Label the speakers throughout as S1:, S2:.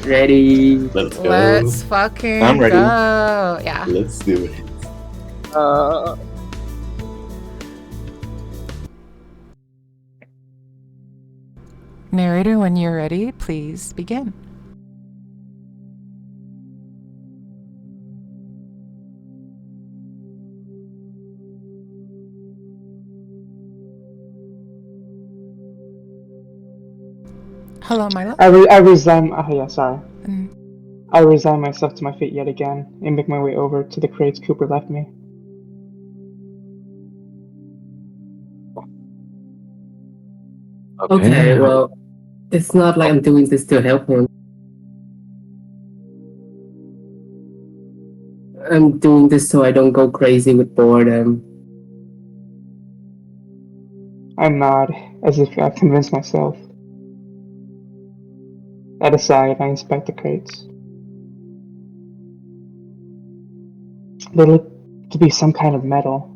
S1: Ready?
S2: Let's go.
S3: Let's fucking
S2: I'm ready.
S3: go. Yeah.
S2: Let's do it.
S1: Uh,
S3: Narrator, when you're ready, please begin. Hello, Milo.
S4: I resign. Yeah, sorry.
S3: Mm.
S4: I resign myself to my fate yet again and make my way over to the crates Cooper left me.
S1: okay, well, it's not like I'm doing this to help him. I'm doing this so I don't go crazy with boredom.
S4: I nod, as if I've convinced myself. That aside, I inspect the crates. They look to be some kind of metal.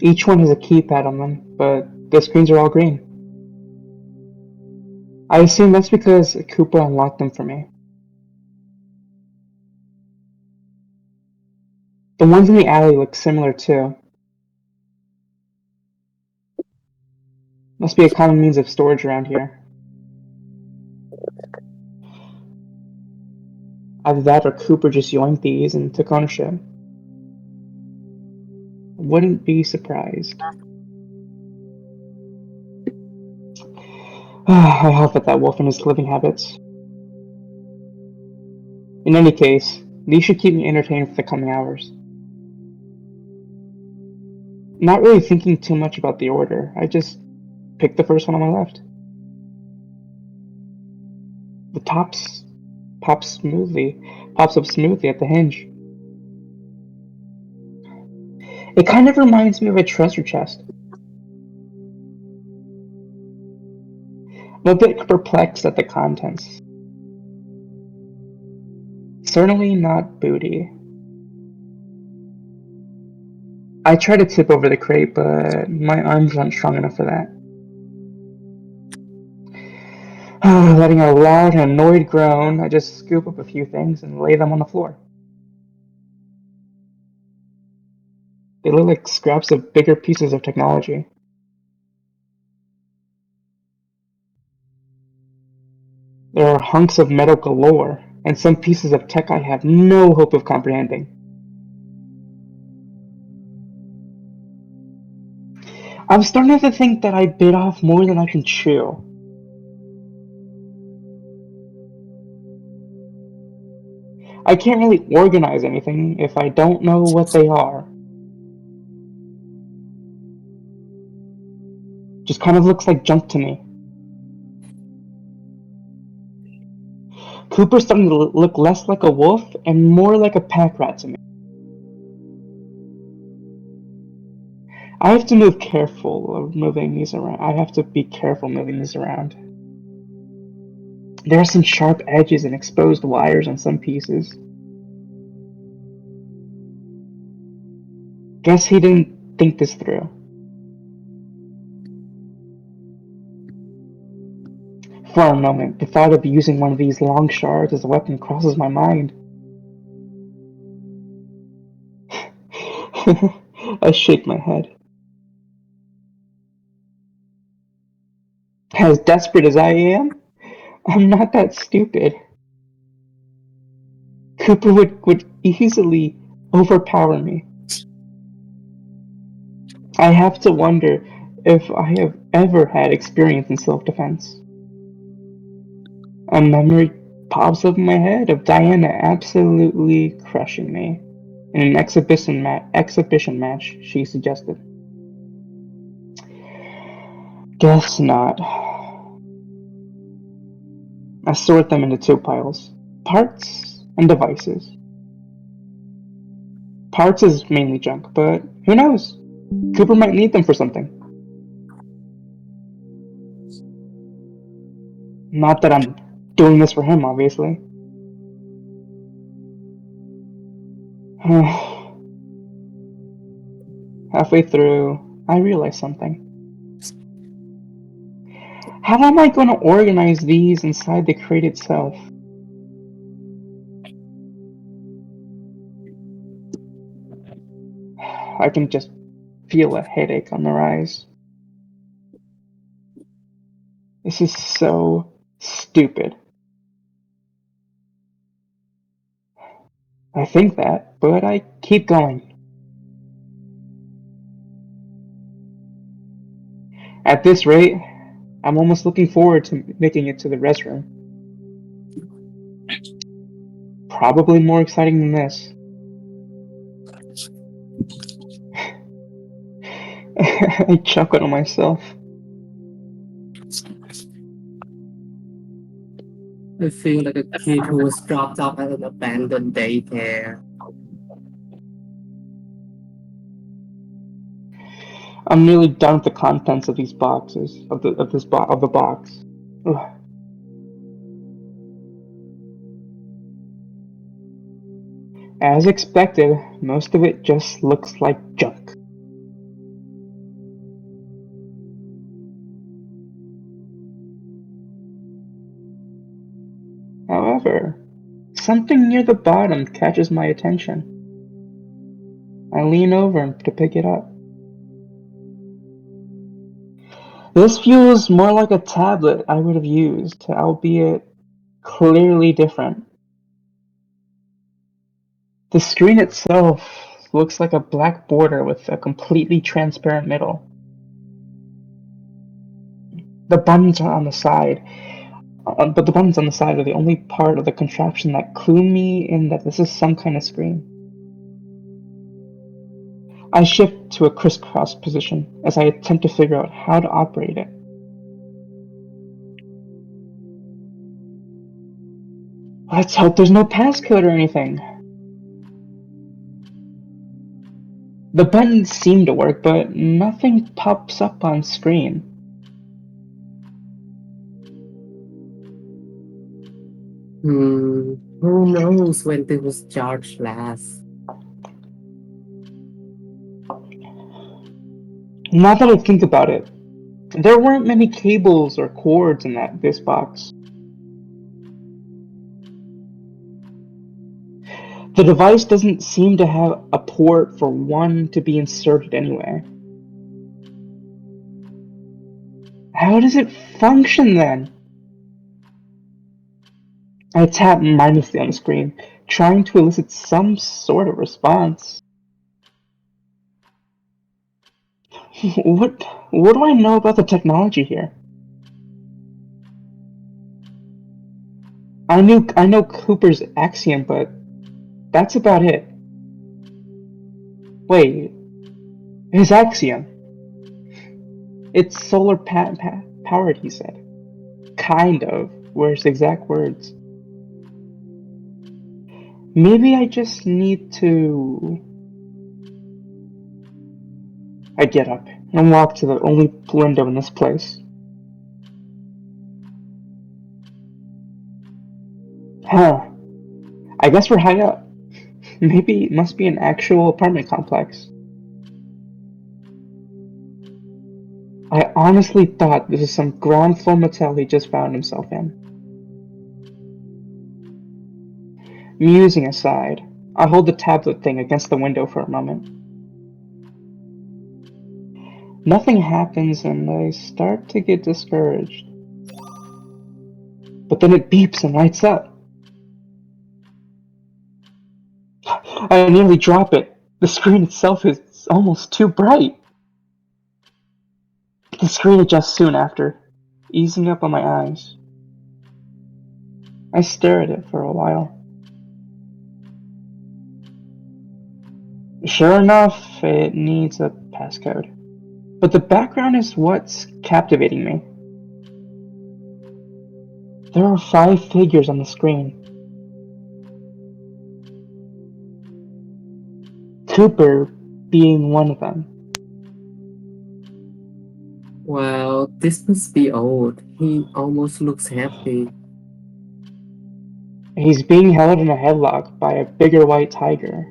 S4: Each one has a keypad on them, but the screens are all green. I assume that's because Cooper unlocked them for me. The ones in the alley look similar too. Must be a common means of storage around here. Either that or Cooper just yoinked these and took ownership. Wouldn't be surprised. I huff at that wolf and his living habits. In any case, these should keep me entertained for the coming hours. Not really thinking too much about the order, I just picked the first one on my left. The pops up smoothly at the hinge. It kind of reminds me of a treasure chest. I'm a bit perplexed at the contents. Certainly not booty. I try to tip over the crate, but my arms aren't strong enough for that. Letting out a loud and annoyed groan, I just scoop up a few things and lay them on the floor. They look like scraps of bigger pieces of technology. There are hunks of metal galore, and some pieces of tech I have no hope of comprehending. I'm starting to think that I bit off more than I can chew. I can't really organize anything if I don't know what they are. Just kind of looks like junk to me. Cooper's starting to look less like a wolf and more like a pack rat to me. I have to move careful of moving these around. I have to be careful moving these around. There are some sharp edges and exposed wires on some pieces. Guess he didn't think this through. For a moment, the thought of using one of these long shards as a weapon crosses my mind. I shake my head. As desperate as I am, I'm not that stupid. Cooper would easily overpower me. I have to wonder if I have ever had experience in self-defense. A memory pops up in my head of Diana absolutely crushing me in an exhibition match she suggested. Guess not. I sort them into two piles: parts and devices. Parts is mainly junk, but who knows? Cooper might need them for something. Not that I'm doing this for him, obviously. Halfway through, I realize something. How am I going to organize these inside the crate itself? I can just feel a headache on the rise. This is so stupid. I think that, but I keep going. At this rate, I'm almost looking forward to making it to the restroom. Probably more exciting than this. I chuckle to myself.
S1: I feel like a kid who was dropped off at an abandoned daycare.
S4: I'm nearly done with the contents of these boxes of the box. Ugh. As expected, most of it just looks like junk. However, something near the bottom catches my attention. I lean over to pick it up. This feels more like a tablet I would have used, albeit clearly different. The screen itself looks like a black border with a completely transparent middle. The buttons are on the side, but the buttons on the side are the only part of the contraption that clue me in that this is some kind of screen. I shift to a crisscross position as I attempt to figure out how to operate it. Let's hope there's no passcode or anything. The buttons seem to work, but nothing pops up on screen.
S1: Who knows when this was charged last?
S4: Now that I think about it, there weren't many cables or cords in this box. The device doesn't seem to have a port for one to be inserted anywhere. How does it function then? I tap mindlessly on the screen, trying to elicit some sort of response. What do I know about the technology here? I know Cooper's axiom, but that's about it. Wait, his axiom. It's solar powered, he said. Kind of, were his exact words. Maybe I just need to... I get up and walk to the only window in this place. Huh. I guess we're high up. Maybe it must be an actual apartment complex. I honestly thought this was some ground floor motel he just found himself in. Musing aside, I hold the tablet thing against the window for a moment. Nothing happens and I start to get discouraged. But then it beeps and lights up. I nearly drop it. The screen itself is almost too bright. The screen adjusts soon after, easing up on my eyes. I stare at it for a while. Sure enough, it needs a passcode. But the background is what's captivating me. There are 5 figures on the screen. Cooper being one of them.
S1: Well, this must be old. He almost looks happy.
S4: He's being held in a headlock by a bigger white tiger.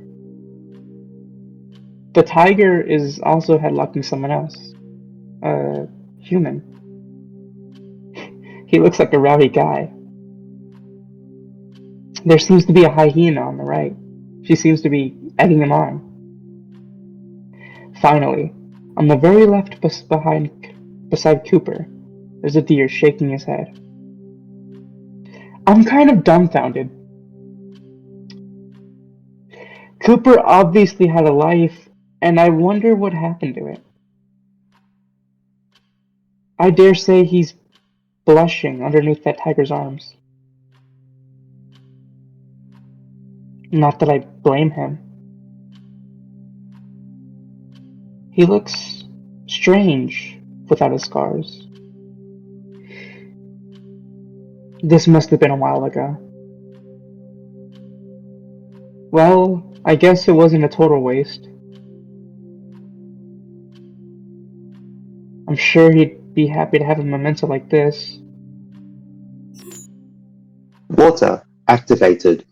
S4: The tiger is also headlocking someone else. A human. He looks like a rowdy guy. There seems to be a hyena on the right. She seems to be egging him on. Finally, on the very left beside Cooper, there's a deer shaking his head. I'm kind of dumbfounded. Cooper obviously had a life, and I wonder what happened to it. I dare say he's blushing underneath that tiger's arms. Not that I blame him. He looks strange without his scars. This must have been a while ago. Well, I guess it wasn't a total waste. I'm sure he'd be happy to have a memento like this.
S2: Water activated.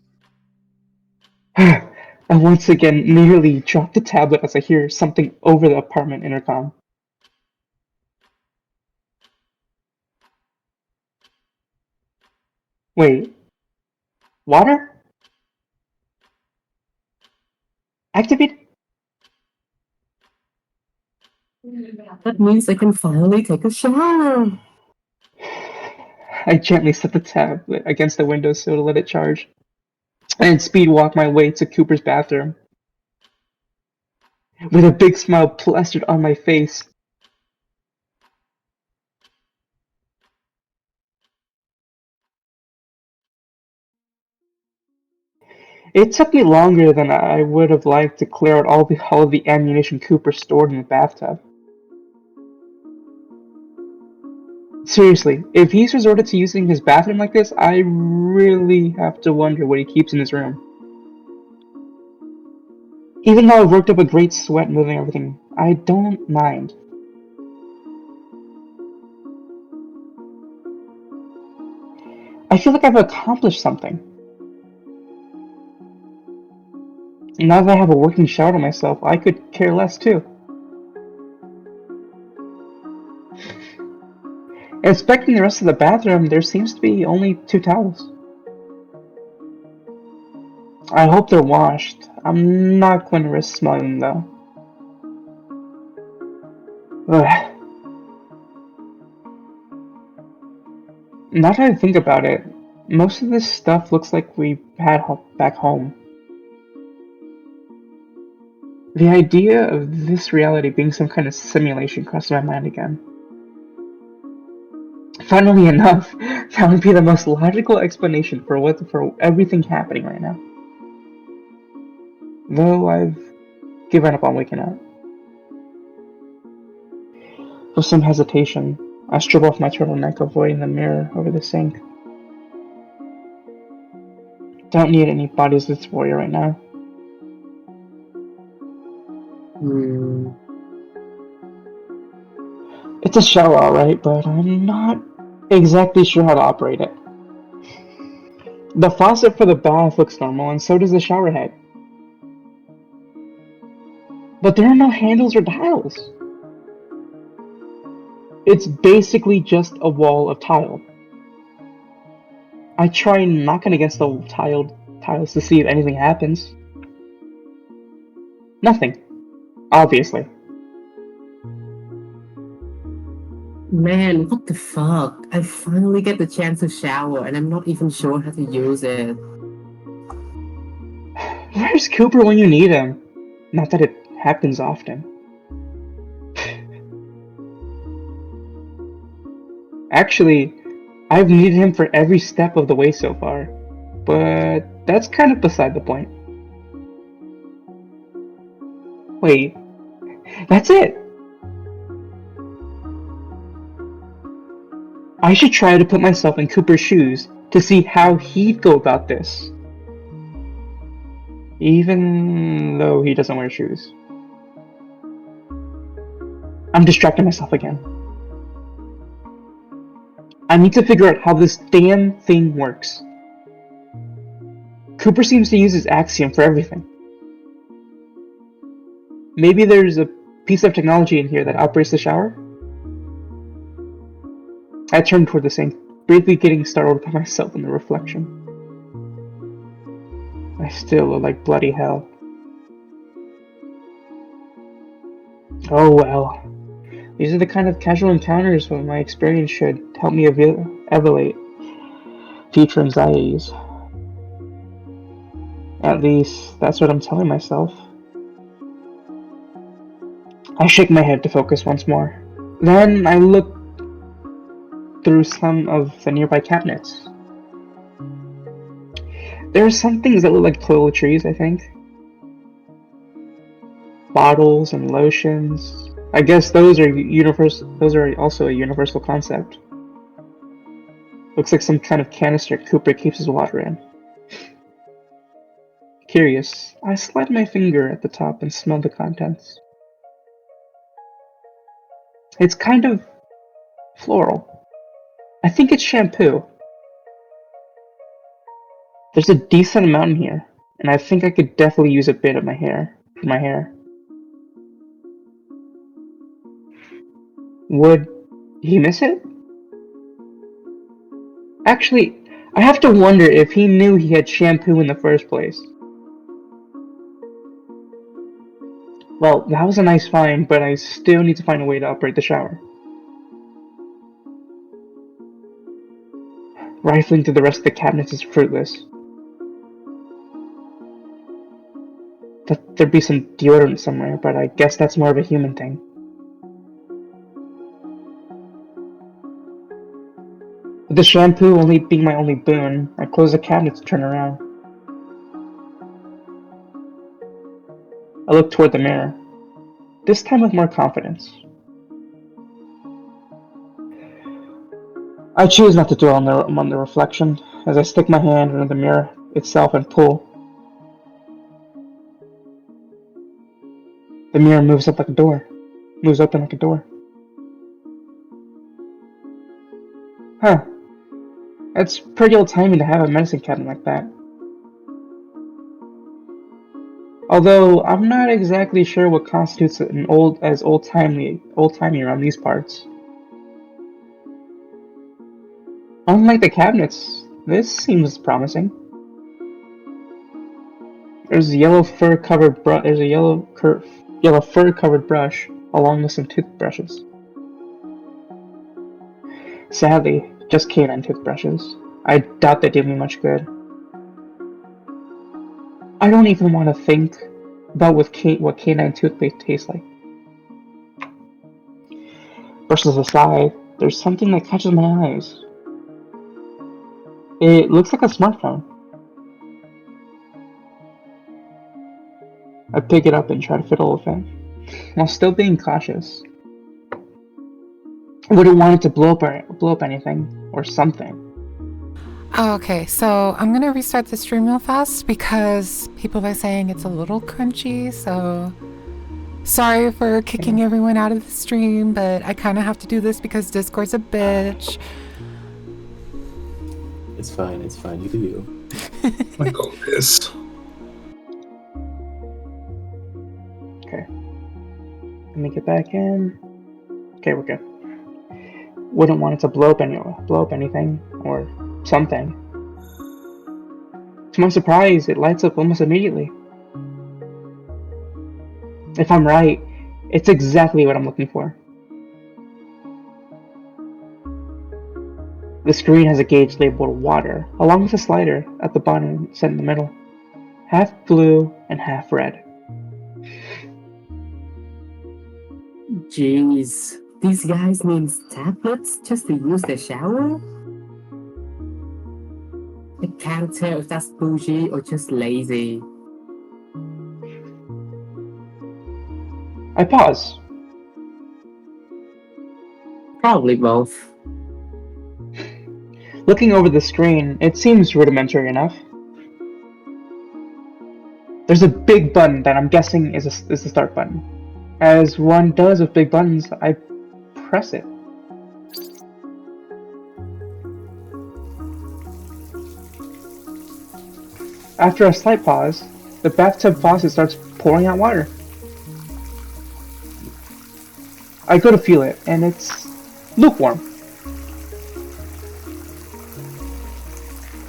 S4: I once again nearly dropped the tablet as I hear something over the apartment intercom. Wait. Water? Activate?
S1: That means I can finally take a shower.
S4: I gently set the tablet against the windowsill to let it charge, and speed walk my way to Cooper's bathroom. With a big smile plastered on my face, it took me longer than I would have liked to clear out all of the ammunition Cooper stored in the bathtub. Seriously, if he's resorted to using his bathroom like this, I really have to wonder what he keeps in his room. Even though I've worked up a great sweat moving everything, I don't mind. I feel like I've accomplished something. Now that I have a working shower to myself, I could care less too. Inspecting the rest of the bathroom, there seems to be only 2 towels. I hope they're washed. I'm not going to risk smelling them though. Ugh. Now that I think about it, most of this stuff looks like we had back home. The idea of this reality being some kind of simulation crossed my mind again. Funnily enough, that would be the most logical explanation for everything happening right now. Though I've given up on waking up. With some hesitation, I strip off my turtleneck, avoiding the mirror over the sink. Don't need any bodies to warrior right now. It's a shower, alright, but I'm not exactly sure how to operate it. The faucet for the bath looks normal, and so does the shower head. But there are no handles or dials. It's basically just a wall of tile. I try knocking against the tiles to see if anything happens. Nothing. Obviously.
S1: Man, what the fuck? I finally get the chance to shower and I'm not even sure how to use it.
S4: Where's Cooper when you need him? Not that it happens often. Actually, I've needed him for every step of the way so far, but that's kind of beside the point. Wait, that's it! I should try to put myself in Cooper's shoes to see how he'd go about this. Even though he doesn't wear shoes. I'm distracting myself again. I need to figure out how this damn thing works. Cooper seems to use his axiom for everything. Maybe there's a piece of technology in here that operates the shower? I turned toward the sink. briefly getting startled by myself in the reflection. I still look like bloody hell. Oh well. These are the kind of casual encounters where my experience should help me evaluate future anxieties. At least, that's what I'm telling myself. I shake my head to focus once more. Then I look through some of the nearby cabinets. There are some things that look like toiletries, I think. Bottles and lotions. I guess those are also a universal concept. Looks like some kind of canister Cooper keeps his water in. Curious, I slide my finger at the top and smell the contents. It's kind of floral. I think it's shampoo. There's a decent amount in here, and I think I could definitely use a bit of my hair for my hair. Would he miss it? Actually, I have to wonder if he knew he had shampoo in the first place. Well, that was a nice find, but I still need to find a way to operate the shower. Rifling through the rest of the cabinets is fruitless. There'd be some deodorant somewhere, but I guess that's more of a human thing. With the shampoo only being my only boon, I close the cabinet to turn around. I look toward the mirror, this time with more confidence. I choose not to dwell on the reflection, as I stick my hand under the mirror itself and pull. The mirror moves open like a door. Huh. That's pretty old timey to have a medicine cabinet like that. Although I'm not exactly sure what constitutes an old-timey around these parts. Unlike the cabinets, this seems promising. There's a yellow fur-covered brush along with some toothbrushes. Sadly, just canine toothbrushes. I doubt they do me much good. I don't even want to think about what canine toothpaste tastes like. Brushes aside, there's something that catches my eyes. It looks like a smartphone. I pick it up and try to fiddle with it, while still being cautious. I wouldn't want it to blow up anything, or something.
S3: Oh, okay, so I'm gonna restart the stream real fast because people are saying it's a little crunchy, so sorry for kicking everyone out of the stream, but I kind of have to do this because Discord's a bitch.
S5: It's fine, you do you.
S6: Like always.
S4: Okay. Let me get back in. Okay, we're good. Wouldn't want it to blow up anything, or something. To my surprise, it lights up almost immediately. If I'm right, it's exactly what I'm looking for. The screen has a gauge labeled water, along with a slider at the bottom set in the middle. Half blue and half red.
S1: Jeez, these guys need tablets just to use their shower? I can't tell if that's bougie or just lazy.
S4: I pause.
S1: Probably both.
S4: Looking over the screen, it seems rudimentary enough. There's a big button that I'm guessing is the start button. As one does with big buttons, I press it. After a slight pause, the bathtub faucet starts pouring out water. I go to feel it, and it's lukewarm.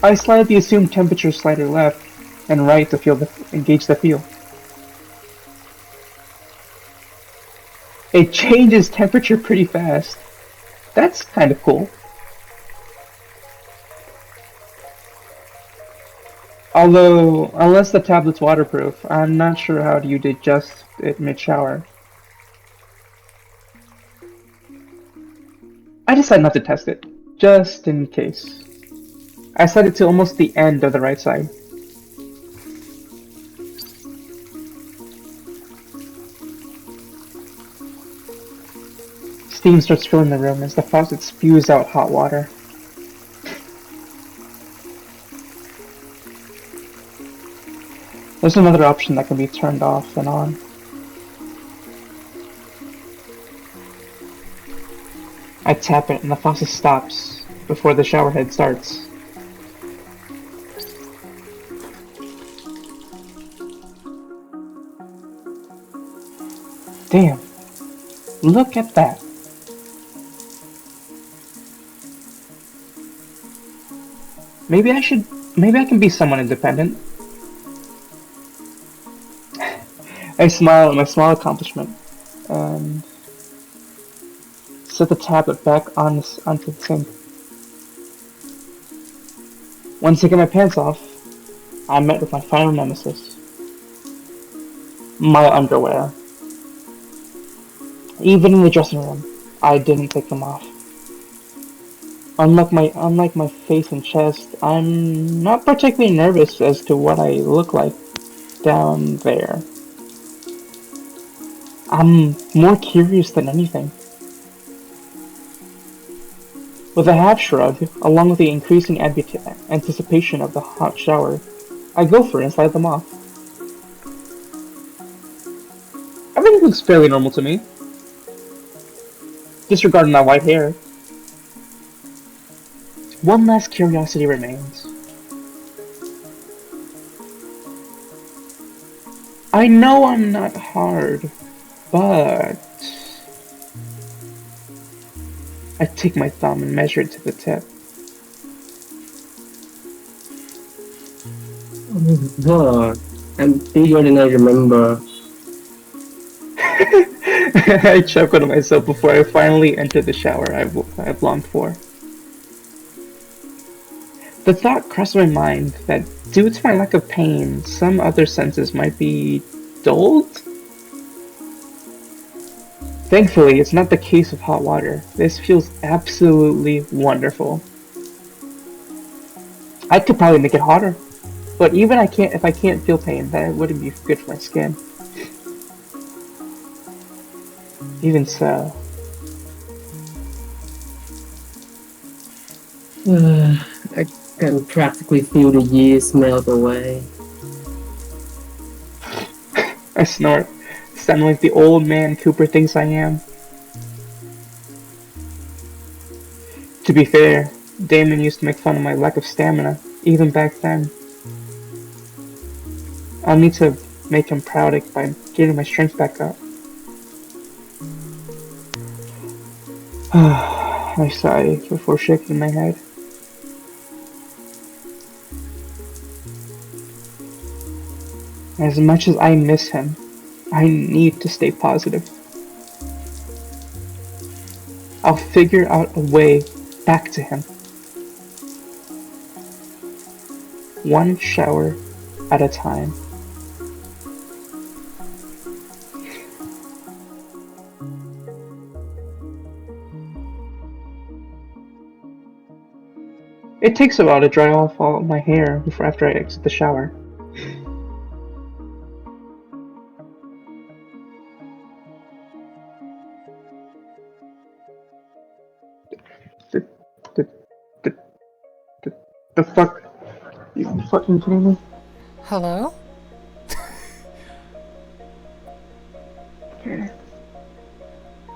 S4: I slide the assumed temperature slider left and right to engage the feel. It changes temperature pretty fast. That's kind of cool. Although, unless the tablet's waterproof, I'm not sure how you'd adjust it mid-shower. I decided not to test it, just in case. I set it to almost the end of the right side. Steam starts filling the room as the faucet spews out hot water. There's another option that can be turned off and on. I tap it and the faucet stops before the shower head starts. Damn. Look at that. Maybe I can be somewhat independent. I smile at my small accomplishment and set the tablet back onto the sink. Once I get my pants off, I'm met with my final nemesis. My underwear. Even in the dressing room, I didn't take them off. Unlike my face and chest, I'm not particularly nervous as to what I look like down there. I'm more curious than anything. With a half shrug, along with the increasing anticipation of the hot shower, I go for it and slide them off. Everything looks fairly normal to me. Disregarding my white hair. One last curiosity remains. I know I'm not hard, but I take my thumb and measure it to the tip.
S1: God, I'm bigger than I remember.
S4: I chuckle to myself before I finally enter the shower I've longed for. The thought crossed my mind that due to my lack of pain, some other senses might be dulled? Thankfully, it's not the case with hot water. This feels absolutely wonderful. I could probably make it hotter, but even if I can't feel pain, that wouldn't be good for my skin. Even so.
S1: I can practically feel the years melt away.
S4: I snort, sounding like the old man Cooper thinks I am. To be fair, Damon used to make fun of my lack of stamina, even back then. I'll need to make him proud by getting my strength back up. I sigh before shaking my head. As much as I miss him, I need to stay positive. I'll figure out a way back to him. One shower at a time. It takes a while to dry off all of my hair after I exit the shower. The fuck? You fucking kidding me?
S3: Hello?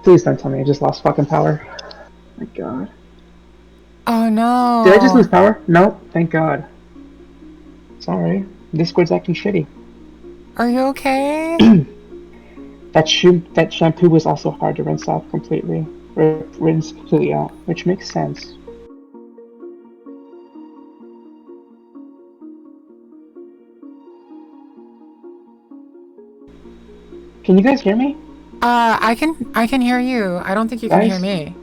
S4: Please don't tell me I just lost fucking power. My god.
S3: Oh no.
S4: Did I just lose power? Nope, thank god. Sorry, Discord's acting shitty.
S3: Are you okay?
S4: That shampoo was also hard to rinse off completely. Rinse completely out, which makes sense. Can you guys hear me?
S3: I can hear you. I don't think you can hear
S4: Guys?
S3: me.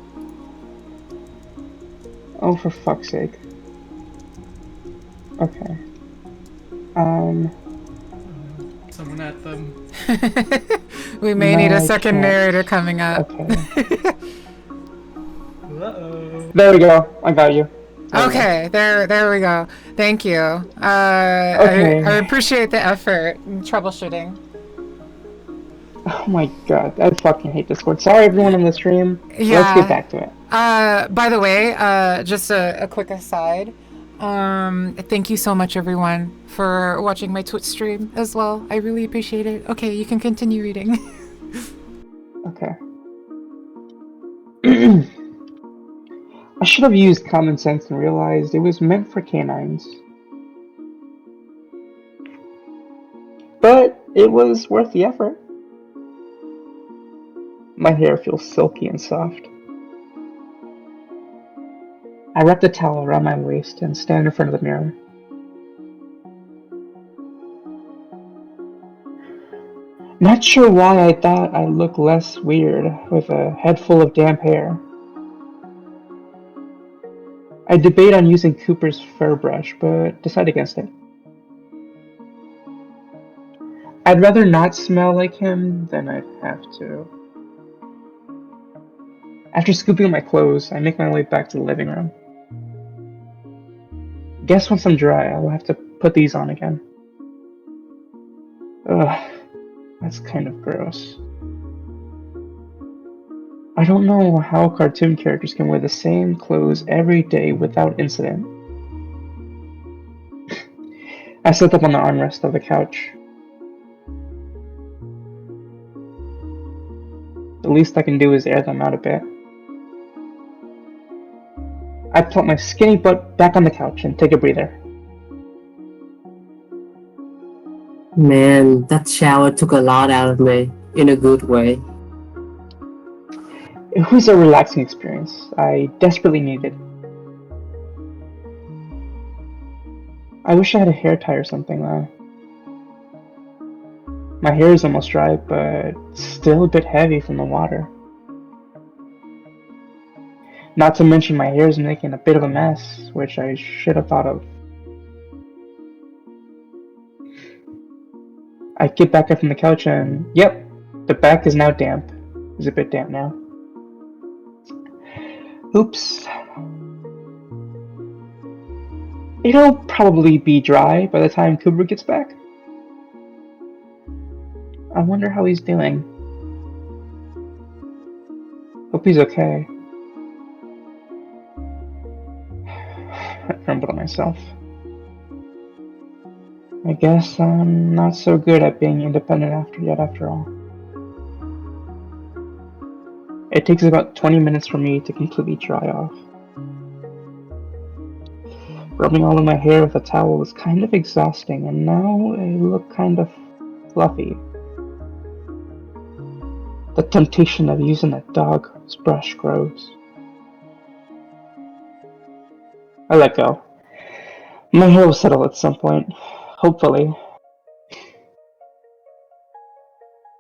S4: Oh, for fuck's sake. Okay.
S6: Someone at them.
S3: We may need
S4: No,
S3: a
S4: I
S3: second
S4: can't.
S3: narrator coming up.
S4: Okay.
S6: Uh-oh.
S4: There we go. I got you. There we go.
S3: Okay, there we go. Thank you.
S4: Okay.
S3: I appreciate the effort in troubleshooting.
S4: Oh my god, I fucking hate Discord. Sorry everyone on the stream. Let's
S3: Yeah.
S4: get back to it.
S3: By the way, just a quick aside. Thank you so much, everyone, for watching my Twitch stream as well. I really appreciate it. Okay, you can continue reading.
S4: Okay. I should have used common sense and realized it was meant for canines. But it was worth the effort. My hair feels silky and soft. I wrap the towel around my waist and stand in front of the mirror. Not sure why I thought I'd look less weird with a head full of damp hair. I debate on using Cooper's fur brush, but decide against it. I'd rather not smell like him than I'd have to. After scooping up my clothes, I make my way back to the living room. Guess once I'm dry, I'll have to put these on again. Ugh, that's kind of gross. I don't know how cartoon characters can wear the same clothes every day without incident. I sit up on the armrest of the couch. The least I can do is air them out a bit. I plop my skinny butt back on the couch and take a breather.
S1: Man, that shower took a lot out of me, in a good way.
S4: It was a relaxing experience I desperately needed. I wish I had a hair tie or something though. My hair is almost dry, but still a bit heavy from the water. Not to mention my hair is making a bit of a mess, which I should have thought of. I get back up from the couch and, yep, the back is now damp. It's a bit damp now. Oops. It'll probably be dry by the time Cooper gets back. I wonder how he's doing. Hope he's okay. I grumbled to myself. I guess I'm not so good at being independent after all. It takes about 20 minutes for me to completely dry off. Rubbing all of my hair with a towel was kind of exhausting, and now I look kind of fluffy. The temptation of using a dog's brush grows. I let go. My hair will settle at some point, hopefully.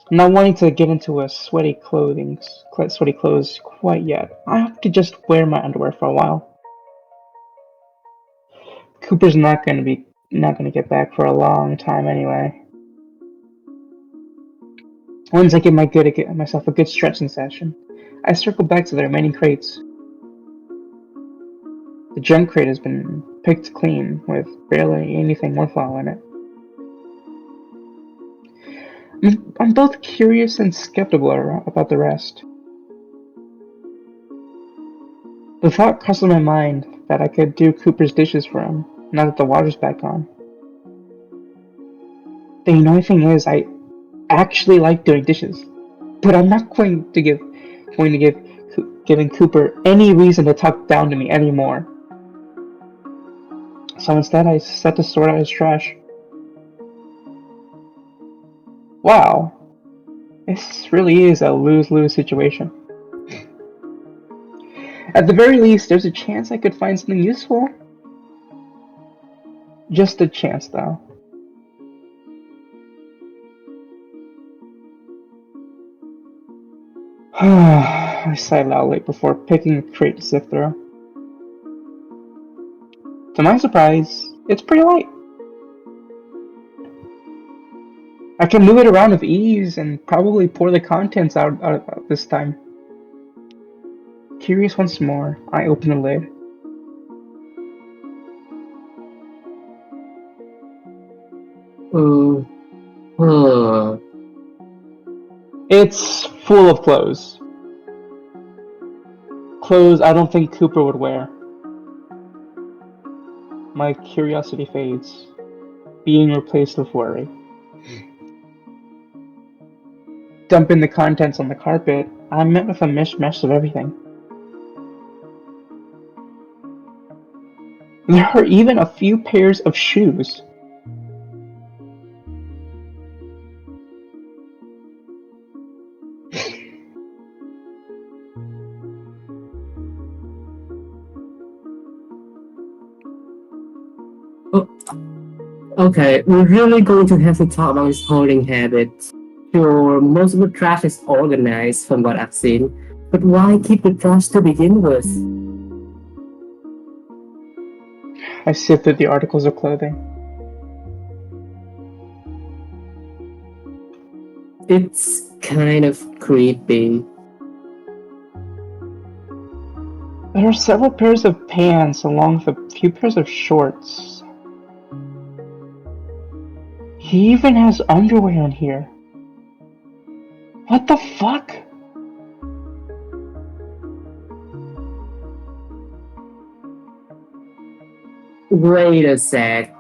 S4: Not wanting to get into a sweaty clothes quite yet. I have to just wear my underwear for a while. Cooper's not gonna get back for a long time anyway. Once I get myself a good stretching session, I circle back to the remaining crates. The junk crate has been picked clean, with barely anything worthwhile in it. I'm both curious and skeptical about the rest. The thought crossed my mind that I could do Cooper's dishes for him, now that the water's back on. The annoying thing is, I actually like doing dishes, but I'm not going to give Cooper any reason to talk down to me anymore. So instead, I set to sort out his trash. Wow, this really is a lose-lose situation. At the very least, there's a chance I could find something useful. Just a chance, though. I sigh loudly before picking a crate to sift through. To my surprise, it's pretty light. I can move it around with ease and probably pour the contents out this time. Curious once more, I open the lid.
S1: Huh.
S4: It's full of clothes. Clothes I don't think Cooper would wear. My curiosity fades, being replaced with worry. Dumping the contents on the carpet, I'm met with a mishmash of everything. There are even a few pairs of shoes.
S1: Okay, we're really going to have to talk about his hoarding habits. Sure, most of the trash is organized from what I've seen, but why keep the trash to begin with?
S4: I sift through the articles of clothing.
S1: It's kind of creepy.
S4: There are several pairs of pants along with a few pairs of shorts. He even has underwear in here. What the fuck?
S1: Wait a sec.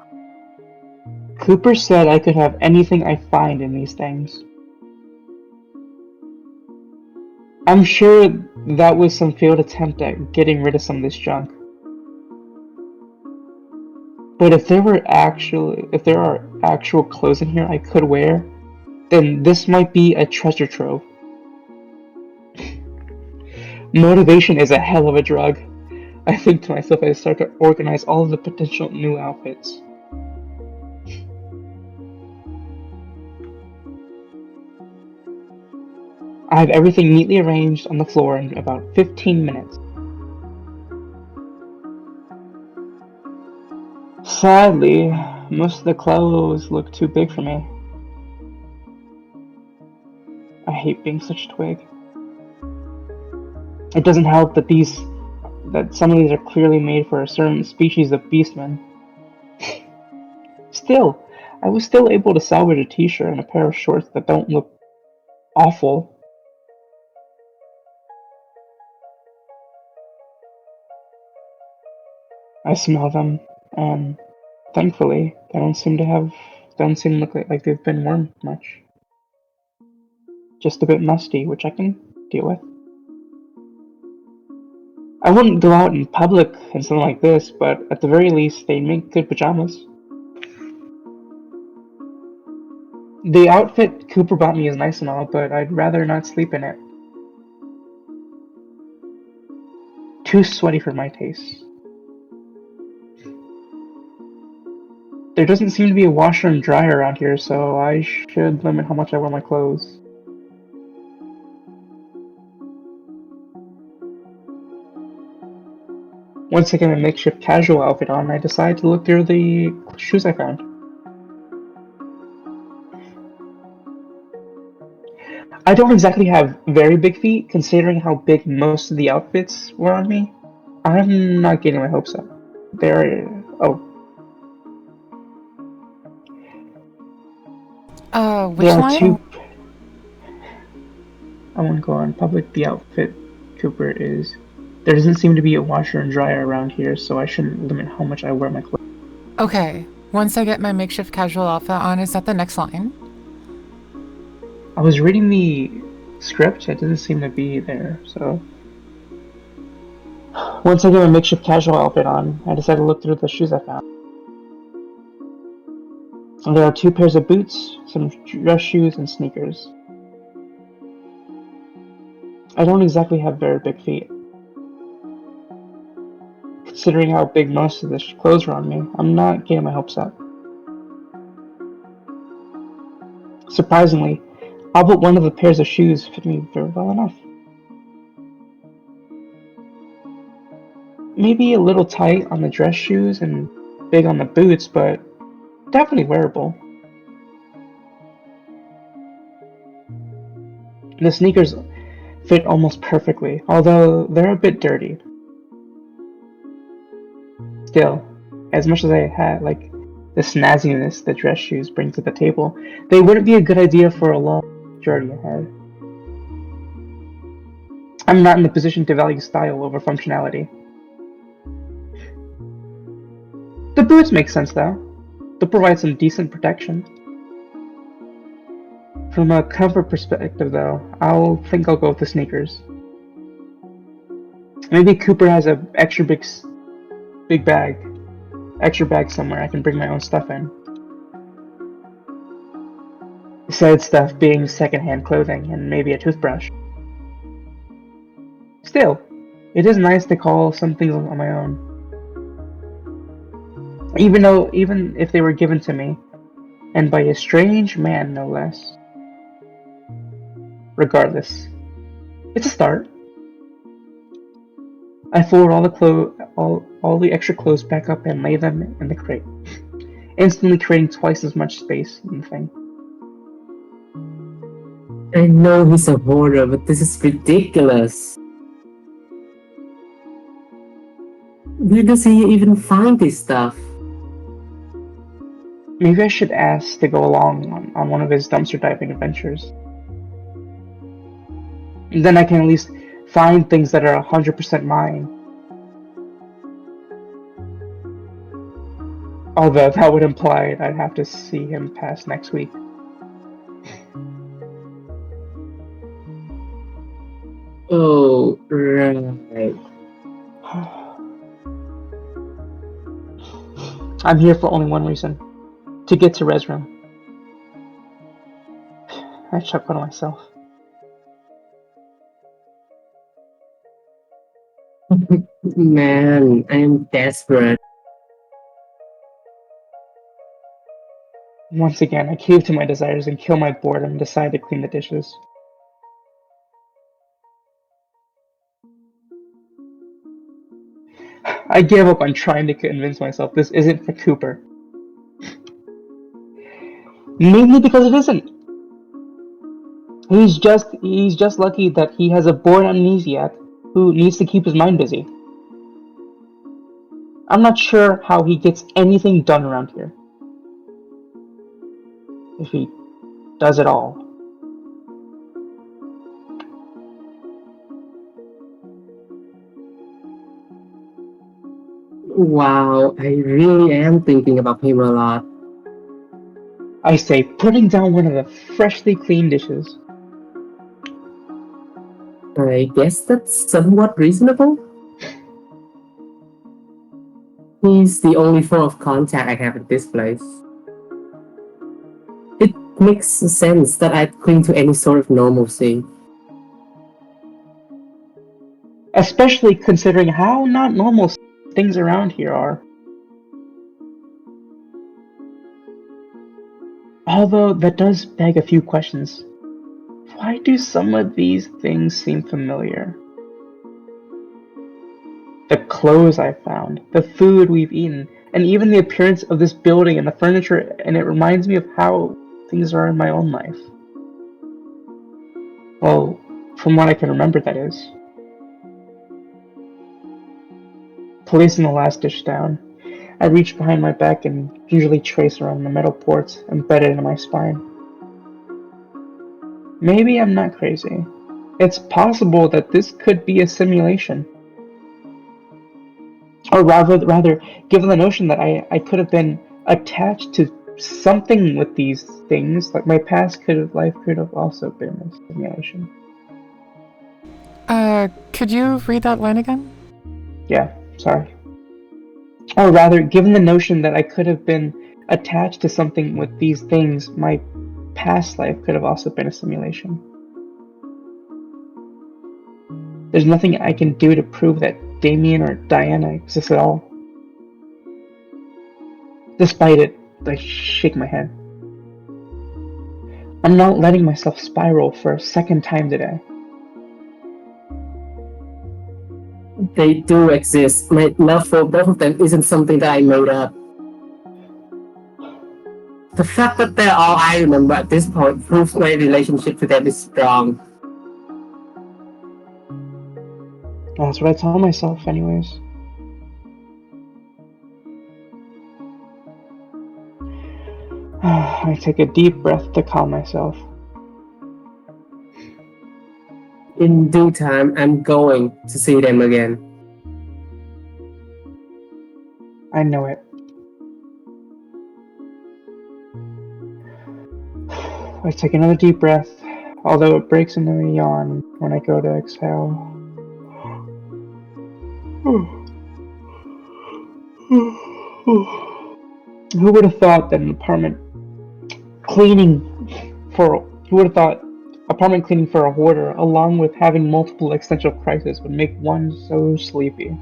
S4: Cooper said I could have anything I find in these things. I'm sure that was some failed attempt at getting rid of some of this junk. But if there are actual clothes in here I could wear, then this might be a treasure trove. Motivation is a hell of a drug. I think to myself as I start to organize all of the potential new outfits. I have everything neatly arranged on the floor in about 15 minutes. Sadly, most of the clothes look too big for me. I hate being such a twig. It doesn't help that some of these are clearly made for a certain species of beastmen. Still, I was still able to salvage a t-shirt and a pair of shorts that don't look awful. I smell them, and thankfully, they don't seem to look like they've been worn much. Just a bit musty, which I can deal with. I wouldn't go out in public in something like this, but at the very least, they make good pajamas. The outfit Cooper bought me is nice and all, but I'd rather not sleep in it. Too sweaty for my taste. There doesn't seem to be a washer and dryer around here, so I should limit how much I wear my clothes. Once I get my makeshift casual outfit on, I decide to look through the shoes I found. I don't exactly have very big feet, considering how big most of the outfits were on me. I'm not getting my hopes up.
S3: Which
S4: There are
S3: line?
S4: two. I won't go on. Public the outfit Cooper is. There doesn't seem to be a washer and dryer around here, so I shouldn't limit how much I wear my clothes.
S3: Okay, once I get my makeshift casual outfit on, is that the next line?
S4: I was reading the script, it doesn't seem to be there, so. Once I get my makeshift casual outfit on, I decided to look through the shoes I found. And there are two pairs of boots, some dress shoes, and sneakers. I don't exactly have very big feet. Considering how big most of the clothes are on me, I'm not getting my hopes up. Surprisingly, all but one of the pairs of shoes fit me very well enough. maybe a little tight on the dress shoes and big on the boots, but definitely wearable. The sneakers fit almost perfectly, although they're a bit dirty. Still, as much as I had like the snazziness the dress shoes bring to the table, they wouldn't be a good idea for a long journey ahead. I'm not in the position to value style over functionality. The boots make sense though. They'll provide some decent protection. From a comfort perspective though, I'll go with the sneakers. Maybe Cooper has a extra big extra bag somewhere I can bring my own stuff in. Said stuff being secondhand clothing and maybe a toothbrush. Still, it is nice to call some things on my own. Even if they were given to me, and by a strange man no less. Regardless, it's a start. I fold all the extra clothes back up and lay them in the crate, instantly creating twice as much space in the thing.
S1: I know he's a hoarder, but this is ridiculous. Where does he even find this stuff?
S4: Maybe I should ask to go along on one of his dumpster diving adventures. And then I can at least find things that are 100% mine. Although that would imply I'd have to see him past next week.
S1: Oh, right.
S4: I'm here for only one reason. To get to Res Room. I chuckled to myself.
S1: Man, I am desperate.
S4: Once again, I cave to my desires and kill my boredom and decide to clean the dishes. I gave up on trying to convince myself this isn't for Cooper. Mainly because it isn't. He's just lucky that he has a bored amnesiac who needs to keep his mind busy. I'm not sure how he gets anything done around here. If he does it all.
S1: Wow, I really am thinking about him a lot.
S4: I say, putting down one of the freshly cleaned dishes.
S1: I guess that's somewhat reasonable. He's the only form of contact I have at this place. It makes sense that I'd cling to any sort of normalcy.
S4: Especially considering how not normal things around here are. Although that does beg a few questions. Why do some of these things seem familiar? The clothes I found, the food we've eaten, and even the appearance of this building and the furniture, and it reminds me of how things are in my own life. Well, from what I can remember, that is. Placing the last dish down, I reach behind my back and gingerly trace around the metal ports embedded in my spine. Maybe I'm not crazy. It's possible that this could be a simulation. Or rather, given the notion that I could have been attached to something with these things, like my past life could have also been a simulation.
S3: Could you read that line again?
S4: Yeah, sorry. Or rather, given the notion that I could have been attached to something with these things, my past life could have also been a simulation. There's nothing I can do to prove that Damien or Diana exists at all. Despite it, I shake my head. I'm not letting myself spiral for a second time today.
S1: they do exist. My love for both of them isn't something that I made up. The fact that they're all I remember at this point proves my relationship to them is strong.
S4: That's what I tell myself, anyways. I take a deep breath to calm myself.
S1: In due time, I'm going to see them again.
S4: I know it. I take another deep breath, although it breaks into a yawn when I go to exhale. Who would have thought that apartment cleaning for a hoarder, along with having multiple existential crises, would make one so sleepy?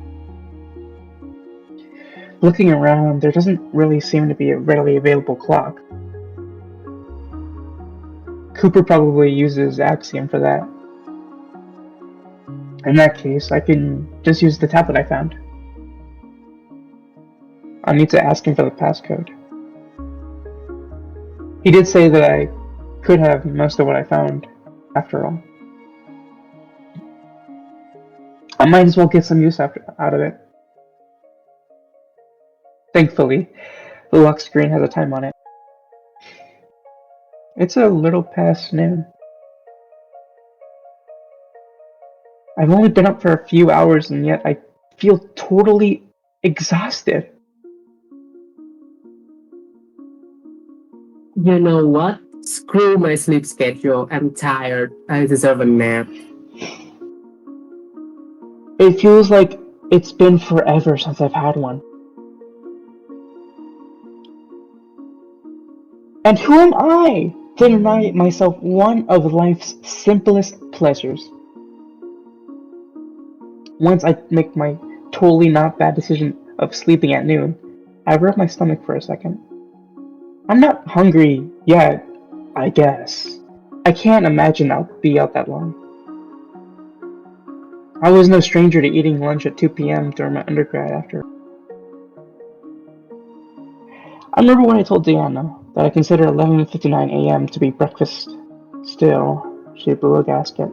S4: Looking around, there doesn't really seem to be a readily available clock. Cooper probably uses Axiom for that. In that case, I can just use the tablet I found. I'll need to ask him for the passcode. He did say that I could have most of what I found, after all. I might as well get some use out of it. Thankfully, the lock screen has a time on it. It's a little past noon. I've only been up for a few hours and yet I feel totally exhausted.
S1: You know what? Screw my sleep schedule. I'm tired. I deserve a nap.
S4: It feels like it's been forever since I've had one. And who am I to deny myself one of life's simplest pleasures? Once I make my totally not bad decision of sleeping at noon, I rub my stomach for a second. I'm not hungry yet, I guess. I can't imagine I'll be out that long. I was no stranger to eating lunch at 2 p.m. during my undergrad after. I remember when I told Diana that I consider 11:59 a.m. to be breakfast. Still, she blew a gasket.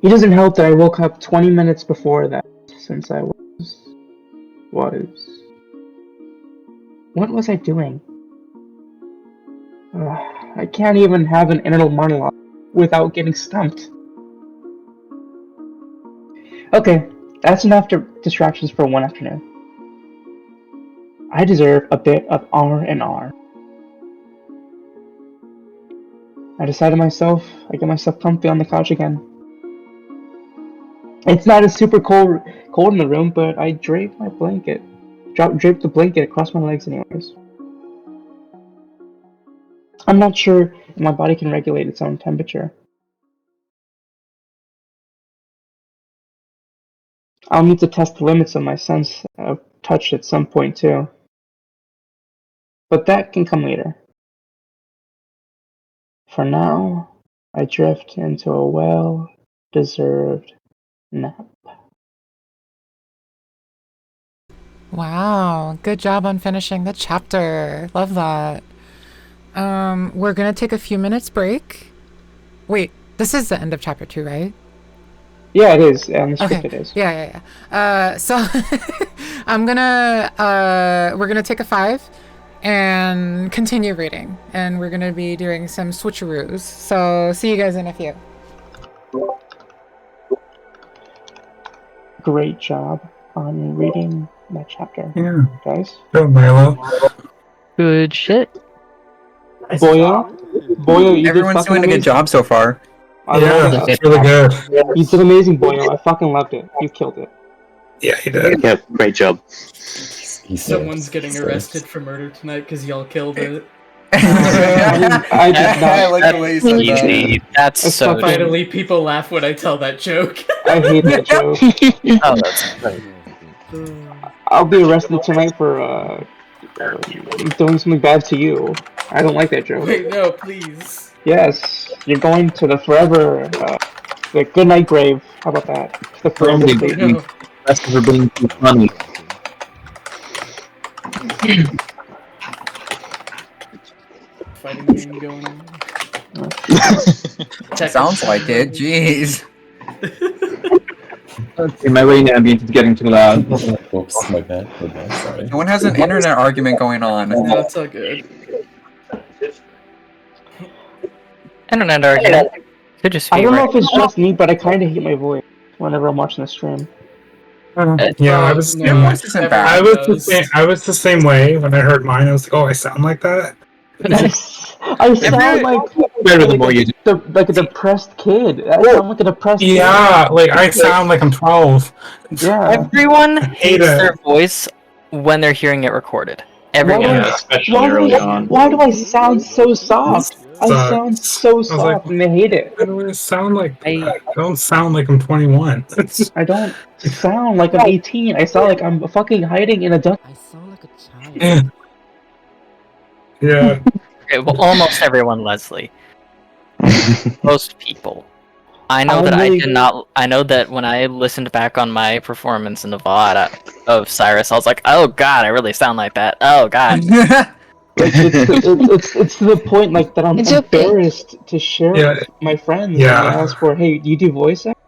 S4: It doesn't help that I woke up 20 minutes before that, since I was... What was I doing? I can't even have an internal monologue without getting stumped. Okay, that's enough distractions for one afternoon. I deserve a bit of R&R. I decided myself, I get myself comfy on the couch again. It's not as super cold in the room, but I draped the blanket across my legs anyways. I'm not sure if my body can regulate its own temperature. I'll need to test the limits of my sense of touch at some point too. But that can come later. For now, I drift into a well-deserved nap.
S3: Wow, good job on finishing the chapter. Love that. We're gonna take a few minutes break. Wait, this is the end of chapter 2, right?
S4: Yeah, it is. The script it is.
S3: Yeah. So we're gonna take a 5 and continue reading, and we're gonna be doing some switcheroos. So see you guys in a few.
S4: Great job on reading that chapter.
S7: Yeah.
S4: Guys.
S7: Go, Milo.
S8: Good shit.
S4: Boyo, you
S9: Everyone's
S4: did
S9: doing a good job so far.
S7: Yeah, that's really good.
S4: You did amazing, Boyo. I fucking loved it. You killed it.
S7: Yeah, he did.
S2: Yeah, great job.
S6: Someone's getting arrested for murder tonight because y'all killed it.
S4: I did not.
S9: I like the way you said that.
S8: Easy. That's so good.
S6: Finally, people laugh when I tell that joke.
S4: I hate that joke.
S8: Oh, that's great.
S4: I'll be arrested tonight for doing something bad to you. I don't like that joke.
S6: Wait, no, please.
S4: Yes, you're going to the forever Yeah, good night, Grave. How about that? The
S9: Somebody
S4: first
S6: No.
S9: That's for being too funny.
S6: Fighting game going on.
S9: Sounds like it. Jeez. Okay, my radio ambience is getting too loud.
S5: Oops, my bad. Sorry.
S9: No one has an internet argument going on.
S6: No, it's all good.
S8: Internet argument. Could just
S4: I
S8: be
S4: don't know
S8: right.
S4: if it's just me, but I kind of hate my voice whenever I'm watching the stream.
S7: Yeah, I was.
S6: No,
S9: Your voice isn't bad.
S7: I was the same. I was the same way when I heard mine. I was like, "Oh, I sound like that."
S4: I sound like
S9: Better the more you do.
S4: like a depressed kid. I sound like a depressed
S7: Yeah, like I sound like I'm 12.
S4: kid. Yeah.
S8: Everyone
S7: hate
S8: hates
S7: it.
S8: their voice when they're hearing it recorded. Everyone.
S4: Yeah.
S9: especially
S4: Why do I sound so soft? I
S7: Sucks.
S4: sound so
S7: was
S4: soft
S7: like-
S4: and I hate it.
S7: I don't sound like
S8: I-
S7: that. I don't sound like I'm 21.
S4: I don't sound like I'm 18. I sound like I'm fucking hiding in a duck.
S10: I sound like a child.
S7: Yeah.
S8: Okay, well, almost everyone, Leslie. Most people. I know that I
S4: really-
S8: did not. I know that when I listened back on my performance in the VOD of Cyrus, I was like, "Oh God, I really sound like that." Oh God.
S4: It's to the point like that I'm
S11: It's okay.
S4: embarrassed to share
S7: Yeah.
S4: it with my friends.
S7: Yeah.
S4: And I ask for, hey, do you do voice acting?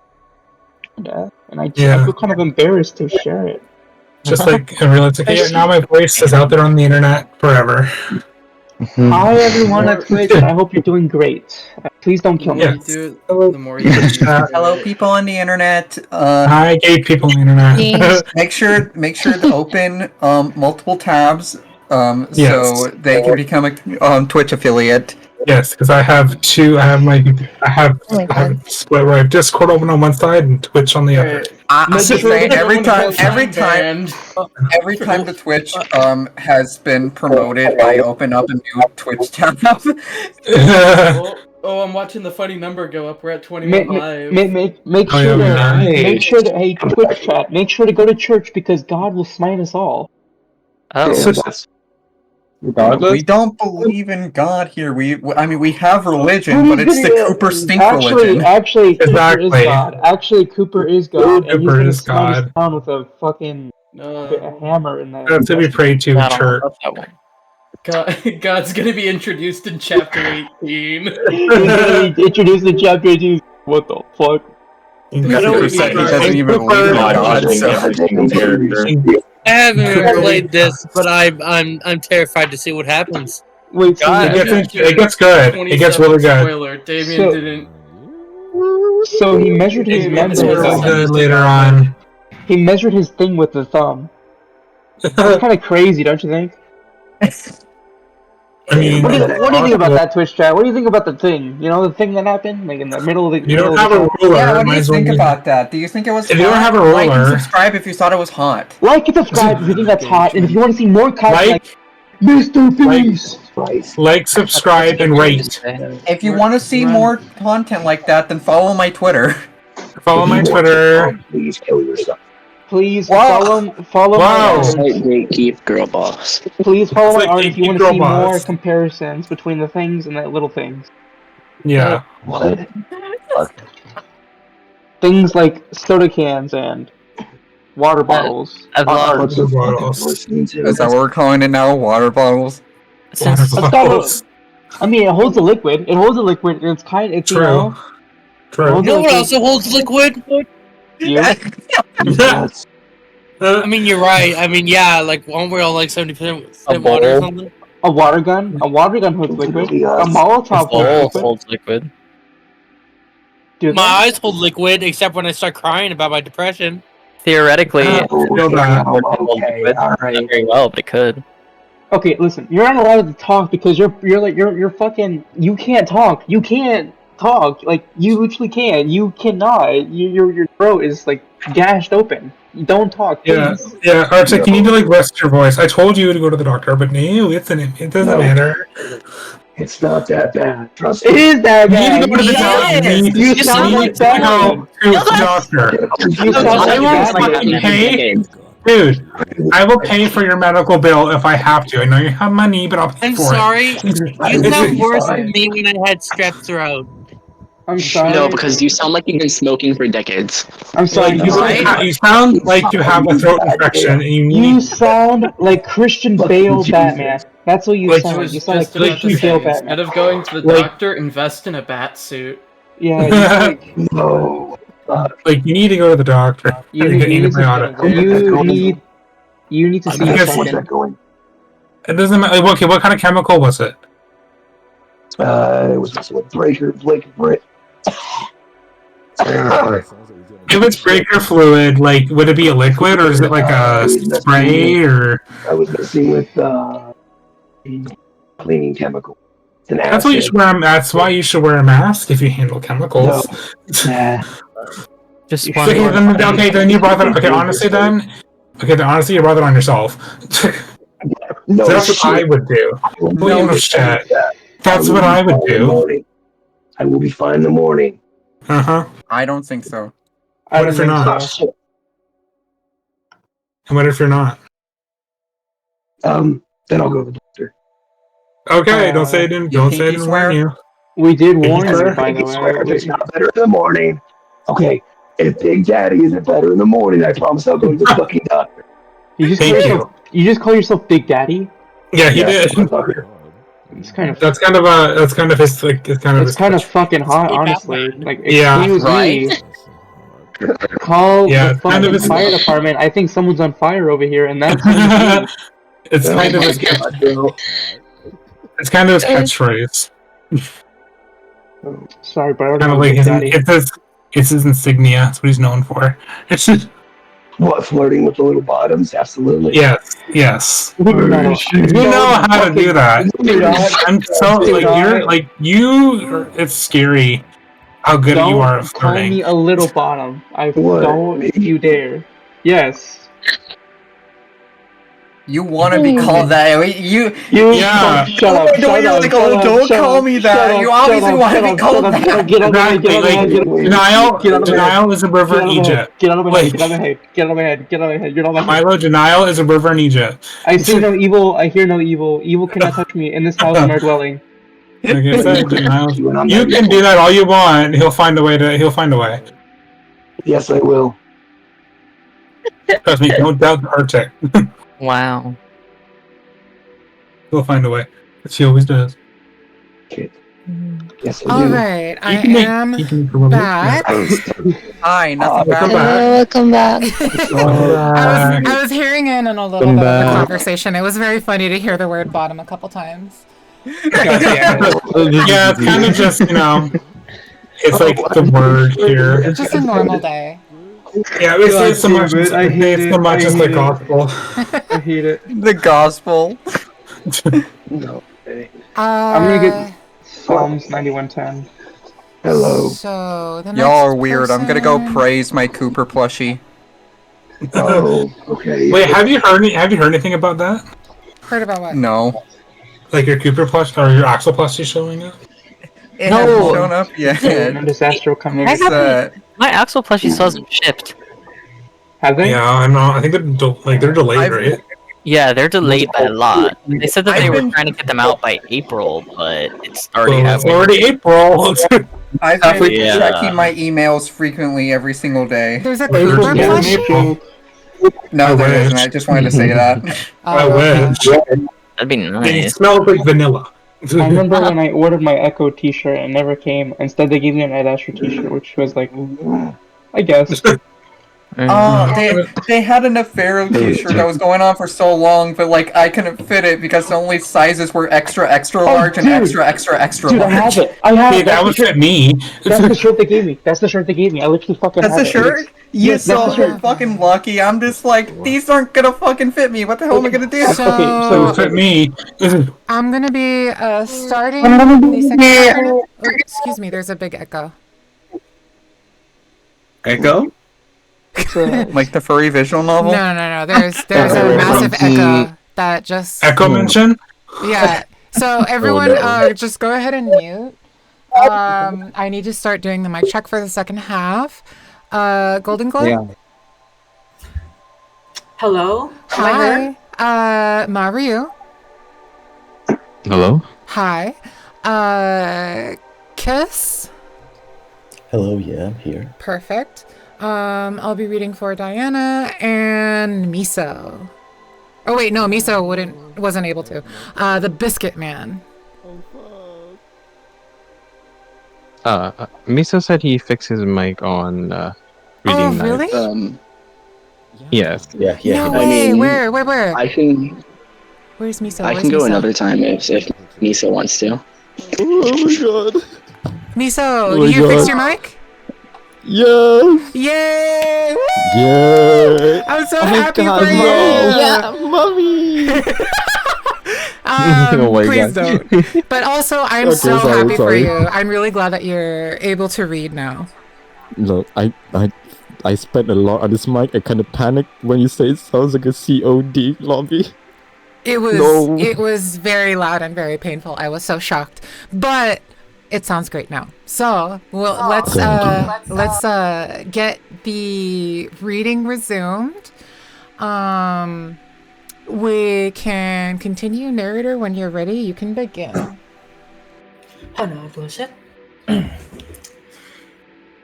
S4: And I
S7: Yeah.
S4: feel kind of embarrassed to share it.
S7: Just like I realized, okay, now my voice is out there on the internet forever.
S4: Hi everyone at Twitch, and I hope you're doing great. Please don't
S6: The
S4: kill
S6: more
S4: me.
S6: you do it, the more you
S9: Hello, people on the internet.
S7: Hi, gay people on the internet.
S9: Make sure to open multiple tabs so
S7: Yes.
S9: they can become a Twitch affiliate.
S7: Yes, because I have two. I have
S11: Oh my
S7: I have a split where I have Discord open on one side and Twitch on the other.
S9: I'm
S4: Make
S9: just
S4: sure
S9: saying
S4: that
S9: every time
S6: banned.
S9: every time the Twitch has been promoted, I open up a new Twitch tab.
S6: Oh, I'm watching the funny number go up. We're at 21 live.
S4: Make
S7: Oh,
S4: sure
S7: yeah,
S4: to
S7: nice.
S4: make sure to hey Twitch chat. Make sure to go to church because God will smite us all.
S8: Oh.
S9: We don't believe in God here. I mean, we have religion,
S4: Who's
S9: but it's the
S4: gonna-
S9: Cooper Stink
S4: Actually,
S9: religion.
S4: Cooper is
S7: Exactly.
S4: God. Actually, Cooper is God, and he's
S7: Cooper
S4: gonna
S7: is
S4: smite us
S7: God.
S4: down with a fucking a hammer in there.
S7: I have to be prayed to
S8: I
S7: in
S8: don't
S7: church.
S8: know that one.
S6: God's gonna be introduced in chapter 18.
S4: Introduced in chapter 18. What the fuck?
S9: He doesn't even believe in God, so.
S12: I haven't played this, but I'm terrified to see what happens.
S4: Wait, so
S7: It gets good. It gets really good.
S6: Spoiler, Damien didn't.
S4: So he measured his
S7: It's
S4: member.
S7: really good later on.
S4: He measured his thing with the thumb. That's kind of crazy, don't you think?
S7: I mean,
S4: What do you think about that, Twitch chat? What do you think about the thing? You know, the thing that happened, like in the middle of the.
S7: You don't
S4: middle
S7: have
S4: of
S7: a
S4: the
S7: ruler.
S9: Yeah, what do
S7: might
S9: you
S7: as well
S9: think
S7: use-
S9: about that? Do you think it was
S7: If you don't
S9: hot?
S7: have a
S9: Like and
S7: ruler-
S9: subscribe if you thought it was hot.
S4: Like and subscribe if you think that's hot, and if you want to see more content,
S7: Like,
S4: Mr. Peace.
S7: like, subscribe, and rate.
S9: If you want to see more content like that, then follow my Twitter.
S7: Follow my Twitter.
S2: Please kill yourself.
S4: Please
S9: Wow.
S4: follow
S7: Wow.
S4: my
S11: Gatekeep girl boss.
S4: Please follow
S7: It's
S4: my
S7: like
S4: art if you want to
S7: Girl
S4: see
S7: Boss.
S4: more comparisons between the things and the little things.
S7: Yeah.
S2: What?
S4: Things like soda cans and water bottles.
S8: I've loved
S7: Water bottles.
S9: Is that what we're calling it now? Water bottles?
S8: since
S7: Water
S4: It's got
S7: bottles.
S4: I mean, it holds a liquid. It holds a liquid, and it's kind. It's you
S7: True.
S4: know.
S7: True.
S12: You know what also holds liquid?
S4: You.
S12: I mean, you're right. I mean, yeah, like, aren't we all like 70% water or
S8: bowl.
S12: something?
S4: A water gun. A water gun holds liquid. A Molotov
S8: bowl
S4: holds liquid.
S8: holds liquid.
S4: Do
S12: My
S4: they?
S12: eyes hold liquid, except when I start crying about my depression.
S8: Theoretically,
S7: Feel that.
S8: not very well, but it could.
S4: Okay, listen. You're not allowed to talk because you're fucking. You can't talk. You can't talk. Like you literally can. You cannot. Your throat is like gashed open. You don't talk.
S7: Yeah,
S4: Please.
S7: yeah. Arctic, you need to like rest your voice. I told you to go to the doctor, but no, it doesn't matter.
S2: It's not that bad. Trust
S4: It
S2: me.
S4: is that
S7: You
S4: bad.
S7: need to go to the doctor. You need
S4: You
S7: to
S4: sound
S7: go
S4: like
S7: to
S4: that.
S7: the doctor.
S4: You sound
S7: I
S4: like
S7: will
S4: that.
S7: fucking pay, dude. I will pay for your medical bill if I have to. I know you have money, but I'll pay
S12: I'm
S7: for
S12: sorry.
S7: it.
S12: You sound worse than me when I had strep throat.
S4: I'm sorry.
S11: No, because you sound like you've been smoking for decades.
S4: I'm sorry.
S7: You sound like you have a throat infection and you
S4: You
S7: need.
S4: sound like Christian Bale Batman. That's what you
S7: Like-
S6: I
S4: sound.
S6: was
S4: You sound like
S6: just about
S4: Christian
S6: to say,
S4: Bale
S6: instead
S4: Batman.
S6: of going to the
S7: Like-
S6: doctor, invest in a bat suit.
S4: Yeah, you sound like
S2: No.
S7: Like you need to go to the doctor.
S4: you
S7: or
S4: need,
S7: get
S4: you need
S7: antibiotic.
S4: to you need to see a
S7: Because-
S2: What's
S4: fucking.
S2: that going?
S7: It doesn't matter. Like, okay, what kind of chemical was it?
S2: It was messing with breaker, Blake, Brick.
S7: If it's breaker fluid, like, would it be a liquid or is it like a spray or?
S2: I was messing with cleaning chemical. It's an
S7: That's why you
S2: acid.
S7: should wear. That's why you should wear a mask if you handle chemicals.
S2: Nah.
S8: Just
S7: Okay,
S8: one.
S7: then you brought that. Okay, honestly, honestly, you brought that on yourself.
S2: No
S7: That's what I
S2: shit.
S7: would do.
S2: No
S7: shit.
S2: that.
S7: That's what I would do.
S2: I will be fine in the morning.
S7: Uh huh.
S9: I don't think so.
S4: I
S7: What
S4: don't
S7: if you're
S4: think
S7: not?
S4: so.
S7: And what if you're not?
S2: Then I'll go to the doctor.
S7: Okay, don't say it didn't. Don't say it didn't warn you.
S4: We did warn
S7: Swear.
S4: you, by the
S2: Swear if it's
S4: way.
S2: not better in the morning. Okay, if Big Daddy isn't better in the morning, I promise I'll go to the fucking doctor.
S4: You just
S7: Thank
S4: call
S7: you.
S4: yourself, you just call yourself Big Daddy?
S7: Yeah, he
S2: Yeah,
S7: did.
S2: motherfucker.
S4: It's kind of
S7: That's kind of a. That's kind of his. Like, it's kind of.
S4: it's
S7: his
S4: kind of fucking hot, honestly. Like,
S7: Yeah,
S4: excuse
S9: right?
S4: me. Call
S7: Yeah,
S4: the
S7: it's kind of
S4: fucking
S7: his-
S4: fire department. I think someone's on fire over here, and that's what you do.
S7: It's
S2: Oh
S7: kind of
S2: my
S7: his.
S2: God, Bill.
S7: It's kind of his catchphrase.
S4: Sorry, but I don't
S7: Kind
S4: know
S7: of like
S4: Big
S7: his.
S4: Daddy.
S7: It's his insignia. That's what he's known for. It's just,
S2: What, flirting with the little bottoms? Absolutely.
S7: yes, yes.
S4: No,
S7: You know how to do that.
S4: Do not,
S7: I'm so
S4: do
S7: like
S4: not-
S7: you're like you. It's scary how good
S4: don't
S7: you are at
S4: call
S7: flirting.
S4: me a little bottom. I
S2: What?
S4: don't you dare. Yes.
S9: You want to be called that? You.
S4: You
S7: Yeah.
S4: shut up.
S9: No,
S4: Shut
S9: you're
S4: up,
S9: like,
S4: shut
S9: oh,
S4: up,
S9: don't
S4: shut
S9: call
S4: up,
S9: me
S4: shut
S9: that.
S4: up,
S9: You
S4: shut
S9: obviously
S4: up,
S9: want to
S4: shut
S9: be
S4: up,
S9: called
S4: shut up,
S9: that.
S4: Get out of my head, get out of my head, get out of my head.
S7: Denial.
S4: Get out of my head.
S7: Denial is a river
S4: Get
S7: in
S4: out of my head.
S7: Egypt.
S4: Get out of my head.
S7: Like-
S4: Get out of my head. Get out of my head. Get out of my head. You're not my head.
S7: Milo, denial is a river in Egypt.
S4: I see no evil. I hear no evil. Evil cannot touch me in this house in our dwelling.
S7: Like I said, denial.
S2: You and I'm
S7: You
S2: not
S7: can
S2: equal.
S7: do that all you want. He'll find a way to. He'll find a way.
S2: Yes, I will.
S7: Trust me. Don't doubt the Arctic.
S8: Wow.
S7: He'll find a way. She always does.
S2: Yes, I
S3: All
S2: do.
S3: right, I
S7: You can make-
S3: am
S7: you can make a
S3: back.
S9: Hi, nothing
S7: Welcome
S9: bad.
S7: back.
S13: Welcome back.
S3: I was hearing in on a little bit of the conversation. It was very funny to hear the word bottom a couple times.
S7: Yeah, it's kind of just it's like the word here.
S3: It's just a normal day.
S7: Yeah, we say
S4: God
S7: so much.
S4: damn it, I hate
S7: It's so
S4: it,
S7: much
S4: I
S7: as the
S4: hate it.
S7: gospel.
S4: I hate it.
S9: The gospel.
S2: No.
S4: I'm gonna get Psalms 91:10.
S2: Hello.
S3: So the
S9: Y'all are
S3: next
S9: weird. I'm gonna go
S3: person-
S9: praise my Cooper plushie.
S2: Oh, okay.
S7: Wait, have you heard anything about that?
S3: Heard about what?
S9: No.
S7: Like your Cooper plush or your Axel plushie showing up?
S9: It
S8: No.
S9: hasn't shown up yet.
S4: And disaster will come in.
S9: It's,
S8: My Axel plushie still hasn't shipped.
S4: Have they?
S7: Yeah, I know. I think they're delayed,
S9: I've-
S7: right?
S8: Yeah, they're delayed by a lot. They said that they
S9: I've
S8: were
S9: been-
S8: trying to get them out by April, but it's already
S7: Well, it's
S8: happening.
S7: already April.
S9: I've been
S8: Yeah.
S9: checking my emails frequently every single day.
S3: There's a
S4: April
S3: Cooper
S4: Fool's
S3: plush.
S4: April.
S9: No,
S7: I
S9: there
S7: wish.
S9: isn't. I just wanted to say that.
S7: I
S3: okay.
S7: wish.
S8: That'd be
S7: It
S8: nice.
S7: smells like vanilla.
S4: I remember when I ordered my Echo T-shirt and it never came. Instead, they gave me an Ed Asher T-shirt, which was like, I guess.
S9: Oh, they had an affair T-shirt that was going on for so long, but like I couldn't fit it because the only sizes were extra, extra large, and
S4: dude.
S9: extra, extra, extra
S4: Dude, I
S9: large.
S4: have it. I have
S7: Hey,
S4: it.
S7: that
S4: That's,
S7: would
S4: the shirt.
S7: fit me.
S4: That's the shirt they gave me. That's the shirt they gave me. I literally fucking
S9: That's
S4: have
S9: the
S4: it.
S9: shirt. You
S4: Yes, that's
S9: so
S4: the shirt.
S9: fucking lucky. I'm just like, these aren't gonna fucking fit me. What the hell am I gonna do?
S3: So
S7: It would fit me.
S3: I'm gonna be starting the second chapter. Oh, excuse me, there's a big echo.
S5: Echo?
S9: Like the furry visual novel?
S3: No. There's a massive echo that just
S7: Echo mention?
S3: yeah. So everyone, just go ahead and mute. I need to start doing the mic check for the second half. Golden Glow.
S5: Yeah.
S13: Hello?
S3: Hi. Mario.
S5: Hello?
S3: Hi. Kiss.
S5: Hello, yeah, I'm here.
S3: Perfect. I'll be reading for Diana and Miso. Oh wait, no, Miso wasn't able to. The Biscuit Man.
S13: Miso said he fixed his mic on reading night.
S3: Really?
S13: Yes.
S5: Yeah.
S3: No
S11: I
S3: way.
S11: mean,
S3: Where?
S11: I can
S3: Where's Miso?
S11: I
S3: Where's
S11: can go
S3: Miso?
S11: another time if Misa wants to.
S2: Oh my god.
S3: Miso,
S2: Oh my
S3: you fixed
S2: God.
S3: your mic?
S2: Yes.
S3: Yay! Woo!
S2: Yeah.
S3: I'm so
S2: Oh my
S3: happy
S2: God,
S3: for you.
S2: no. Yeah, mommy.
S13: Oh my
S3: Please
S13: God.
S3: don't. But also, I'm
S2: Okay,
S3: so
S2: sorry,
S3: happy for
S2: sorry.
S3: you. I'm really glad that you're able to read now.
S2: Look, I spent a lot on this mic. I kind of panicked when you say it sounds like a COD lobby.
S3: It was
S2: No.
S3: it was very loud and very painful. I was so shocked, but it sounds great now. So let's get the reading resumed. We can continue. Narrator, when you're ready, you can begin.
S6: Hello, Bullshit.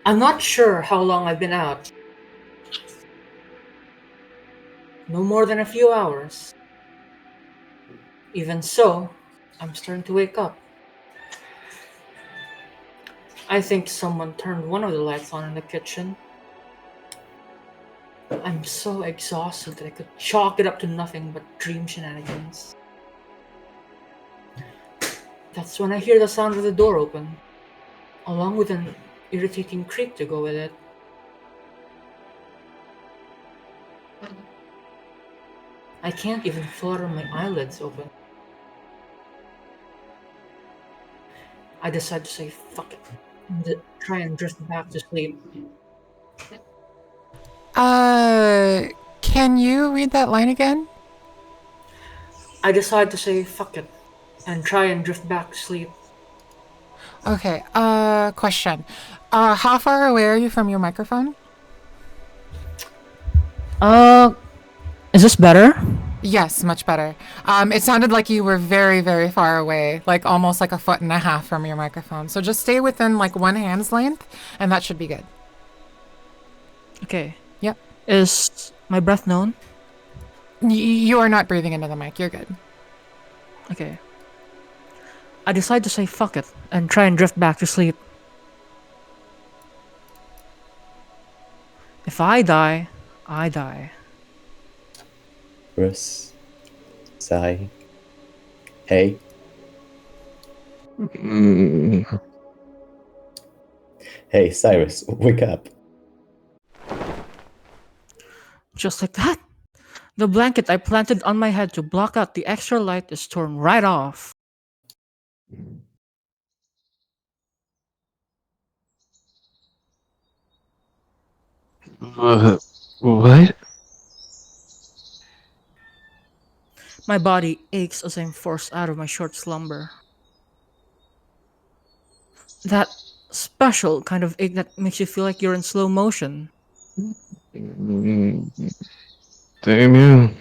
S6: I'm not sure how long I've been out. No more than a few hours. Even so, I'm starting to wake up. I think someone turned one of the lights on in the kitchen. I'm so exhausted that I could chalk it up to nothing but dream shenanigans. That's when I hear the sound of the door open, along with an irritating creak to go with it. I can't even flutter my eyelids open. I decide to say fuck it and try and drift back to sleep.
S3: Can you read that line again?
S6: I decide to say fuck it and try and drift back to sleep.
S3: Okay, question. How far away are you from your microphone?
S6: Is this better?
S3: Yes, much better. It sounded like you were very, very far away, like almost like 1.5 feet from your microphone. So just stay within like one hand's length, and that should be good.
S6: Okay.
S3: Yep.
S6: Is my breath known?
S3: You are not breathing into the mic. You're good.
S6: Okay. I decide to say fuck it and try and drift back to sleep. If I die, I die.
S5: Russ. Sai. Hey. Hey, Cyrus, wake up.
S6: Just like that, the blanket I planted on my head to block out the extra light is torn right off.
S13: What?
S6: My body aches as I'm forced out of my short slumber. That special kind of ache that makes you feel like you're in slow motion.
S13: Damien.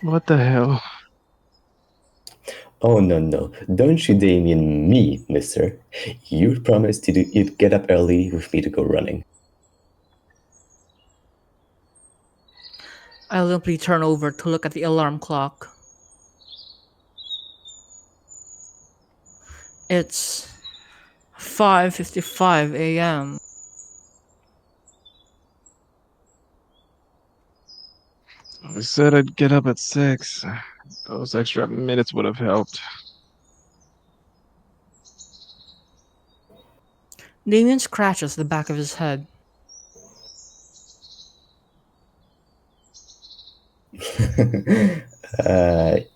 S13: What the hell?
S5: Oh, no. Don't you Damien me, mister. You promised you'd get up early with me to go running.
S6: I limply turn over to look at the alarm clock. It's 5:55 a.m.
S13: I said I'd get up at 6. Those extra minutes would have helped.
S6: Damien scratches the back of his head.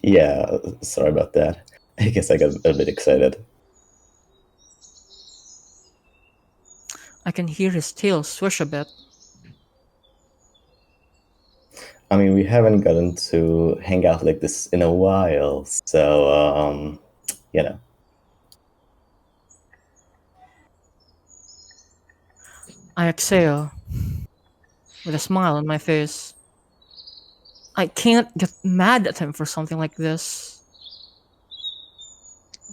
S5: Yeah, sorry about that. I guess I got a bit excited.
S6: I can hear his tail swish a bit.
S5: I mean, we haven't gotten to hang out like this in a while, so, you know.
S6: I exhale, with a smile on my face. I can't get mad at him for something like this.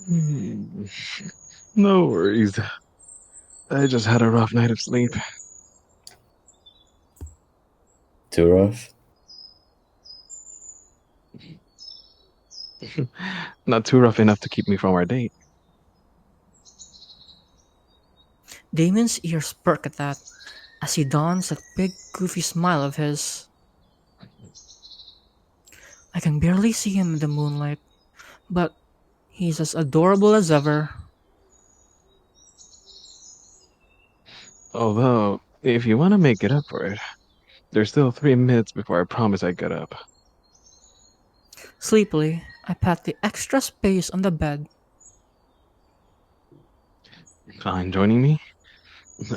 S13: Hmm. No worries. I just had a rough night of sleep.
S5: Too rough?
S13: Not too rough enough to keep me from our date.
S6: Damien's ears perk at that as he dons that big, goofy smile of his. I can barely see him in the moonlight, but he's as adorable as ever.
S13: Although, if you want to make it up for it, there's still 3 minutes before I promise I get up.
S6: Sleepily, I pat the extra space on the bed.
S13: Fine, joining me?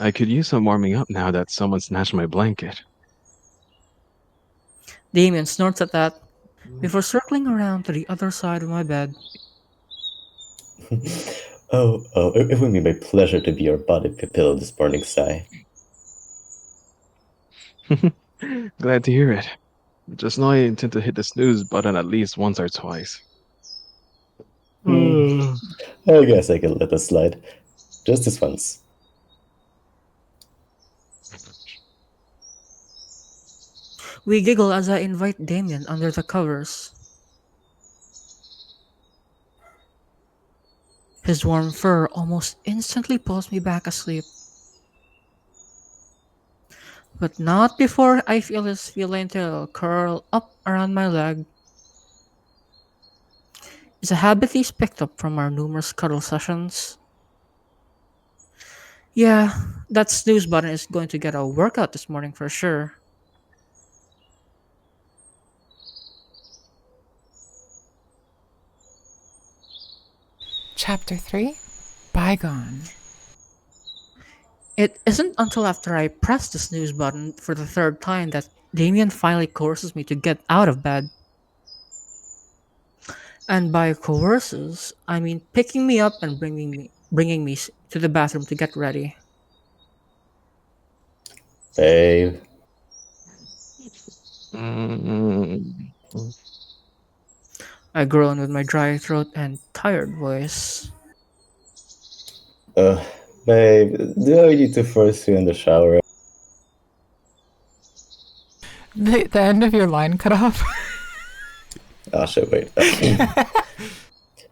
S13: I could use some warming up now that someone snatched my blanket.
S6: Damien snorts at that before circling around to the other side of my bed.
S5: Oh, it would be my pleasure to be your body pillow this morning, Sai.
S13: Glad to hear it. Just know I intend to hit the snooze button at least once or twice.
S5: I guess I can let that slide. Just this once.
S6: We giggle as I invite Damien under the covers. His warm fur almost instantly pulls me back asleep. But not before I feel his feline tail curl up around my leg. It's a habit he's picked up from our numerous cuddle sessions. Yeah, that snooze button is going to get a workout this morning for sure.
S3: Chapter 3 Bygone.
S6: It isn't until after I press the snooze button for the third time that Damien finally coerces me to get out of bed. And by coerces, I mean picking me up and bringing me to the bathroom to get ready.
S5: Babe.
S6: I groan with my dry throat and tired voice.
S5: Babe, do I need to force you in the shower?
S3: The end of your line cut off.
S5: Oh shit, wait.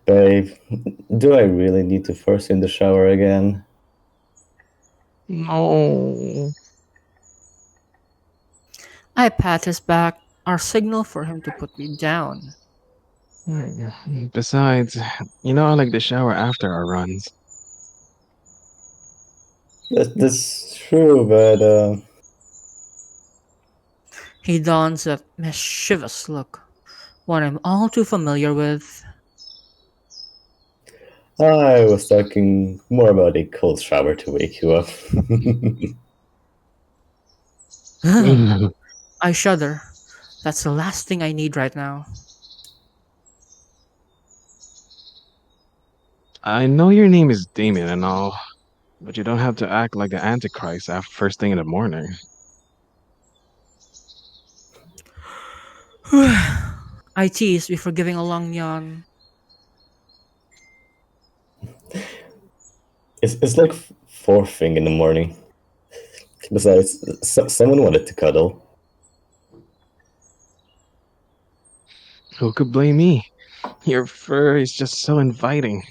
S5: Babe, do I really need to force you in the shower again?
S13: No.
S6: I pat his back, our signal for him to put me down.
S13: Besides, you know I like the shower after our runs.
S5: That's true, but
S6: He dons that mischievous look, one I'm all too familiar with.
S5: I was talking more about a cold shower to wake you up.
S6: I shudder. That's the last thing I need right now.
S13: I know your name is Damien and all, but you don't have to act like the Antichrist after first thing in the morning.
S6: I tease before giving a long yawn.
S5: It's like 4 thing in the morning. Besides, someone wanted to cuddle.
S13: Who could blame me? Your fur is just so inviting.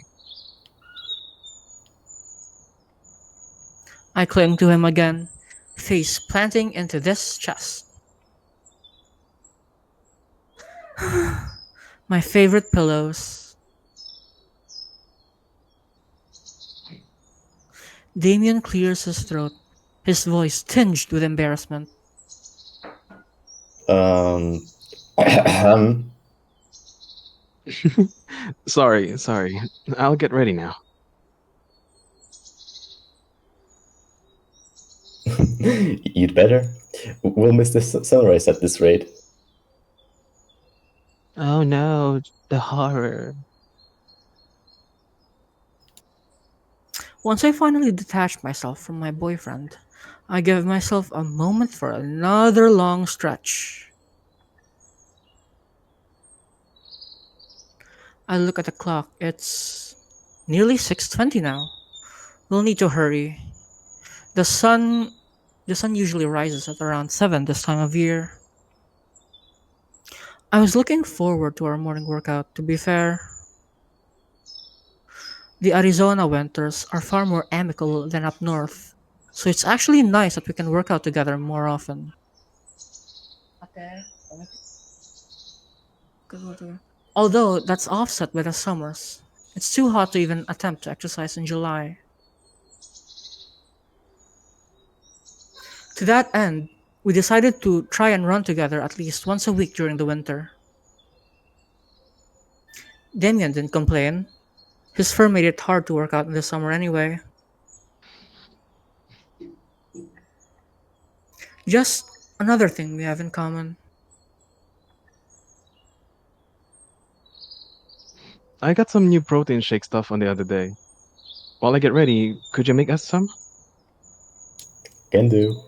S6: I cling to him again, face planting into this chest. My favorite pillows. Damien clears his throat, his voice tinged with embarrassment.
S13: Sorry. I'll get ready now.
S5: You'd better. We'll miss the sunrise at this rate.
S12: Oh no, the horror.
S6: Once I finally detach myself from my boyfriend, I give myself a moment for another long stretch. I look at the clock. It's Nearly 6:20 now. We'll need to hurry. The sun the sun usually rises at around 7 this time of year. I was looking forward to our morning workout, to be fair. The Arizona winters are far more amicable than up north, so it's actually nice that we can work out together more often. Although that's offset by the summers. It's too hot to even attempt to exercise in July. To that end, we decided to try and run together at least once a week during the winter. Damien didn't complain. His firm made it hard to work out in the summer anyway. Just another thing we have in common.
S13: I got some new protein shake stuff on the other day. While I get ready, could you make us some?
S5: Can do.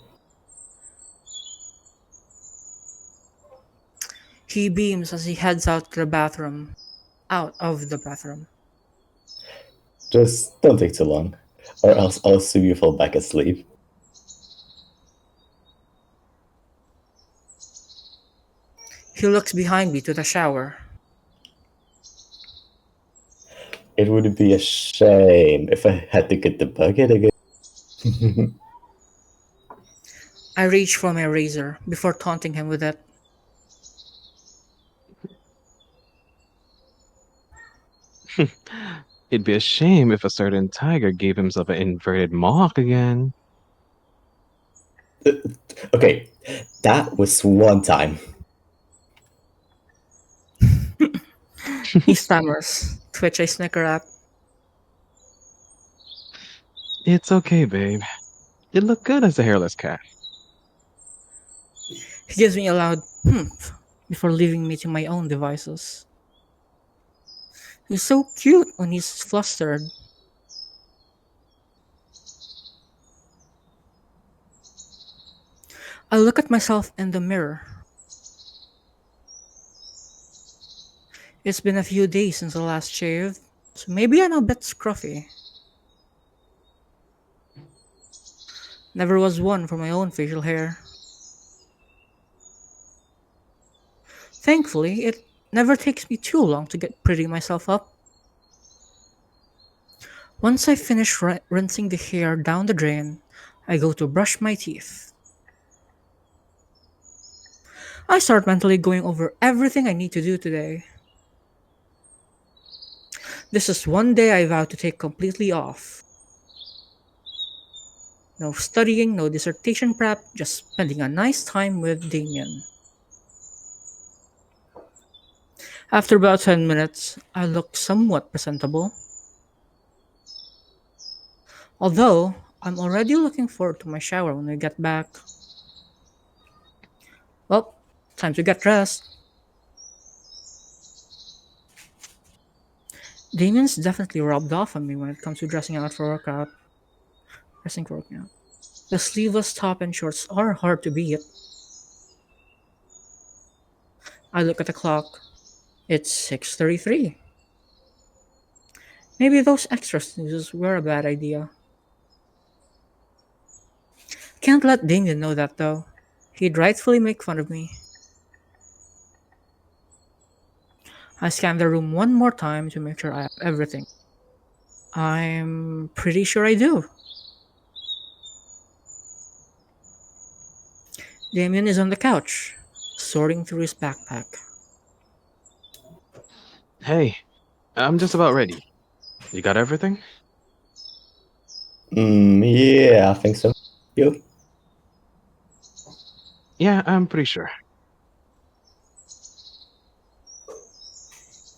S6: He beams as he heads out to the bathroom. Out of the bathroom.
S5: Just don't take too long, or else I'll assume you fall back asleep.
S6: He looks behind me to the shower.
S5: It would be a shame if I had to get the bucket again.
S6: I reach for my razor before taunting him with it.
S13: It'd be a shame if a certain tiger gave himself an inverted mohawk again.
S5: Okay, that was one time.
S6: He stammers. Twitch I snicker at.
S13: It's okay, babe. You look good as a hairless cat.
S6: He gives me a loud humph before leaving me to my own devices. He's so cute when he's flustered. I look at myself in the mirror. It's been a few days since the last shave, so maybe I'm a bit scruffy. Never was one for my own facial hair. Thankfully, it never takes me too long to get pretty myself up. Once I finish rinsing the hair down the drain, I go to brush my teeth. I start mentally going over everything I need to do today. This is one day I vow to take completely off. No studying, no dissertation prep, just spending a nice time with Damien. After about 10 minutes, I look somewhat presentable. Although, I'm already looking forward to my shower when we get back. Well, time to get dressed. Damien's definitely rubbed off on me when it comes to dressing out for workout. Dressing for workout. The sleeveless top and shorts are hard to beat. I look at the clock. It's 6:33. Maybe those extra snoozes were a bad idea. Can't let Damien know that though. He'd rightfully make fun of me. I scan the room one more time to make sure I have everything. I'm pretty sure I do. Damien is on the couch, sorting through his backpack.
S13: Hey, I'm just about ready. You got everything?
S5: Yeah, I think so. You?
S13: Yeah, I'm pretty sure.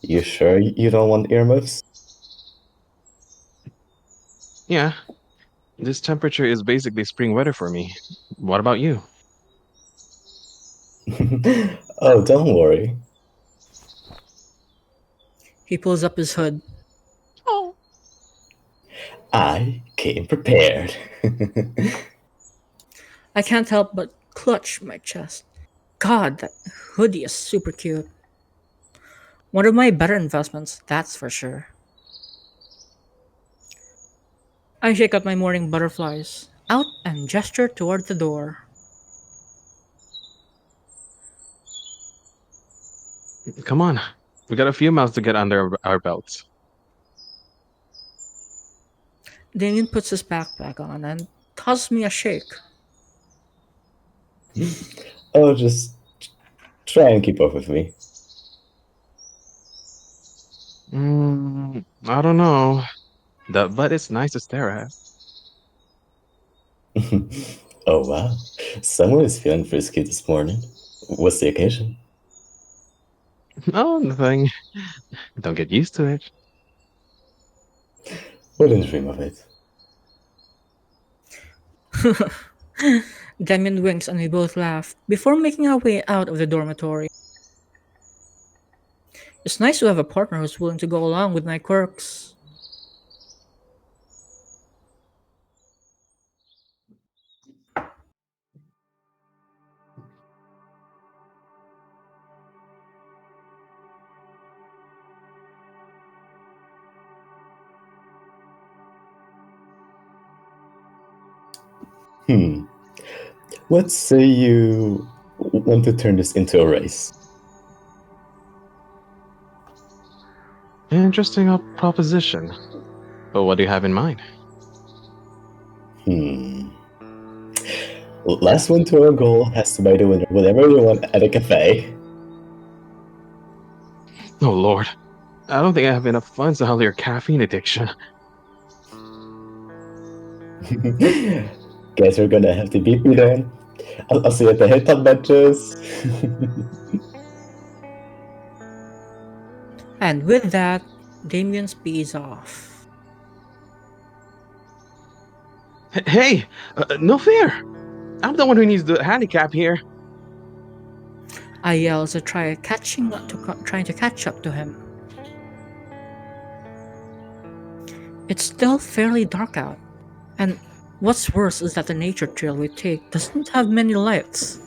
S5: You sure you don't want earmuffs?
S13: Yeah. This temperature is basically spring weather for me. What about you?
S5: Oh, don't worry.
S6: He pulls up his hood.
S5: Oh. I came prepared.
S6: I can't help but clutch my chest. God, that hoodie is super cute. One of my better investments, that's for sure. I shake out my morning butterflies, out and gesture toward the door.
S13: Come on. We got a few miles to get under our belts.
S6: Damien puts his backpack on and tosses me a shake.
S5: Oh, just try and keep up with me.
S13: I don't know. But it's nice to stare at.
S5: Oh wow, someone is feeling frisky this morning. What's the occasion?
S13: Oh, nothing. Don't get used to it.
S5: Wouldn't dream of it.
S6: Damien winks and we both laugh before making our way out of the dormitory. It's nice to have a partner who's willing to go along with my quirks.
S5: Let's say you want to turn this into a race.
S13: Interesting proposition. But what do you have in mind?
S5: Last one to our goal has to buy the winner whatever they want at a cafe.
S13: Oh lord. I don't think I have enough funds to handle your caffeine addiction.
S5: Guess we're gonna have to beat me then. I'll see you at the hilltop benches.
S6: And with that, Damien speeds off.
S13: Hey! No fear! I'm the one who needs the handicap here.
S6: I yell as I trying to catch up to him. It's still fairly dark out, and what's worse is that the nature trail we take doesn't have many lights.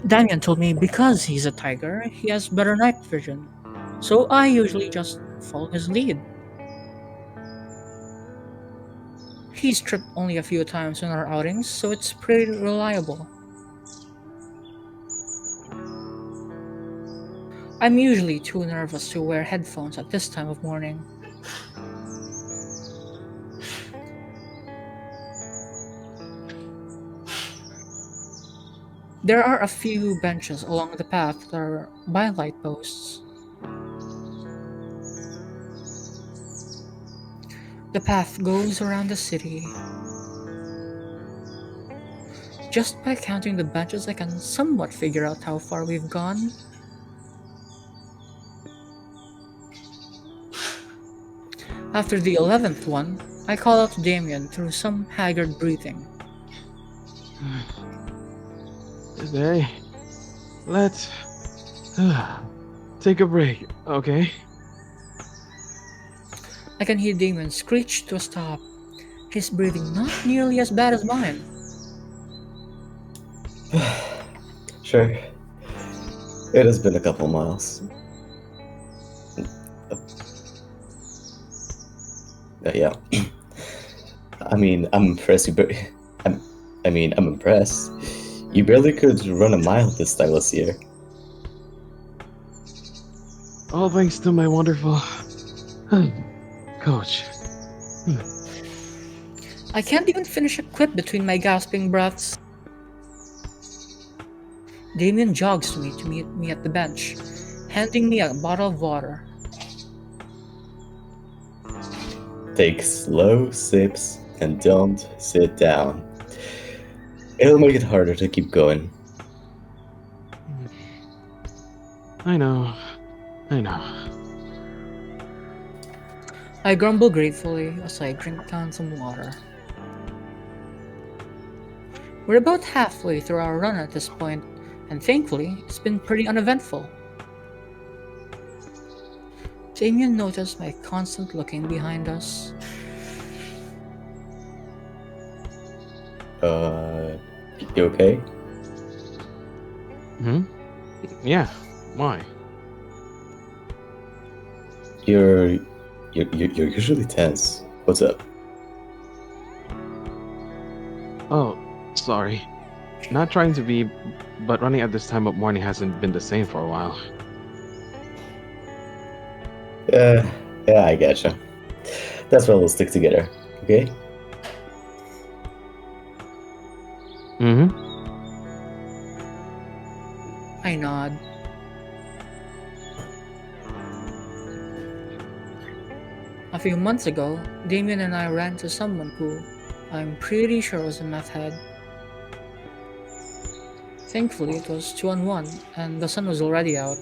S6: Damien told me because he's a tiger, he has better night vision, so I usually just follow his lead. He's tripped only a few times in our outings, so it's pretty reliable. I'm usually too nervous to wear headphones at this time of morning. There are a few benches along the path that are by light posts. The path goes around the city. Just by counting the benches, I can somewhat figure out how far we've gone. After the 11th one, I call out to Damien through some haggard breathing.
S13: Today, let's take a break, okay?
S6: I can hear Damien screech to a stop, his breathing not nearly as bad as mine.
S5: Sure. It has been a couple miles. Yeah. I'm impressed. I'm impressed. You barely could run a mile this time last year.
S13: All thanks to my wonderful coach.
S6: I can't even finish a quip between my gasping breaths. Damien jogs to meet me at the bench, handing me a bottle of water.
S5: Take slow sips and don't sit down. It'll make it harder to keep going.
S13: I know.
S6: I grumble gratefully as I drink down some water. We're about halfway through our run at this point, and thankfully, it's been pretty uneventful. Damien noticed my constant looking behind us.
S5: You okay?
S13: Yeah, why?
S5: You're You're usually tense. What's up?
S13: Oh, sorry. Not trying to be, but running at this time of morning hasn't been the same for a while.
S5: Yeah, I getcha. That's why we'll stick together, okay?
S13: Mm-hmm.
S6: I nod. A few months ago, Damien and I ran to someone who I'm pretty sure was a meth head. Thankfully, it was 2-on-1 and the sun was already out.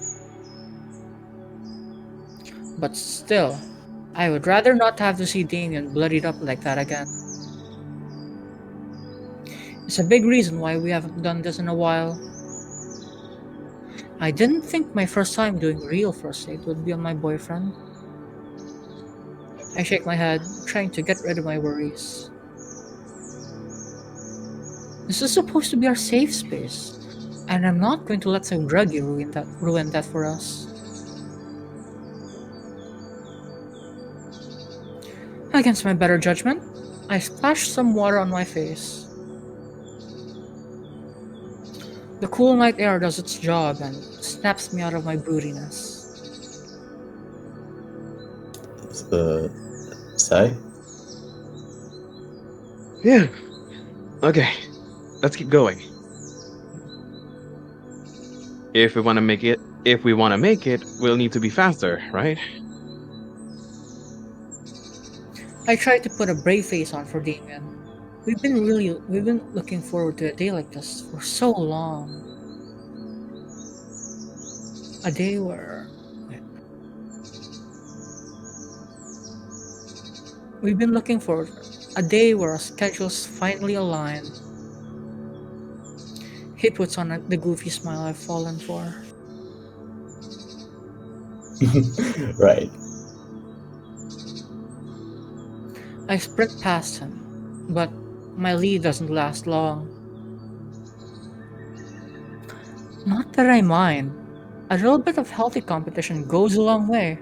S6: But still, I would rather not have to see Damien bloodied up like that again. It's a big reason why we haven't done this in a while. I didn't think my first time doing real first aid would be on my boyfriend. I shake my head, trying to get rid of my worries. This is supposed to be our safe space, and I'm not going to let some druggie ruin that for us. Against my better judgment, I splash some water on my face. The cool night air does its job and snaps me out of my broodiness.
S5: Sai?
S13: Yeah. Okay. Let's keep going. If we want to make it, we'll need to be faster, right?
S6: I try to put a brave face on for Damien. We've been looking forward to a day like this for so long. A day where we've been looking forward a day where our schedules finally align. He puts on the goofy smile I've fallen for.
S5: Right.
S6: I sprint past him, but my lead doesn't last long. Not that I mind. A little bit of healthy competition goes a long way.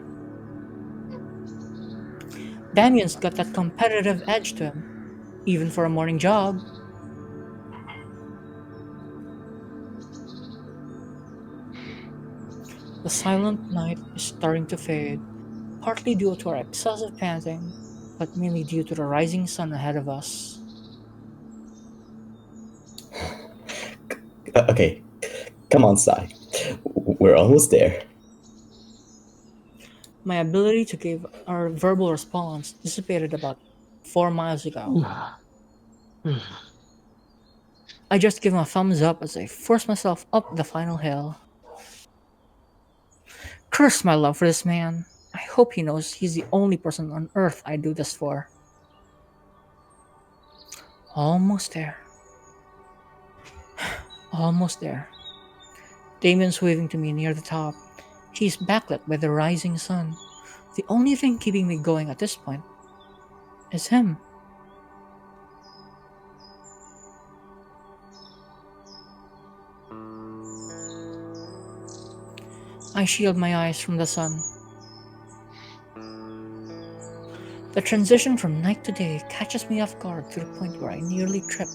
S6: Damien's got that competitive edge to him, even for a morning jog. The silent night is starting to fade, partly due to our excessive panting, but mainly due to the rising sun ahead of us.
S5: Okay, come on, Sai. We're almost there.
S6: My ability to give our verbal response dissipated about 4 miles ago. I just give him a thumbs up as I force myself up the final hill. Curse my love for this man. I hope he knows he's the only person on earth I do this for. Almost there. Almost there. Damien's waving to me near the top. He's backlit by the rising sun. The only thing keeping me going at this point is him. I shield my eyes from the sun. The transition from night to day catches me off guard to the point where I nearly trip.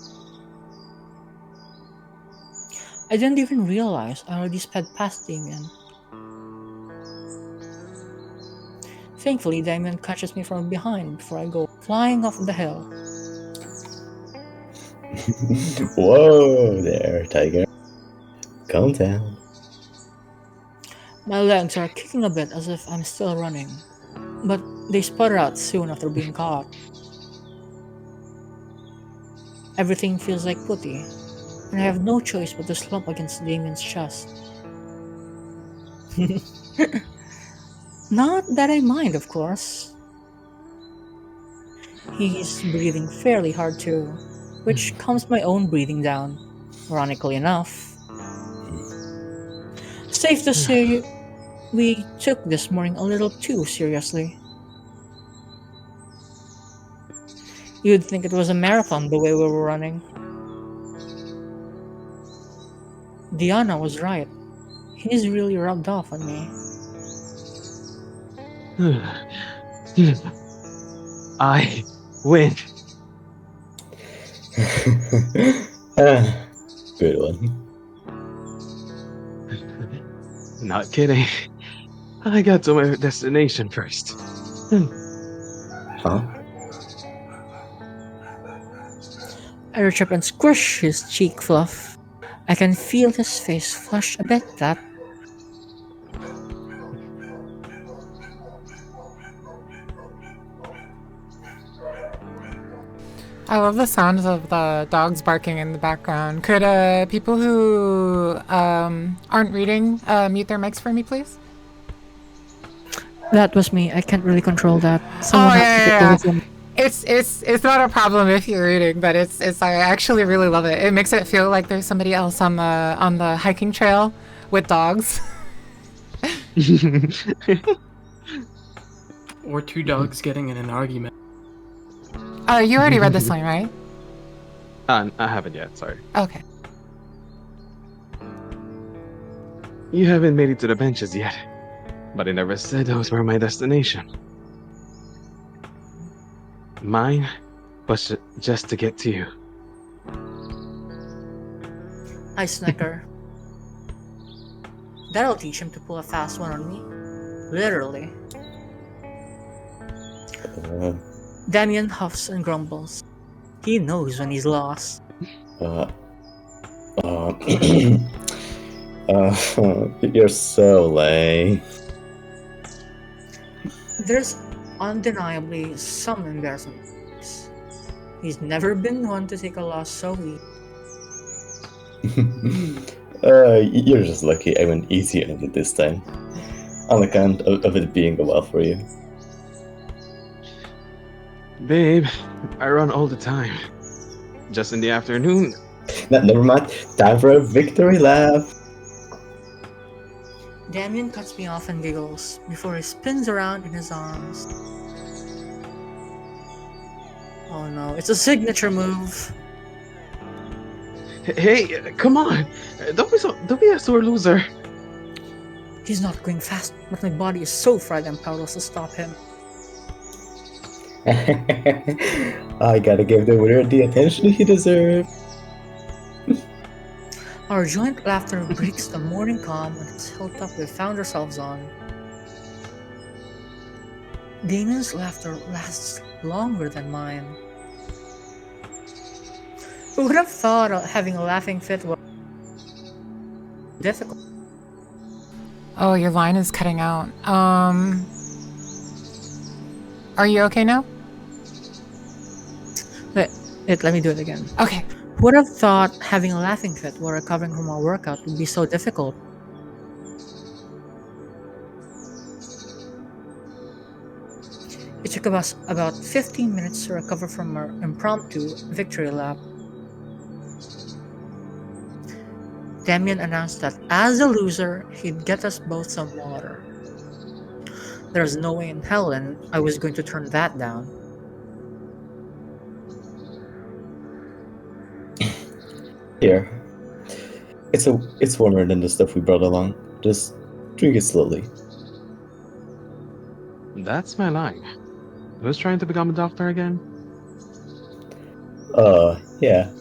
S6: I didn't even realize I already sped past Damien. Thankfully, Damien catches me from behind before I go flying off the hill.
S5: Whoa there, Tiger. Calm down.
S6: My legs are kicking a bit as if I'm still running, but they sputter out soon after being caught. Everything feels like putty, and I have no choice but to slump against Damien's chest. Not that I mind, of course. He's breathing fairly hard too, which calms my own breathing down, ironically enough. Safe to say, we took this morning a little too seriously. You'd think it was a marathon the way we were running. Diana was right. He's really rubbed off on me.
S13: I win.
S5: Good one.
S13: Not kidding. I got to my destination first.
S5: Huh?
S6: I reach up and squish his cheek fluff. I can feel his face flush a bit. That
S3: I love the sounds of the dogs barking in the background. Could people who aren't reading mute their mics for me, please?
S6: that was me. I can't really control that. Someone has to get over them.
S3: It's not a problem if you're reading, but it's I actually really love it. It makes it feel like there's somebody else on the hiking trail with dogs.
S14: Or two dogs getting in an argument.
S3: You already read this one, right?
S13: I haven't yet, sorry.
S3: Okay.
S13: You haven't made it to the benches yet. But I never said those were my destination. Mine was just to get to you.
S6: I snicker. That'll teach him to pull a fast one on me. Literally. Damien huffs and grumbles. He knows when he's lost.
S5: You're so lame.
S6: There's undeniably some embarrassment. He's never been one to take a loss so easy.
S5: You're just lucky I went easy on it this time. On account of it being a while for you.
S13: Babe, I run all the time. Just in the afternoon.
S5: Never mind. Time for a victory lap.
S6: Damien cuts me off and giggles before he spins around in his arms. Oh no, it's a signature move.
S13: Hey, come on! Don't be a sore loser.
S6: He's not going fast, but my body is so fried I'm powerless to stop him.
S5: I gotta give the winner the attention he deserves.
S6: Our joint laughter breaks the morning calm on its hilltop we found ourselves on. Damien's laughter lasts longer than mine. Who would have thought having a laughing fit was difficult?
S3: Oh, your line is cutting out. Are you okay now?
S6: Let me do it again.
S3: Okay.
S6: Who would have thought having a laughing fit while recovering from a workout would be so difficult? It took us about 15 minutes to recover from our impromptu victory lap. Damien announced that as a loser, he'd get us both some water. There's no way in hell and I was going to turn that down.
S5: Here. It's warmer than the stuff we brought along. Just drink it slowly.
S13: That's my line. Who's trying to become a doctor again?
S5: Yeah.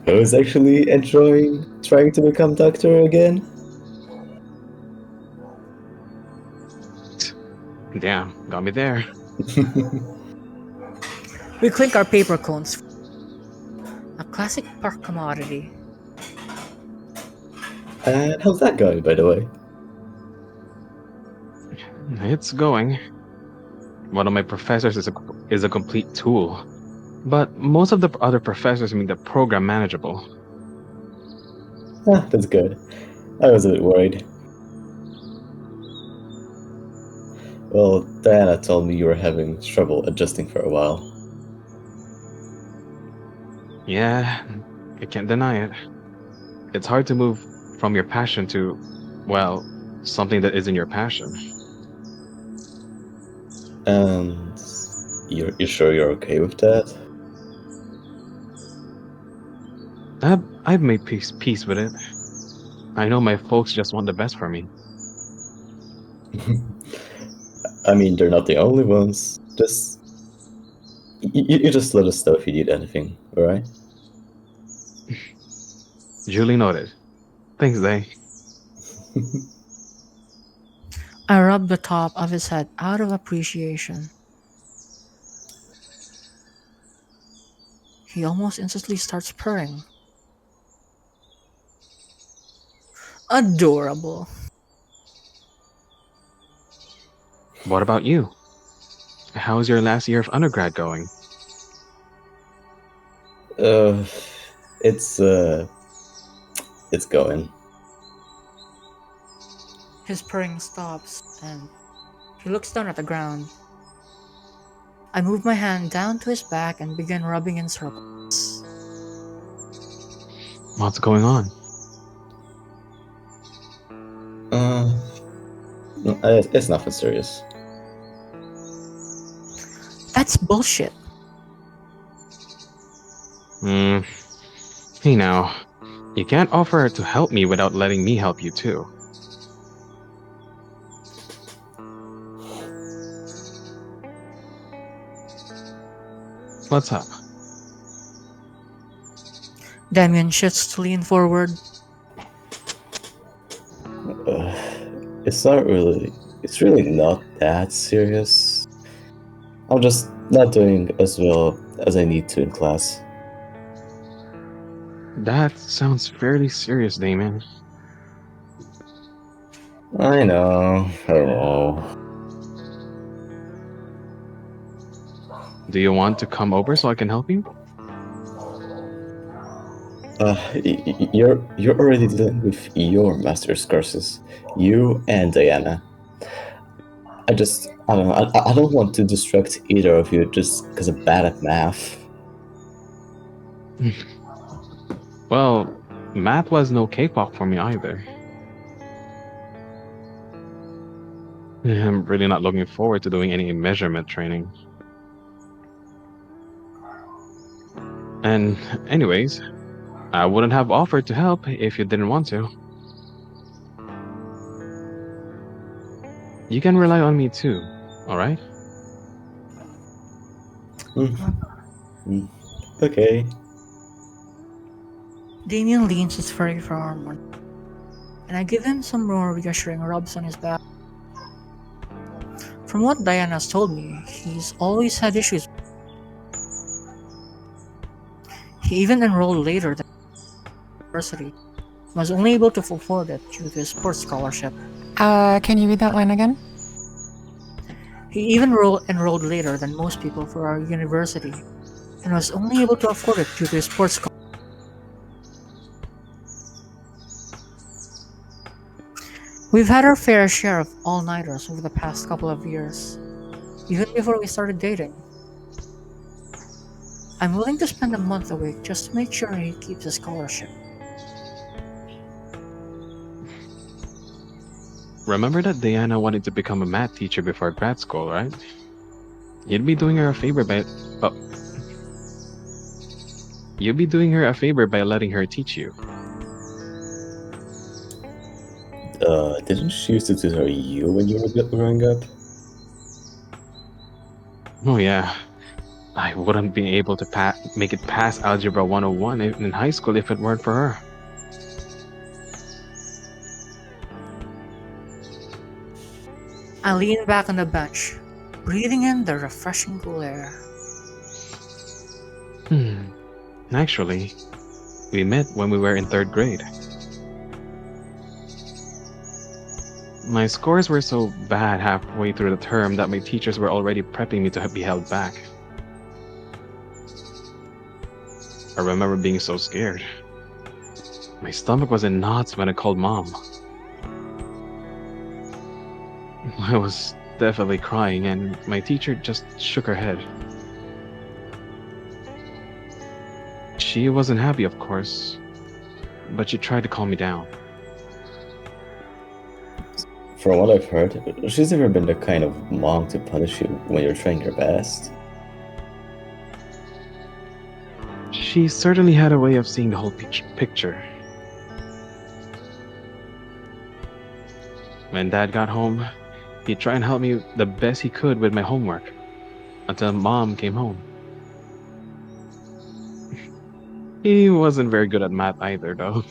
S5: Who's actually enjoying trying to become doctor again?
S13: Damn, got me there.
S6: We clink our paper cones. A classic park commodity.
S5: And how's that going, by the way?
S13: It's going. One of my professors is a complete tool. But most of the other professors make the program manageable.
S5: That's good. I was a bit worried. Well, Diana told me you were having trouble adjusting for a while.
S13: Yeah, I can't deny it. It's hard to move from your passion to, well, something that isn't your passion.
S5: And you're sure you're okay with that?
S13: I've made peace with it. I know my folks just want the best for me.
S5: I mean, they're not the only ones. Just you just let us know if you need anything, alright?
S13: Duly noted. Thanks, Day.
S6: I rub the top of his head out of appreciation. He almost instantly starts purring. Adorable.
S13: What about you? How's your last year of undergrad going?
S5: It's going.
S6: His purring stops and he looks down at the ground. I move my hand down to his back and begin rubbing in circles.
S13: What's going on?
S5: It's nothing serious.
S6: That's bullshit.
S13: Hey now, you can't offer to help me without letting me help you too. What's up?
S6: Damien shifts to lean forward.
S5: It's really not that serious. I'm just not doing as well as I need to in class.
S13: That sounds fairly serious, Damon.
S5: I know.
S13: Do you want to come over so I can help you?
S5: You're already dealing with your master's courses, you and Diana. I don't want to distract either of you just because I'm bad at math.
S13: Well, math was no cakewalk for me either. I'm really not looking forward to doing any measurement training. And anyways, I wouldn't have offered to help if you didn't want to. You can rely on me too, alright?
S5: Okay.
S6: Damien leans his furry arm on, and I give him some more reassuring rubs on his back. From what Diana's told me, he's always had issues. He even enrolled later than university, was only able to afford it due to his sports scholarship.
S3: Can you read that line again?
S6: He even enrolled later than most people for our university, and was only able to afford it due to his sports scholarship. We've had our fair share of all-nighters over the past couple of years, even before we started dating. I'm willing to spend a month away just to make sure he keeps his scholarship.
S13: Remember that Diana wanted to become a math teacher before grad school, right? You'd be doing her a favor by letting her teach you.
S5: Didn't she used to tutor you when you were growing up?
S13: Oh yeah. I wouldn't be able to make it past Algebra 101 in high school if it weren't for her.
S6: I lean back on the bench, breathing in the refreshing cool air.
S13: Actually, we met when we were in 3rd grade. My scores were so bad halfway through the term that my teachers were already prepping me to be held back. I remember being so scared. My stomach was in knots when I called Mom. I was definitely crying, and my teacher just shook her head. She wasn't happy, of course, but she tried to calm me down.
S5: From what I've heard, she's never been the kind of mom to punish you when you're trying your best.
S13: She certainly had a way of seeing the whole picture. When Dad got home, He'd try and help me the best he could with my homework until Mom came home. He wasn't very good at math either, though.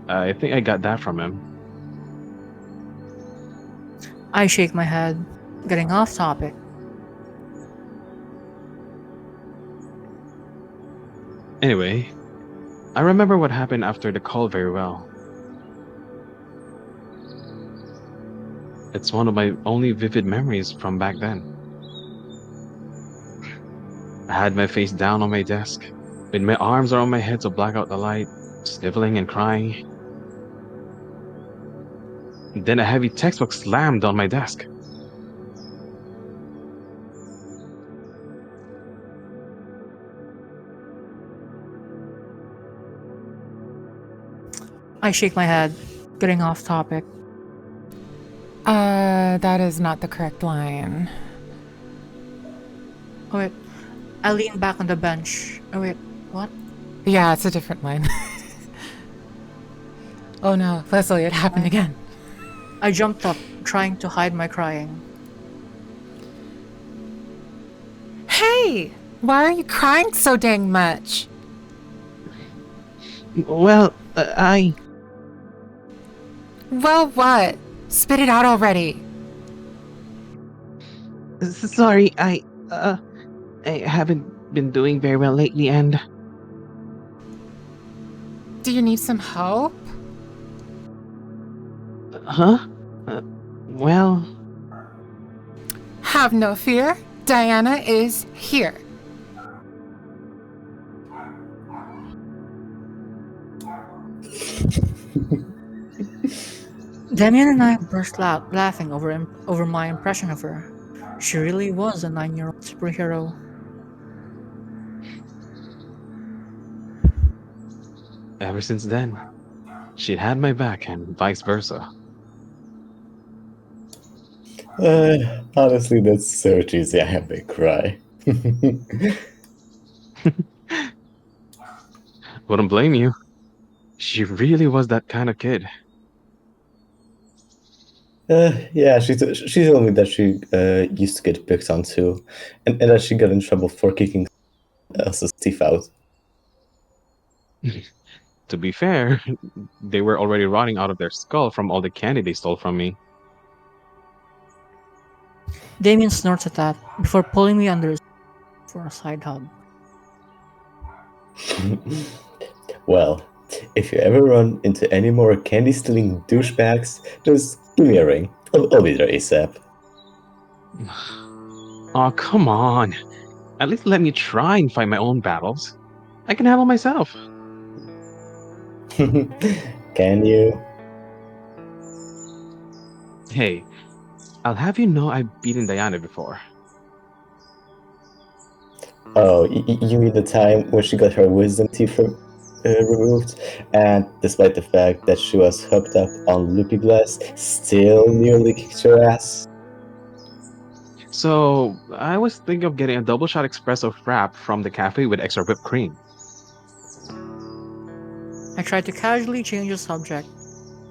S13: I think I got that from him.
S6: I shake my head, getting off topic.
S13: Anyway, I remember what happened after the call very well. It's one of my only vivid memories from back then. I had my face down on my desk, with my arms around my head to black out the light, sniveling and crying. Then a heavy textbook slammed on my desk.
S6: I shake my head, getting off topic.
S3: That is not the correct line.
S6: Oh wait, I lean back on the bench. Oh wait, what?
S3: Yeah, it's a different line. Oh no, Leslie, it happened again.
S6: I jumped up, trying to hide my crying.
S3: Hey! Why are you crying so dang much?
S13: Well,
S3: Well, what? Spit it out already.
S13: Sorry, I haven't been doing very well lately, and...
S3: Do you need some help?
S13: Huh? Well...
S3: Have no fear. Diana is here.
S6: Damien and I burst out laughing over my impression of her. She really was a 9-year-old superhero.
S13: Ever since then, she'd had my back and vice versa.
S5: Honestly, that's so cheesy. I have to cry.
S13: Wouldn't blame you. She really was that kind of kid.
S5: Yeah, she told me that she used to get picked on too, and that she got in trouble for kicking else's teeth out.
S13: To be fair, they were already rotting out of their skull from all the candy they stole from me.
S6: Damien snorts at that before pulling me under his for a side hug.
S5: Well, if you ever run into any more candy-stealing douchebags, just give me a ring. I'll be there ASAP.
S13: Oh, come on. At least let me try and fight my own battles. I can handle myself.
S5: Can you?
S13: Hey, I'll have you know I've beaten Diana before.
S5: Oh, you mean the time when she got her wisdom teeth removed, and despite the fact that she was hooked up on loopy glass, still nearly kicked her ass?
S13: So, I was thinking of getting a double shot espresso frap from the cafe with extra whipped cream.
S6: I tried to casually change the subject.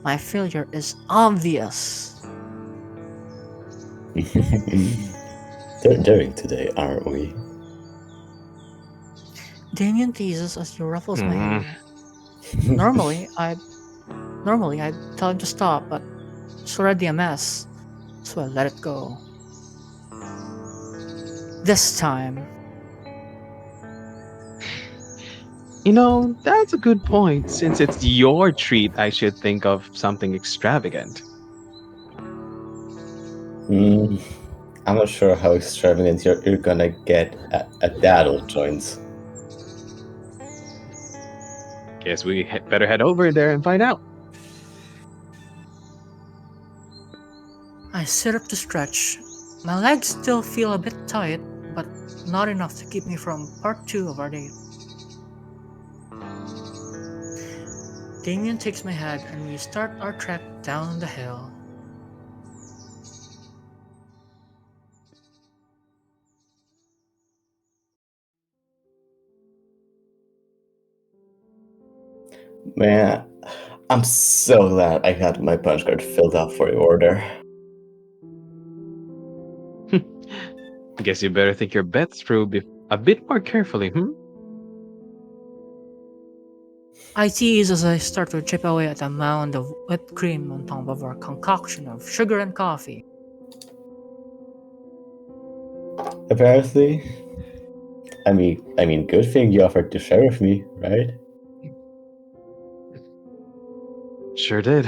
S6: My failure is obvious.
S5: Daring today, aren't we?
S6: Damien teases as he ruffles my hair. Normally I'd tell him to stop, but it's already a mess, so I let it go. This time.
S13: You know, that's a good point. Since it's your treat, I should think of something extravagant.
S5: I'm not sure how extravagant you're gonna get at that old joint.
S13: Guess we better head over there and find out.
S6: I sit up to stretch. My legs still feel a bit tight, but not enough to keep me from part 2 of our date. Damien takes my hand and we start our trek down the hill.
S5: Man, I'm so glad I got my punch card filled out for your order.
S13: Guess you better think your bet through a bit more carefully, hmm?
S6: I tease as I start to chip away at a mound of whipped cream on top of our concoction of sugar and coffee.
S5: Apparently, I mean, good thing you offered to share with me, right?
S13: Sure did.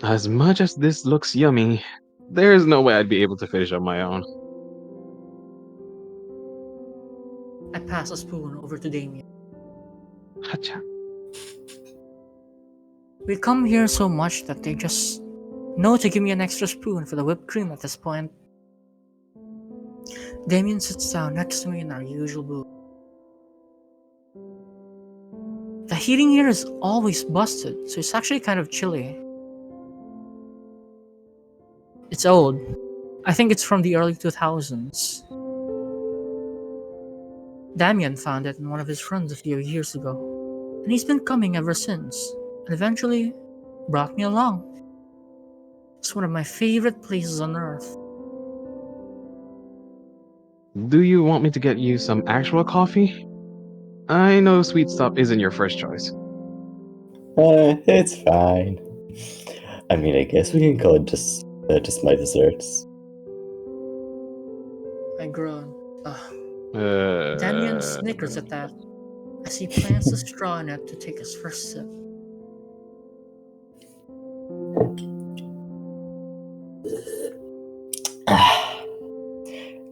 S13: As much as this looks yummy, there's no way I'd be able to finish on my own.
S6: I pass a spoon over to Damien.
S13: Hacha.
S6: We come here so much that they just know to give me an extra spoon for the whipped cream at this point. Damien sits down next to me in our usual booth. The heating here is always busted, so it's actually kind of chilly. It's old. I think it's from the early 2000s. Damien found it in one of his friends a few years ago, and he's been coming ever since, and eventually brought me along. It's one of my favorite places on earth.
S13: Do you want me to get you some actual coffee? I know sweet stuff isn't your first choice.
S5: It's fine. I mean, I guess we can call it just my desserts.
S6: I groan. Damien snickers at that as he plants the straw in it to take his first sip.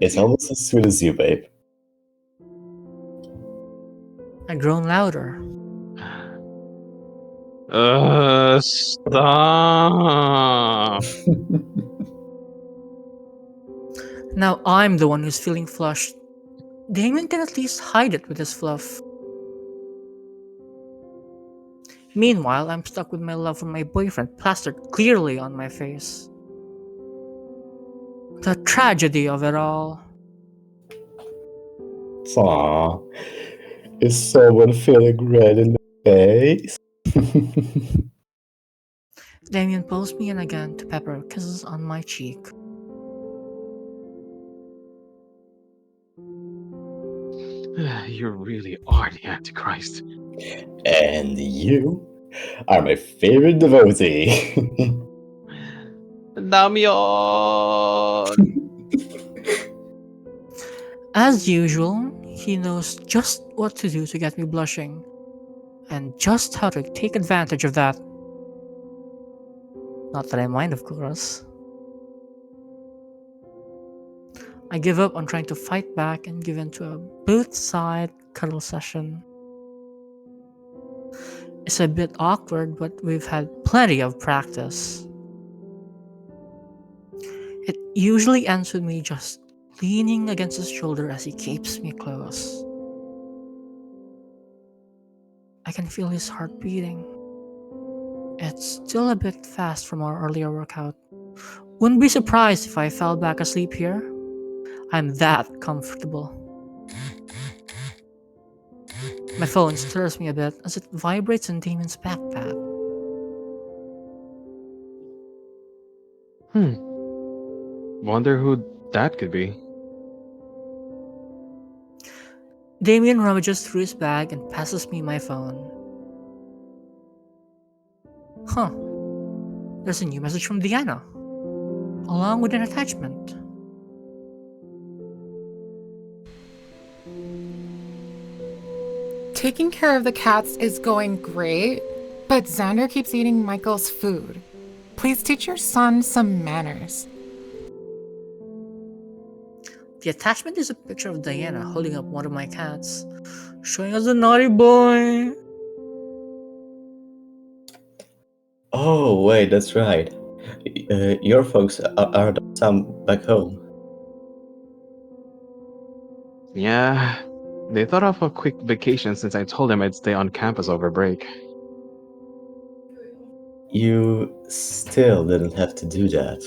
S5: It's almost as sweet as you, babe.
S6: I groan louder.
S13: Stop!
S6: Now I'm the one who's feeling flushed. Damien can at least hide it with his fluff. Meanwhile, I'm stuck with my love for my boyfriend plastered clearly on my face. The tragedy of it all.
S5: Aww. Is someone feeling red in the face?
S6: Damien pulls me in again to pepper kisses on my cheek.
S13: You really are the Antichrist.
S5: And you are my favorite devotee.
S13: Damian!
S6: As usual, he knows just what to do to get me blushing, and just how to take advantage of that. Not that I mind, of course. I give up on trying to fight back and give in to a booth-side cuddle session. It's a bit awkward, but we've had plenty of practice. It usually ends with me just leaning against his shoulder as he keeps me close. I can feel his heart beating. It's still a bit fast from our earlier workout. Wouldn't be surprised if I fell back asleep here. I'm that comfortable. My phone stirs me a bit as it vibrates in Damon's backpack.
S13: Wonder who that could be.
S6: Damien rummages through his bag and passes me my phone. Huh. There's a new message from Diana, along with an attachment.
S3: Taking care of the cats is going great, but Xander keeps eating Michael's food. Please teach your son some manners.
S6: The attachment is a picture of Diana holding up one of my cats, showing us a naughty boy.
S5: Oh, wait, that's right. Your folks are some back home.
S13: Yeah, they thought of a quick vacation since I told them I'd stay on campus over break.
S5: You still didn't have to do that.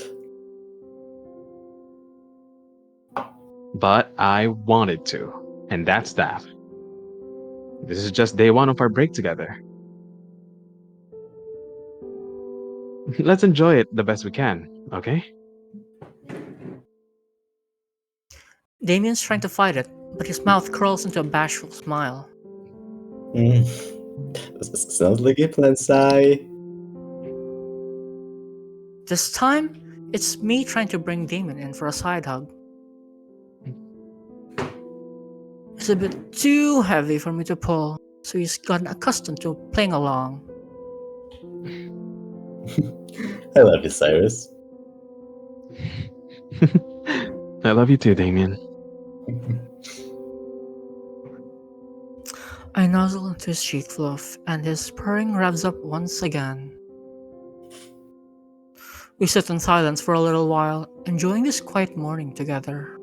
S13: But I wanted to, and that's that. This is just day one of our break together. Let's enjoy it the best we can, okay?
S6: Damien's trying to fight it, but his mouth curls into a bashful smile.
S5: Sounds like a plan, Sai.
S6: This time, it's me trying to bring Damien in for a side hug. It's a bit too heavy for me to pull, so he's gotten accustomed to playing along.
S5: I love you, Cyrus.
S13: I love you too, Damien.
S6: I nuzzle into his cheek fluff, and his purring revs up once again. We sit in silence for a little while, enjoying this quiet morning together.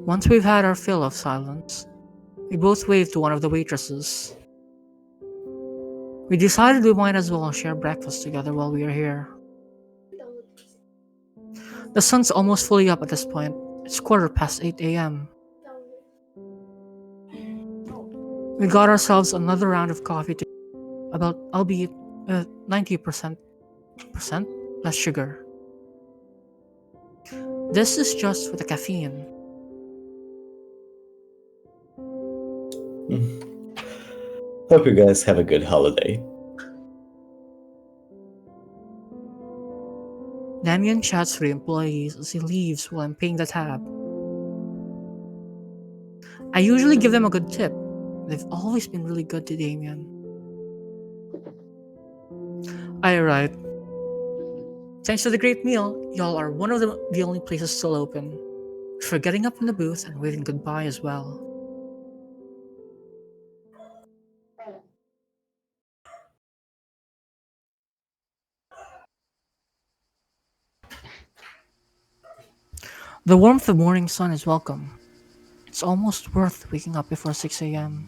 S6: Once we've had our fill of silence, we both wave to one of the waitresses. We decided we might as well share breakfast together while we are here. The sun's almost fully up at this point. It's 8:15 a.m. We got ourselves another round of coffee to about, albeit 90% less sugar. This is just for the caffeine.
S5: Hope you guys have a good holiday.
S6: Damien chats for the employees as he leaves while I'm paying the tab. I usually give them a good tip. They've always been really good to Damien. I write, thanks to the great meal, y'all are one of the only places still open. For getting up from the booth and waving goodbye as well. The warmth of morning sun is welcome. It's almost worth waking up before 6 a.m.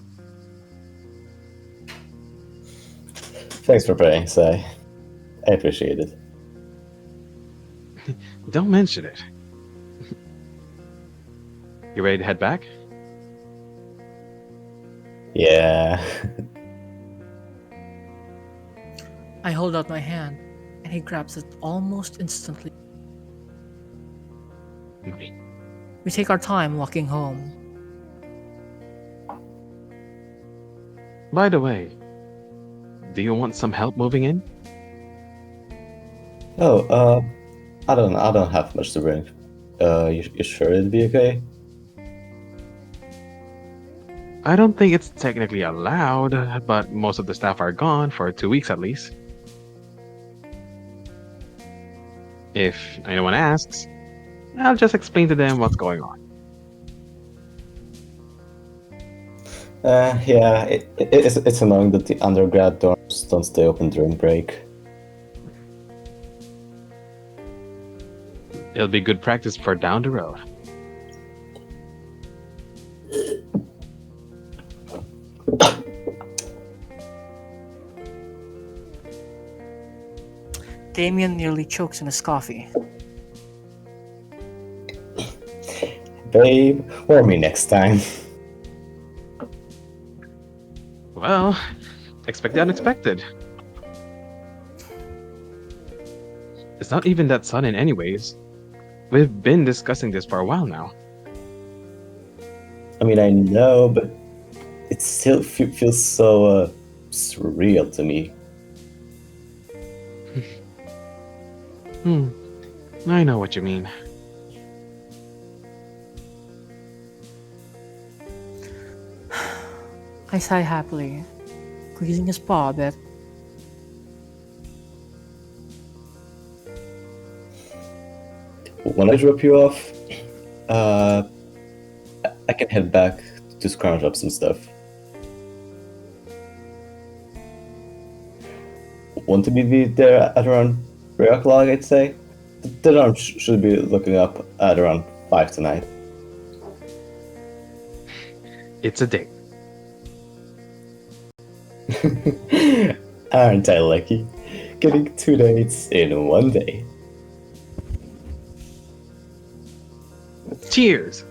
S5: Thanks for praying, Sai. I appreciate it.
S13: Don't mention it. You ready to head back?
S5: Yeah.
S6: I hold out my hand, and he grabs it almost instantly. We take our time walking home.
S13: By the way, do you want some help moving in?
S5: Oh, I don't have much to bring. You sure it'd be okay?
S13: I don't think it's technically allowed, but most of the staff are gone for 2 weeks at least. If anyone asks, I'll just explain to them what's going on.
S5: Yeah, it's annoying that the undergrad dorms don't stay open during break.
S13: It'll be good practice for down the road.
S6: Damien nearly chokes in his coffee.
S5: Babe, warn me next time.
S13: Well, expect the unexpected. It's not even that sudden anyways. We've been discussing this for a while now.
S5: I mean, I know, but it still feels so surreal to me.
S13: I know what you mean.
S6: I sigh happily, squeezing his paw a bit.
S5: When I drop you off, I can head back to scrounge up some stuff. Want to be there at around 3 o'clock, I'd say? The alarm should be looking up at around 5 tonight.
S13: It's a date.
S5: Aren't I lucky? Getting 2 dates in 1 day.
S13: Cheers!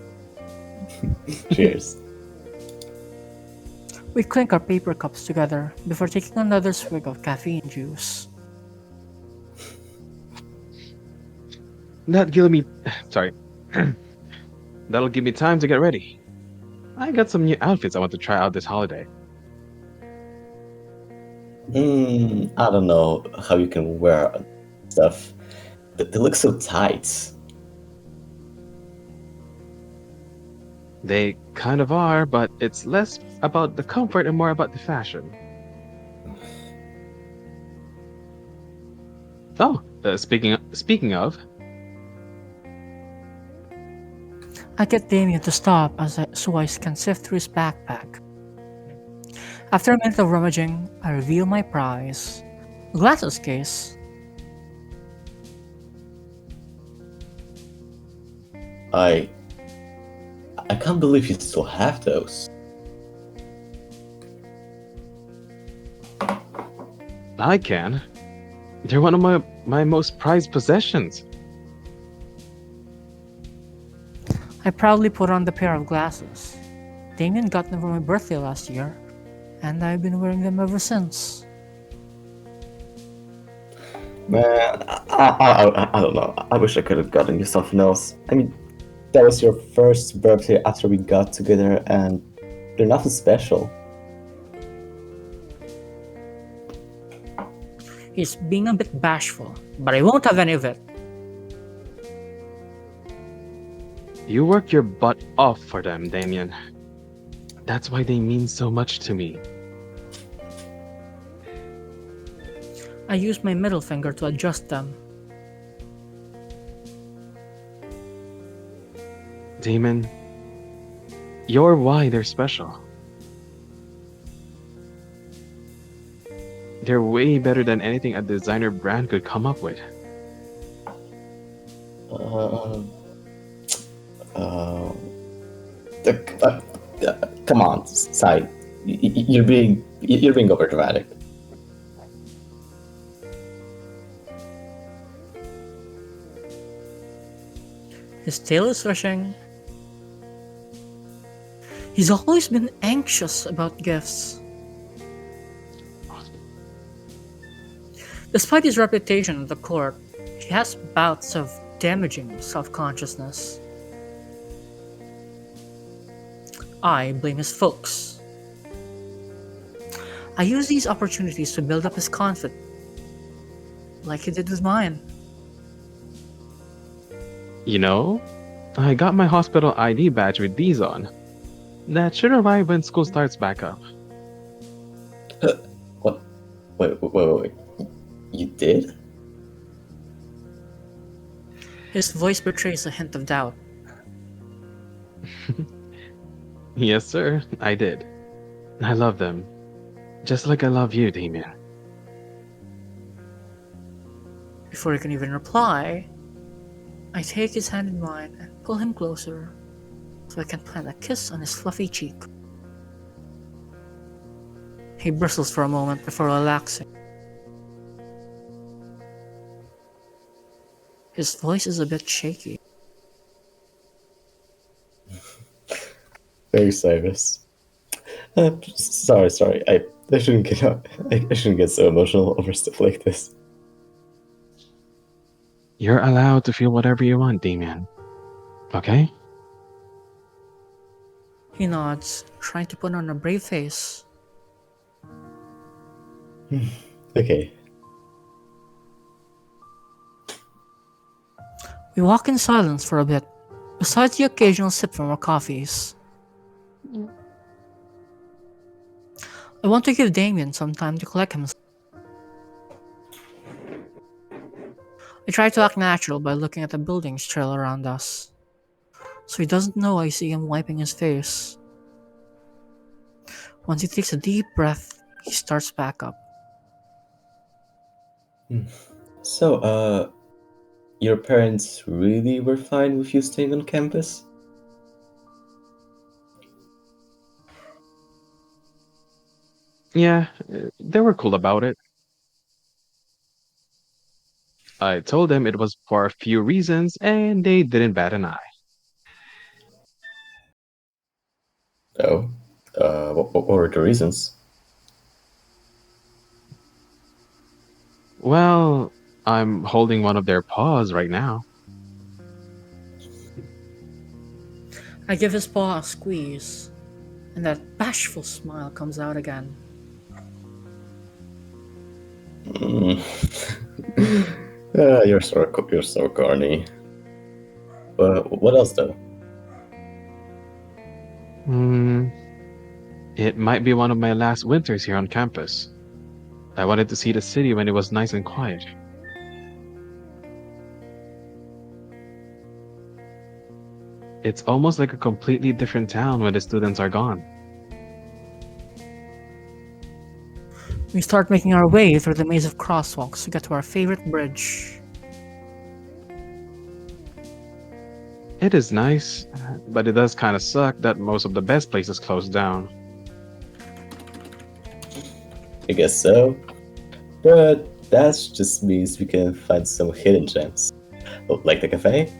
S5: Cheers.
S6: We clink our paper cups together before taking another swig of caffeine juice.
S13: That That'll give me time to get ready. I got some new outfits I want to try out this holiday.
S5: I don't know how you can wear stuff. They look so tight.
S13: They kind of are, but it's less about the comfort and more about the fashion. Oh, speaking of,
S6: I get Damien to stop so I can sift through his backpack. After a minute of rummaging, I reveal my prize. A glasses case.
S5: I can't believe you still have those.
S13: I can. They're one of my most prized possessions.
S6: I proudly put on the pair of glasses. Damien got them for my birthday last year, and I've been wearing them ever since.
S5: Man, I don't know. I wish I could have gotten you something else. I mean, that was your first birthday after we got together, and they're nothing special.
S6: He's being a bit bashful, but I won't have any of it.
S13: You worked your butt off for them, Damien. That's why they mean so much to me.
S6: I use my middle finger to adjust them.
S13: Damon, you're why they're special. They're way better than anything a designer brand could come up with.
S5: Come on, Sai. You're being overdramatic.
S6: His tail is swishing. He's always been anxious about gifts. Despite his reputation at the court, he has bouts of damaging self-consciousness. I blame his folks. I use these opportunities to build up his confidence, like he did with mine.
S13: You know, I got my hospital ID badge with these on. That should arrive when school starts back up.
S5: What? Wait. You did?
S6: His voice betrays a hint of doubt.
S13: Yes, sir, I did. I love them. Just like I love you, Damien.
S6: Before he can even reply, I take his hand in mine and pull him closer so I can plant a kiss on his fluffy cheek. He bristles for a moment before relaxing. His voice is a bit shaky.
S5: Very Cyrus. Sorry. I shouldn't get up. I shouldn't get so emotional over stuff like this.
S13: You're allowed to feel whatever you want, Damien. Okay?
S6: He nods, trying to put on a brave face.
S5: Okay.
S6: We walk in silence for a bit, besides the occasional sip from our coffees. I want to give Damien some time to collect himself. I try to act natural by looking at the buildings trail around us, so he doesn't know I see him wiping his face. Once he takes a deep breath, he starts back up.
S5: So, your parents really were fine with you staying on campus?
S13: Yeah, they were cool about it. I told them it was for a few reasons, and they didn't bat an eye.
S5: Oh? What were the reasons?
S13: Well, I'm holding one of their paws right now.
S6: I give his paw a squeeze, and that bashful smile comes out again.
S5: You're so corny. What else though?
S13: It might be one of my last winters here on campus. I wanted to see the city when it was nice and quiet. It's almost like a completely different town when the students are gone.
S6: We start making our way through the maze of crosswalks to get to our favorite bridge.
S13: It is nice, but it does kind of suck that most of the best places closed down.
S5: I guess so. But that just means we can find some hidden gems. Oh, like the cafe?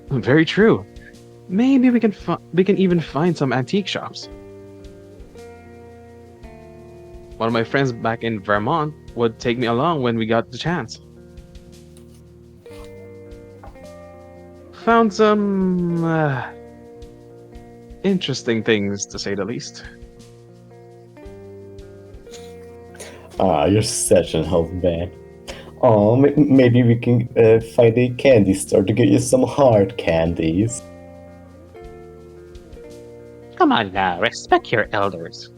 S13: Very true. Maybe we can even find some antique shops. One of my friends back in Vermont would take me along when we got the chance. Found some interesting things, to say the least.
S5: You're such an old man. Oh, maybe we can find a candy store to get you some hard candies.
S15: Come on now, respect your elders.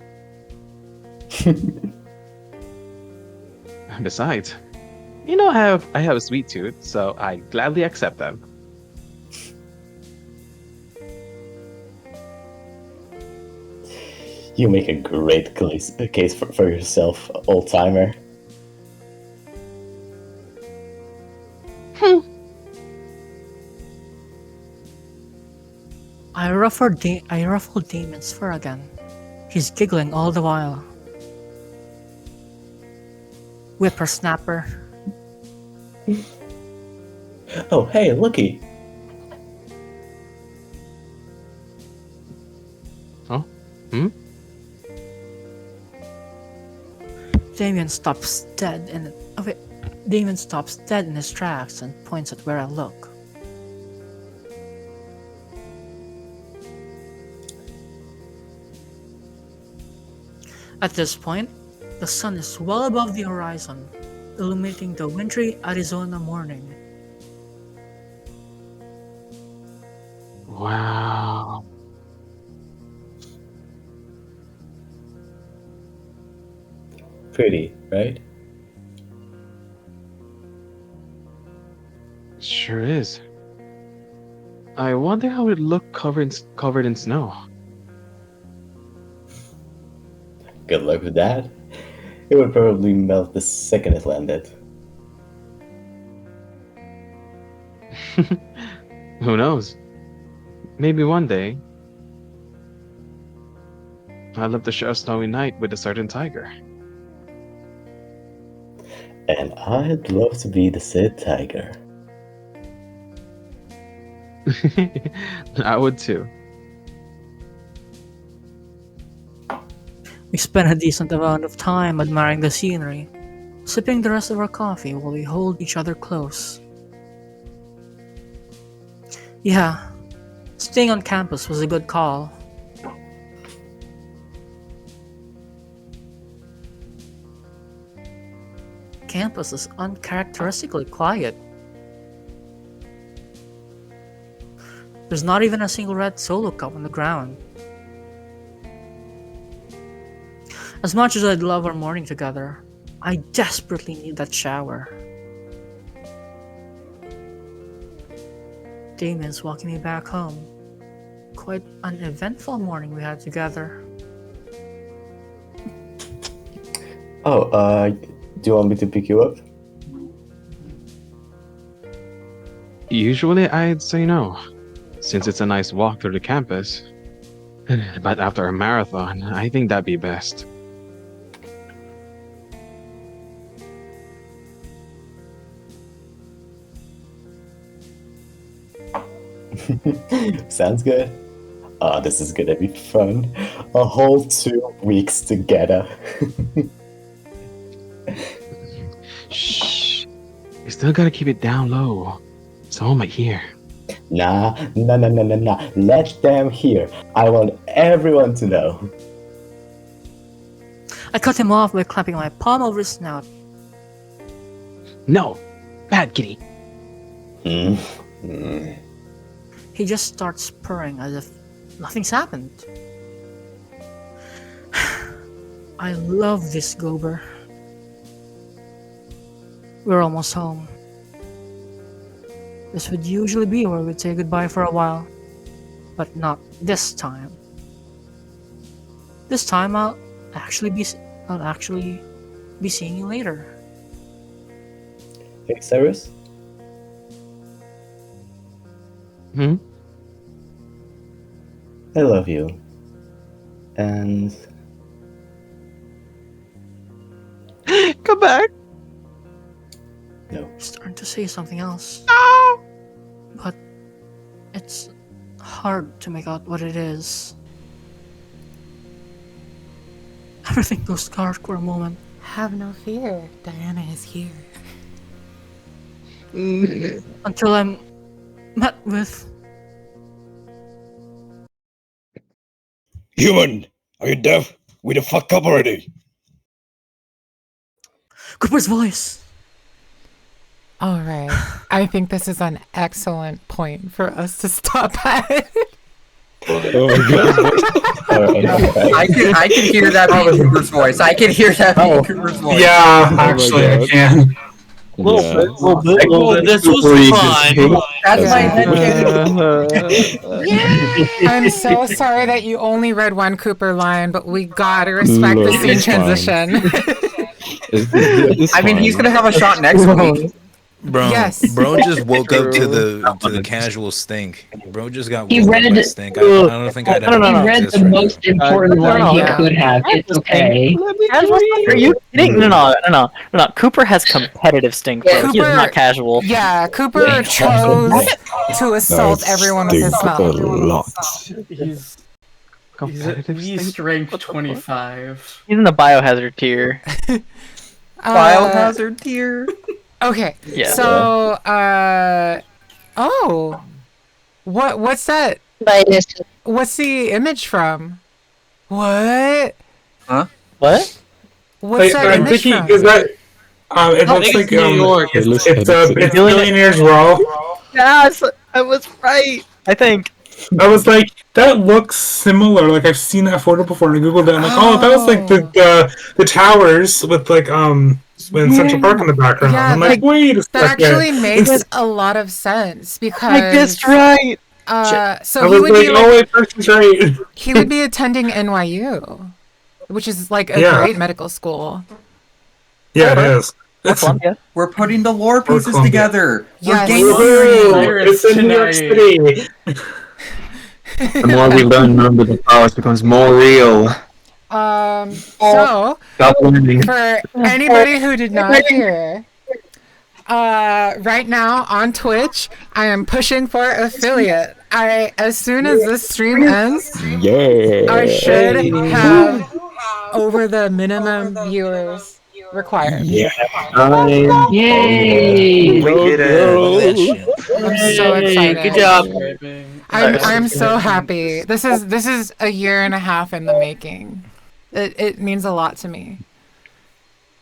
S13: Besides, I have a sweet tooth, so I gladly accept them.
S5: You make a great case for yourself, old-timer.
S6: I ruffle Damon's fur again. He's giggling all the while. Whippersnapper.
S5: Oh, hey, looky.
S13: Oh? Hmm?
S6: Damon stops dead in his tracks and points at where I look. At this point, the sun is well above the horizon, illuminating the wintry Arizona morning.
S13: Wow.
S5: Pretty, right?
S13: Sure is. I wonder how it looked covered in snow.
S5: Good luck with that. It would probably melt the second it landed.
S13: Who knows? Maybe one day I'd love to share a snowy night with a certain tiger.
S5: And I'd love to be the said tiger.
S13: I would too.
S6: We spend a decent amount of time admiring the scenery, sipping the rest of our coffee while we hold each other close. Yeah, staying on campus was a good call. Campus is uncharacteristically quiet. There's not even a single red solo cup on the ground. As much as I'd love our morning together, I desperately need that shower. Damon's walking me back home. Quite an eventful morning we had together.
S5: Oh, do you want me to pick you up?
S13: Usually I'd say no, since it's a nice walk through the campus. But after a marathon, I think that'd be best.
S5: Sounds good. Oh, this is gonna be fun. A whole 2 weeks together.
S13: Shh. You still gotta keep it down low. Someone might hear.
S5: Nah. Let them hear. I want everyone to know.
S6: I cut him off by clapping my palm over his snout.
S13: No, bad kitty.
S6: He just starts purring as if nothing's happened. I love this Gober. We're almost home. This would usually be where we'd say goodbye for a while, but not this time. This time I'll actually be seeing you later.
S5: Hey, Cyrus?
S13: Hmm?
S5: I love you. And...
S13: Come back!
S5: No.
S6: He's starting to say something else.
S13: No!
S6: But it's hard to make out what it is. Everything goes dark for a moment.
S3: Have no fear. Diana is here.
S6: Until I'm met with...
S16: Human! Are you deaf? We the fuck up already!
S6: Cooper's voice!
S3: Alright. I think this is an excellent point for us to stop at.
S5: Oh my god.
S9: I can hear that being Cooper's voice. I can hear that being Cooper's voice.
S7: Yeah, actually, I can.
S12: Little bit. This was fine.
S9: That's my head
S3: I'm so sorry that you only read one Cooper line, but we gotta respect the scene transition.
S9: I mean, he's gonna have a shot next week.
S17: Bro,
S3: Yes.
S17: bro just woke up to the casual stink. Bro just got
S11: He
S17: woke up
S11: read
S17: by
S11: it-
S17: stink. I don't think I'd ever
S11: He read
S17: exist
S11: the
S17: right
S11: most
S17: now.
S11: important one he
S8: Yeah.
S11: could have. It's okay.
S8: Are you kidding? No. Cooper has competitive stink, bro. He is not casual.
S3: Yeah, Cooper chose to assault everyone with his smell.
S14: He's
S13: Competitive
S14: at least ranked 25.
S8: He's in the biohazard tier.
S9: Biohazard tier.
S3: Okay.
S8: Yeah.
S3: So, oh, what's that? What's the image from? What?
S9: Huh?
S8: What?
S3: What's that
S7: I'm
S3: image
S7: thinking,
S3: from?
S7: is that, it
S8: No,
S7: looks
S8: it's
S7: like,
S8: New York.
S7: it's Billionaires Row.
S8: Yes, I was right. I think.
S7: I was like, that looks similar. Like I've seen that photo before, and I googled it. I'm like, oh, that was like the towers with like when Central Park in the background.
S3: Yeah,
S7: I'm like, wait a second.
S3: That actually makes
S7: It's-
S3: a lot of sense because
S8: I guessed right.
S3: So
S7: I
S3: he
S7: was
S3: would
S7: like,
S3: be
S7: oh wait, person's right.
S3: he would be attending NYU, which is like a
S7: Yeah.
S3: great medical school.
S7: Yeah, it is.
S9: We're putting the lore pieces
S7: Columbia.
S9: together.
S3: Yes.
S9: We're game theory.
S7: It's in New York City.
S18: The more we learn, remember the powers becomes more real.
S3: So
S18: Stop learning.
S3: for anybody who did not hear, right now on Twitch, I am pushing for affiliate. As soon as this stream ends,
S2: Yeah.
S3: I should have over the minimum viewers required.
S18: Yeah.
S11: Yay!
S17: We did it.
S3: I'm so excited.
S8: Good job.
S3: I'm so happy. This is a year and a half in the making. It means a lot to me.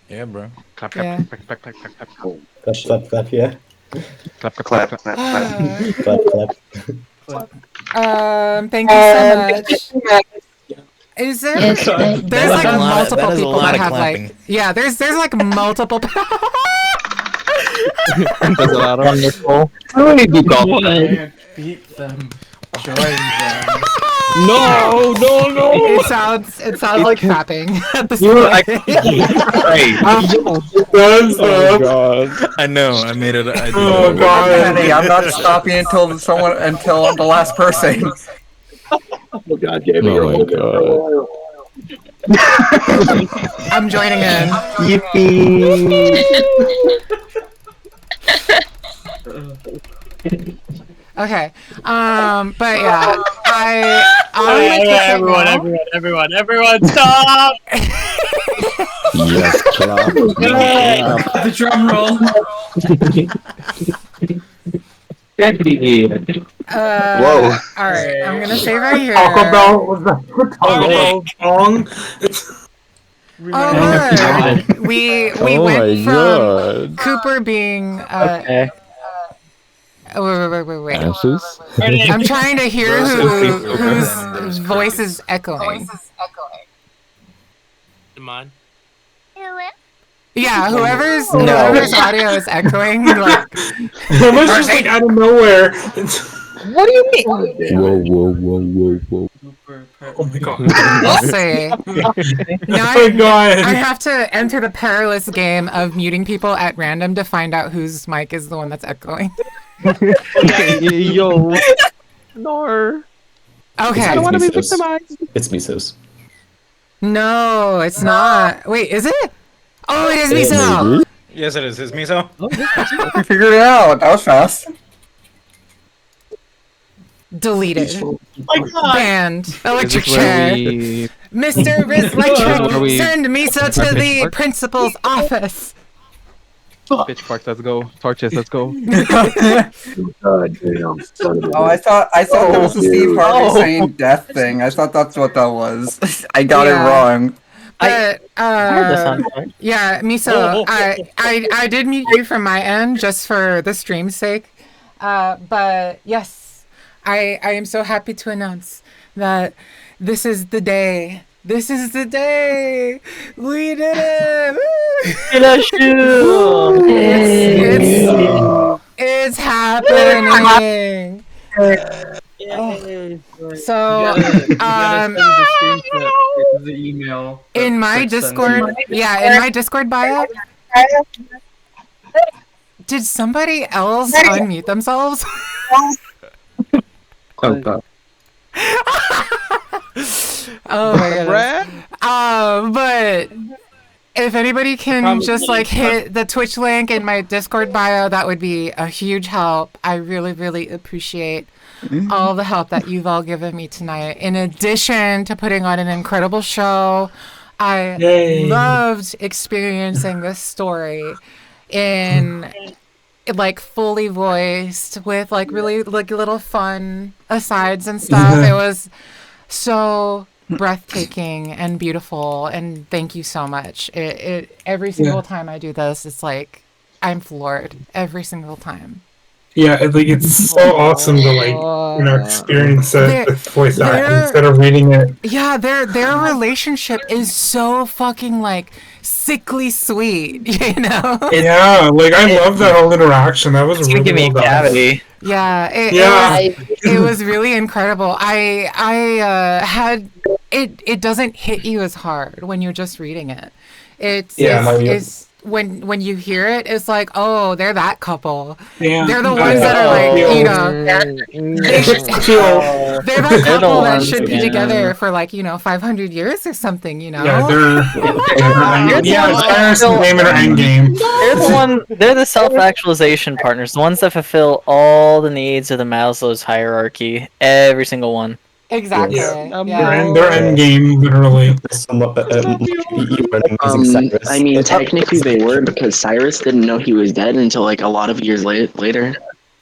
S17: Yeah, bro.
S13: Clap,
S3: Yeah.
S13: clap, clap, clap, clap, clap, clap.
S5: Clap, yeah.
S13: Clap, clap, clap, clap.
S5: Clap.
S3: Thank you so much. Is there?
S11: Yes, thank-
S3: There's
S17: That is
S3: like
S17: a lot-
S3: multiple
S17: that is a
S3: people
S17: lot
S3: that
S17: of
S3: have
S17: clapping.
S3: like there's like multiple.
S13: That's a lot of
S18: Wonderful.
S14: Can't beat them. Join them.
S18: No.
S3: It sounds like clapping at the
S2: Oh god.
S17: I know. I made it. I did
S7: Oh
S17: it.
S7: god.
S9: Penny, I'm not stopping until I'm the last person.
S18: Oh god, Jamie,
S2: Oh my god.
S3: I'm joining in.
S18: Yippee!
S3: Okay. But yeah, I
S12: Everyone, stop!
S2: Yes, clap.
S14: The drum roll.
S18: Whoa.
S3: Alright, I'm gonna say right here.
S7: Taco Bell was the Taco Bell song.
S3: Oh, look. We
S2: Oh
S3: went
S2: my
S3: from
S2: God.
S3: Cooper being wait.
S2: Ashes?
S3: I'm trying to hear whose voice is echoing.
S12: Mine.
S3: Yeah, whoever's audio is echoing, like
S7: It was just like out of nowhere.
S8: What do you mean?
S2: Whoa.
S7: Oh my god.
S3: we'll see. Now
S7: Oh my god.
S3: I have to enter the perilous game of muting people at random to find out whose mic is the one that's echoing.
S13: Yo. No.
S3: Okay.
S13: I don't want to be
S5: It's Misos.
S13: victimized.
S5: It's Misos.
S3: No, it's not. Wait, is it? Oh, it is
S5: It
S3: Miso.
S2: Maybe?
S17: Yes, it is. It's Miso.
S9: We figured it out. That was fast.
S3: Deleted.
S6: Oh
S3: Banned. Electric
S13: This is where
S3: chair.
S13: we-
S3: Mr.
S13: This is
S3: Electric,
S13: where we-
S3: send Misa to the principal's office.
S13: Pitchforks, let's go. Torches, let's go.
S9: Oh, I thought that was the Steve Harvey saying death thing. I thought that's what that was. I got it
S3: Yeah.
S9: wrong.
S3: But
S8: heard the sound point.
S3: yeah, Miso, I did mute you from my end just for the stream's sake. But yes, I am so happy to announce that this is the day. This is the day. We did it. It's happening. So,
S14: the email
S3: in my Discord, in my Discord bio, did somebody else unmute themselves?
S18: Oh god.
S3: Oh my goodness. But if anybody can just like hit the Twitch link in my Discord bio, that would be a huge help. I really, really appreciate all the help that you've all given me tonight. In addition to putting on an incredible show, I
S7: Yay.
S3: loved experiencing this story in like fully voiced with like really like little fun asides and stuff. It was so breathtaking and beautiful, and thank you so much. It every single time I do this, it's like I'm floored every single time.
S7: Yeah, it's so awesome to experience it with voice acting instead of reading it.
S3: Yeah, their relationship is so fucking like sickly sweet, you know?
S7: Yeah, I love that whole interaction. That was
S8: It's gonna
S7: really
S8: give me a
S7: well done.
S8: cavity.
S3: Yeah, it was really incredible. I had it doesn't hit you as hard when you're just reading it. It's when you hear it, it's like, oh, they're that couple.
S7: Yeah.
S3: They're the ones that are like, you know, they're that couple that should be together for like, 500 years or something, you know?
S7: Yeah, Cyrus and Damon are endgame.
S8: They're the self-actualization partners, the ones that fulfill all the needs of the Maslow's hierarchy. Every single one.
S3: Exactly.
S7: They're endgame, literally.
S19: I mean, technically they were, because Cyrus didn't know he was dead until like a lot of years later.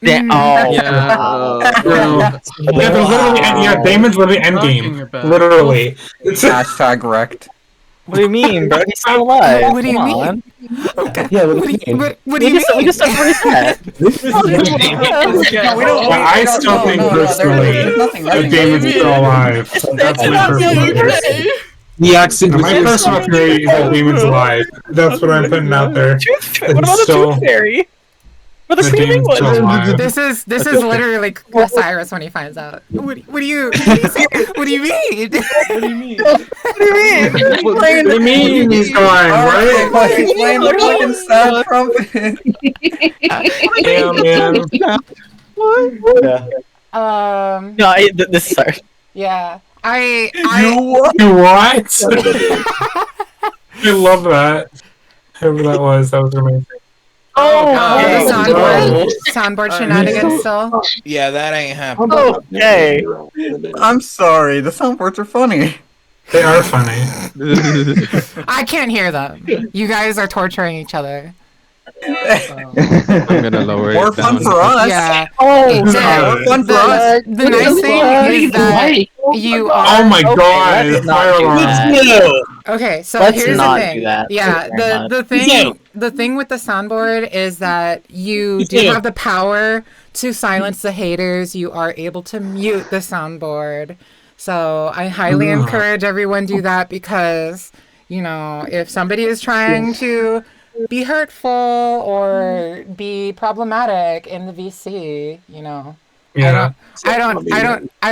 S8: Yeah.
S7: Damon's literally endgame. Literally.
S9: Hashtag wrecked.
S8: What do you mean, bro? He's still alive.
S3: What do you
S8: Come
S3: mean?
S8: on.
S5: Yeah, what do you mean?
S3: What do you mean?
S8: We just said that.
S7: I still think personally that Damon's still alive. That's my personal theory.
S18: The accent.
S7: My personal theory is that Damon's alive. That's what I'm putting out there.
S8: What about the tooth fairy? What the screaming one?
S3: This is literally Cyrus when he finds out. What do you say? What do you mean?
S9: What do you mean?
S7: What do you mean he's gone, right?
S9: He's playing the fucking sad trumpet.
S7: Damn, man.
S8: No, this sorry.
S3: Yeah.
S7: You what? I love that. Whoever that was amazing.
S3: Soundboard shenanigans still?
S17: Yeah, that ain't happening.
S8: Okay.
S9: I'm sorry. The soundboards are funny.
S7: They are funny.
S3: I can't hear them. You guys are torturing each other.
S13: I'm gonna lower
S9: More
S13: it
S9: fun
S13: down.
S9: for us.
S3: Yeah.
S6: Oh,
S9: More fun for us.
S3: The nice thing is that you are.
S7: Oh my
S8: Okay,
S7: god!
S8: let's not
S7: Fire
S8: do
S7: alarm.
S8: that.
S3: Okay, so
S8: Let's
S3: here's
S8: not
S3: the thing.
S8: do that.
S3: Yeah,
S8: Thank you very
S3: the thing with the soundboard is that you do have the power to silence the haters. You are able to mute the soundboard. So I highly encourage everyone do that because, you know, if somebody is trying to be hurtful or be problematic in the VC, you know.
S7: Yeah.
S3: I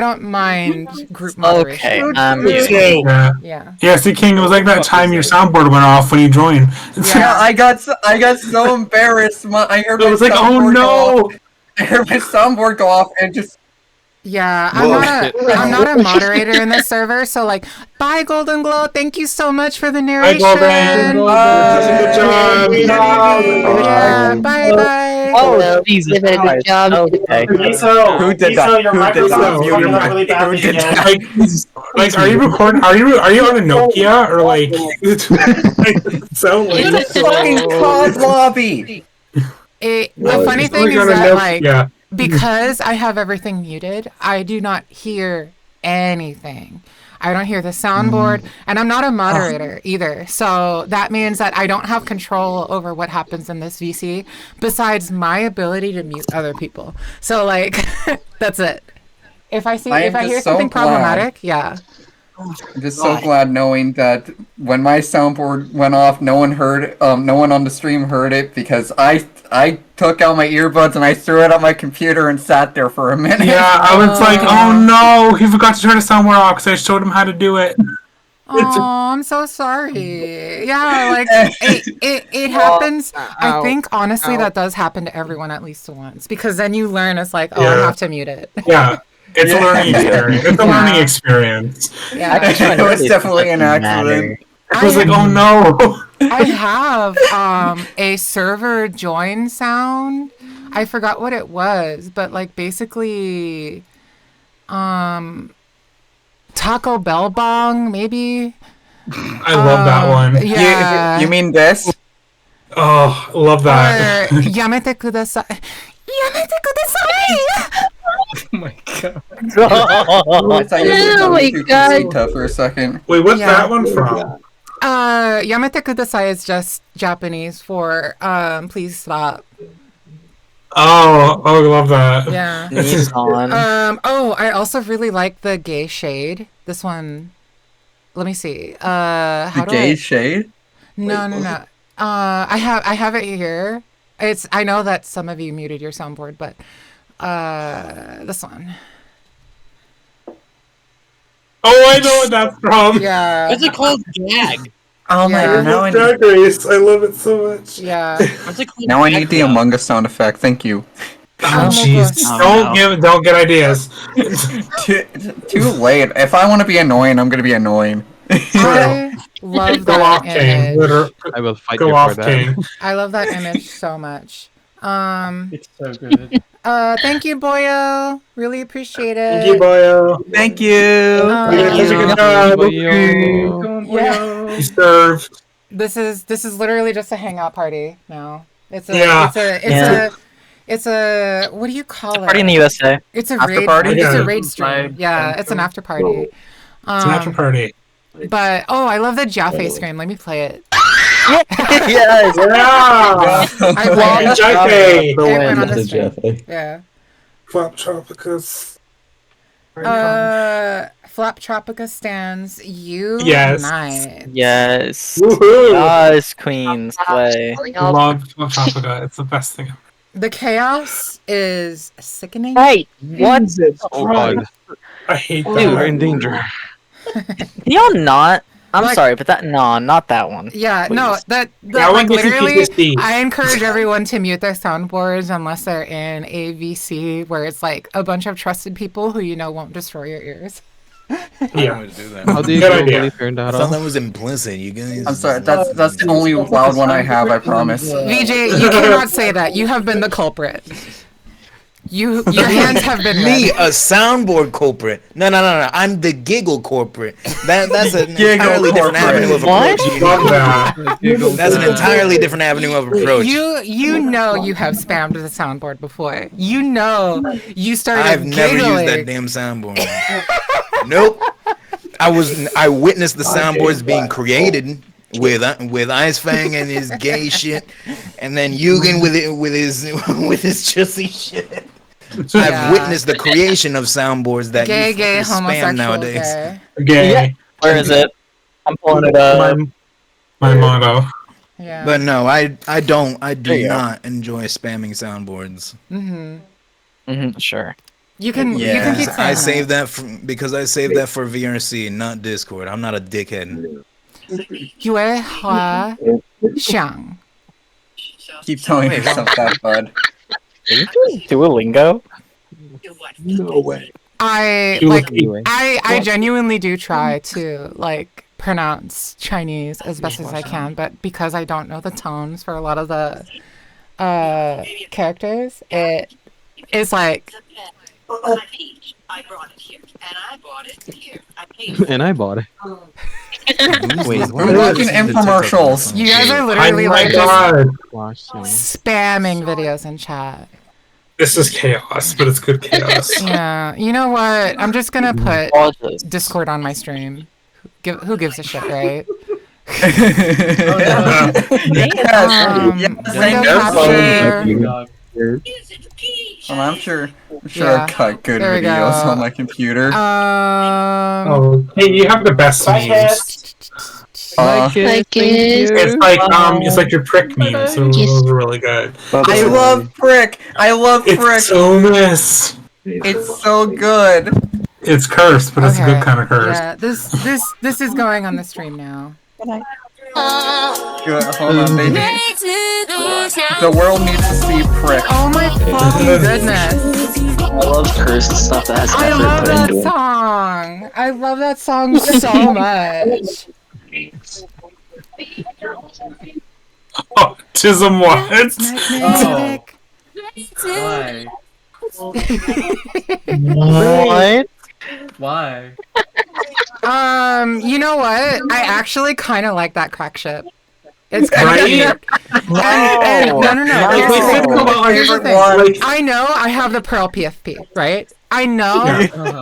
S3: don't mind group moderation.
S8: Okay.
S3: Yeah.
S7: Yeah, see, King, it was like that time your soundboard went off when you joined.
S9: Yeah, I got so embarrassed. I heard
S7: I was like, oh
S9: soundboard go
S7: no!
S9: off. I heard my soundboard go off and just.
S3: Yeah, I'm not a moderator in this server, so like, bye Golden Glow, thank you so much for the narration.
S7: Good job.
S3: Yeah, bye.
S8: Oh, Jesus Christ. Okay.
S9: Who did that? Who did that?
S7: Like, are you recording? Are you on a Nokia or like? Sound like
S9: It's a fucking COD lobby.
S3: The funny thing is
S7: on a
S3: that
S7: Nokia.
S3: like,
S7: Yeah.
S3: because I have everything muted, I do not hear anything. I don't hear the soundboard, and I'm not a moderator either. So that means that I don't have control over what happens in this VC, besides my ability to mute other people. So like, that's it. If I hear something problematic, yeah.
S9: I'm just so glad knowing that when my soundboard went off, no one on the stream heard it because I took out my earbuds and I threw it on my computer and sat there for a minute.
S7: Yeah, I was like, oh no, he forgot to turn the soundboard off because I showed him how to do it.
S3: Oh, I'm so sorry. Yeah, like it happens. I think honestly that does happen to everyone at least once because then you learn it's like, oh, I
S7: Yeah.
S3: have to mute it.
S7: Yeah. It's a learning experience. It's a learning experience.
S3: Yeah.
S9: It was definitely an accident.
S7: I was like, oh no.
S3: I have a server join sound. I forgot what it was, but like basically Taco Bell bong, maybe.
S7: I love that one.
S3: Yeah.
S9: You mean this?
S7: Oh, love that.
S3: Or Yamete kudasai. Yamete kudasai!
S14: Oh my god.
S9: I thought you were
S19: Oh my God.
S9: Zeta for a second.
S7: Wait, what's
S3: Yeah.
S7: that one from?
S3: Yamete kudasai is just Japanese for please stop.
S7: Oh, I love that.
S3: Yeah.
S8: He's on.
S3: I also really like the gay shade. This one. Let me see. How do I...
S9: shade?
S3: No. I have it here. I know that some of you muted your soundboard, but this one.
S7: Oh, I know what that's from.
S3: Yeah.
S12: What's it called? Gag.
S9: Oh my
S3: Yeah.
S9: god, now I need,
S7: Drag Race. I love it so much.
S3: Yeah.
S12: What's it called?
S9: now I need the Among Us sound effect. Thank you.
S7: Oh, jeez. Don't get ideas.
S9: Too late. If I want to be annoying, I'm gonna be annoying.
S3: I love
S7: Go off,
S3: that
S7: King.
S3: image.
S7: Literally.
S13: I will fight
S7: Go
S13: you
S7: off,
S13: for that.
S7: King.
S3: I love that image so much.
S14: It's so good.
S3: Thank you, Boyo. Really appreciate it.
S7: Thank you, Boyo.
S9: Thank you.
S3: Oh,
S7: You did such a good job.
S3: Yeah.
S7: You served.
S3: This is literally just a hangout party now. It's a
S7: Yeah.
S3: it's a what do you call it?
S8: Party in the USA.
S3: It's a
S9: After
S3: raid
S9: party?
S3: It's
S7: Yeah.
S3: a raid stream. Yeah, it's an after party.
S7: It's an after party.
S3: But I love the Jaffe scream. Let me play it.
S8: Yes.
S7: Yeah.
S3: I played it.
S7: Jaffe.
S3: It went on the
S5: The
S3: stream.
S5: Jaffe.
S3: Yeah.
S7: Flop Tropicas.
S3: Flap Tropica stands you
S7: Yes.
S3: night.
S8: Yes.
S7: Woohoo.
S8: Yes, Queens play.
S7: Love Flop Tropica. It's the best thing.
S3: The chaos is sickening.
S8: Hey, what?
S13: Oh god.
S7: I hate that.
S13: We're in danger.
S8: You're not. I'm
S3: Like-
S8: sorry, but not that one.
S3: Yeah, no,
S8: Please.
S3: that
S7: That one
S3: like
S7: gives you
S3: literally,
S7: PTSD.
S3: I encourage everyone to mute their soundboards unless they're in a VC where it's like a bunch of trusted people who you know won't destroy your ears.
S17: I
S7: Yeah.
S17: wanted to do that.
S13: How do you
S7: Good
S13: globally
S7: idea.
S13: turn
S17: I
S13: that
S17: thought
S13: off?
S17: that was implicit. You guys.
S9: I'm sorry. That's the only loud one I have. I promise.
S3: VJ, you cannot say that. You have been the culprit. Your hands have been
S17: Me,
S3: read.
S17: a soundboard corporate. No. I'm the giggle corporate. That's an entirely different avenue of approach. That's an entirely different avenue of approach.
S3: You know you have spammed the soundboard before. You know you started
S17: I've never used
S3: giggling.
S17: that damn soundboard. Nope. I witnessed the soundboards being created with Ice Fang and his gay shit, and then Yugen with his chussy shit. I've witnessed the creation of soundboards that
S3: Gay,
S17: you
S3: gay,
S17: spam
S3: homosexual,
S17: nowadays.
S7: Gay.
S8: Where is it? I'm pulling it up.
S7: My motto.
S3: Yeah.
S17: But no, I do
S8: you go.
S17: not enjoy spamming soundboards.
S8: Sure.
S3: You can keep saying
S17: I
S3: that.
S17: saved that because I saved that for VRC, not Discord. I'm not a dickhead.
S3: 约和想
S9: Keep telling yourself that, bud.
S8: Are you doing Duolingo?
S18: No way.
S3: I genuinely do try to like pronounce Chinese as best as I can, but because I don't know the tones for a lot of the characters, it is like
S13: And I bought it.
S9: Wait, we're watching infomercials.
S3: You guys are literally like
S7: God.
S3: spamming videos in chat.
S7: This is chaos, but it's good chaos.
S3: Yeah, you know what? I'm just gonna put Discord on my stream. Who gives a shit, right?
S9: Well, I'm sure
S3: Yeah,
S9: I've got good
S3: there we go.
S9: videos on my computer.
S7: Oh, hey, you have the best memes. It's like your prick memes. So those are really good.
S9: I love Prick. I love Prick.
S7: It's so nice.
S9: It's so good.
S7: It's cursed, but it's a good kind of curse.
S3: Yeah, this is going on the stream now.
S9: Good. Hold on, baby. The world needs to see Prick.
S3: Oh my fucking goodness!
S19: I love cursed stuff that has
S3: I
S19: effort
S3: love
S19: put
S3: that
S19: into it.
S3: song. I love that song so much.
S7: Autism what?
S14: Why?
S8: What?
S14: Why?
S3: You know what? I actually kind of like that crack ship. It's kind
S7: Right?
S3: of no. Here's the thing. I know I have the Pearl PFP, right? I know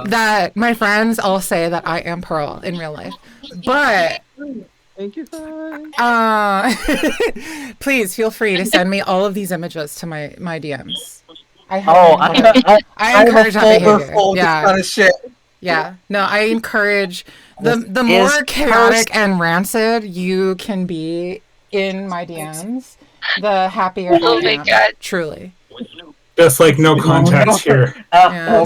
S3: that my friends all say that I am Pearl in real life, but
S13: Thank you.
S3: please feel free to send me all of these images to my DMs. I encourage that behavior. Yeah.
S9: Kind of shit.
S3: Yeah. No, I encourage the more chaotic and rancid you can be in my DMs, the happier I am. Truly.
S7: Just like no context here.
S9: I'll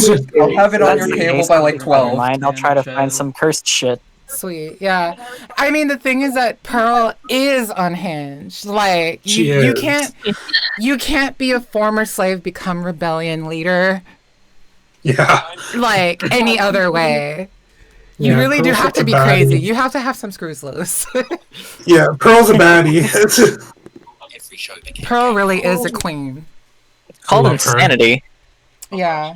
S9: have it on your table by like 12.
S8: Mind, I'll try to find some cursed shit.
S3: Sweet, yeah. I mean, the thing is that Pearl is unhinged. Like
S7: She
S3: you
S7: is.
S3: can't be a former slave become rebellion leader
S7: Yeah.
S3: like any other way. You
S7: Yeah,
S3: really do
S7: Pearl's
S3: have to
S7: a
S3: be
S7: baddie.
S3: crazy. You have to have some screws loose.
S7: Yeah, Pearl's a baddie.
S3: Pearl really is a queen.
S8: It's called
S7: I love her.
S8: insanity.
S3: Yeah.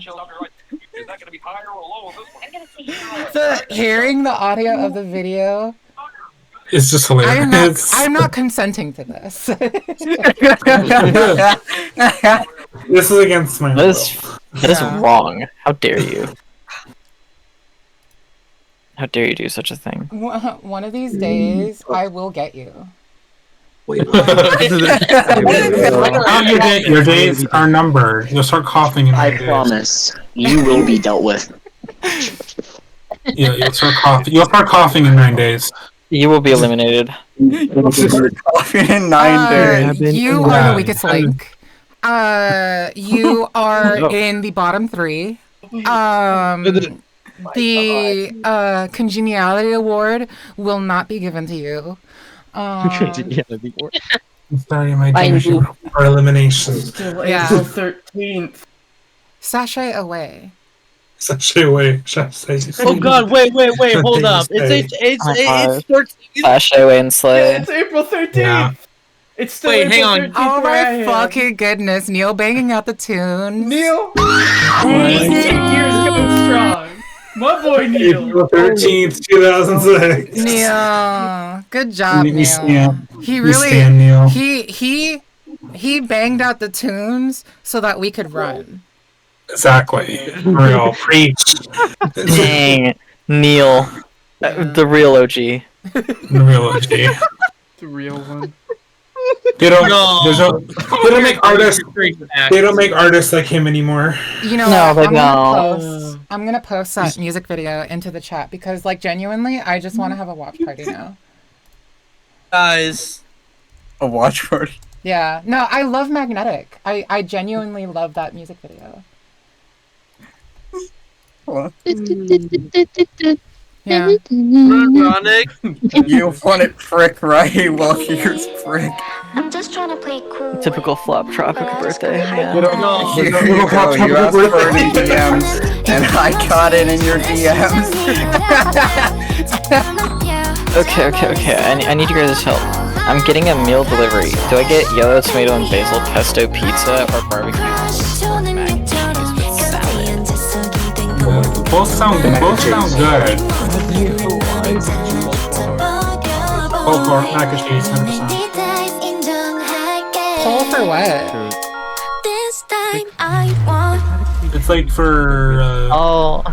S3: Hearing the audio of the video,
S7: It's just hilarious.
S3: I'm not consenting to this.
S7: This is against my will.
S8: That is wrong. How dare you? How dare you do such a thing?
S3: One of these days, I will get you.
S7: Your days are numbered. You'll start coughing in 9 days.
S19: I promise, you will be dealt with.
S7: Yeah, you'll start coughing. You'll start coughing in 9 days.
S8: You will be eliminated.
S9: Coughing in 9 days.
S3: You are the weakest link. You are in the bottom 3. The congeniality award will not be given to you.
S7: I'm starting my division for elimination.
S3: Yeah.
S14: April 13th.
S3: Sashay away.
S7: Sashay away.
S12: Oh god, wait, hold up. It's 13th.
S8: Flash away and slay.
S14: It's April 13th.
S7: Yeah.
S20: It's still
S12: Wait,
S20: April
S12: hang on.
S20: 13th
S3: Oh
S20: where I
S3: my
S20: am.
S3: fucking goodness, Neil banging out the tunes.
S20: Neil! Gears going strong. My boy Neil.
S7: April 13th, 2006.
S3: Neil, good job,
S7: We
S3: Neil.
S7: stand.
S3: He
S7: We
S3: really,
S7: stand Neil.
S3: he banged out the tunes so that we could run.
S7: Exactly. Real. Preach.
S8: Dang, Neil, the real OG.
S7: The real OG.
S20: The real one.
S7: They don't.
S12: No.
S7: They don't make artists. They don't make artists like him anymore.
S3: You know
S8: No,
S3: what?
S8: they
S3: I'm gonna post that music video into the chat because, like, genuinely, I just want to have a watch party now.
S12: Guys.
S9: A watch party.
S3: Yeah. No, I love Magnetic. I genuinely love that music video. Yeah.
S12: Ironic.
S9: You want it prick, right? Well, here's prick.
S21: I'm just trying to play cool.
S8: Typical flop tropic birthday. Yeah.
S9: Here you go. You asked for it in DMs, and I got it in your DMs.
S8: Okay. I need you guys' help. I'm getting a meal delivery. Do I get yellow tomato and basil pesto pizza or barbecue mac and cheese with salad?
S7: Both sound good. Oh, for mac and cheese, 100%.
S3: Poll for what?
S7: It's like for.
S8: Oh.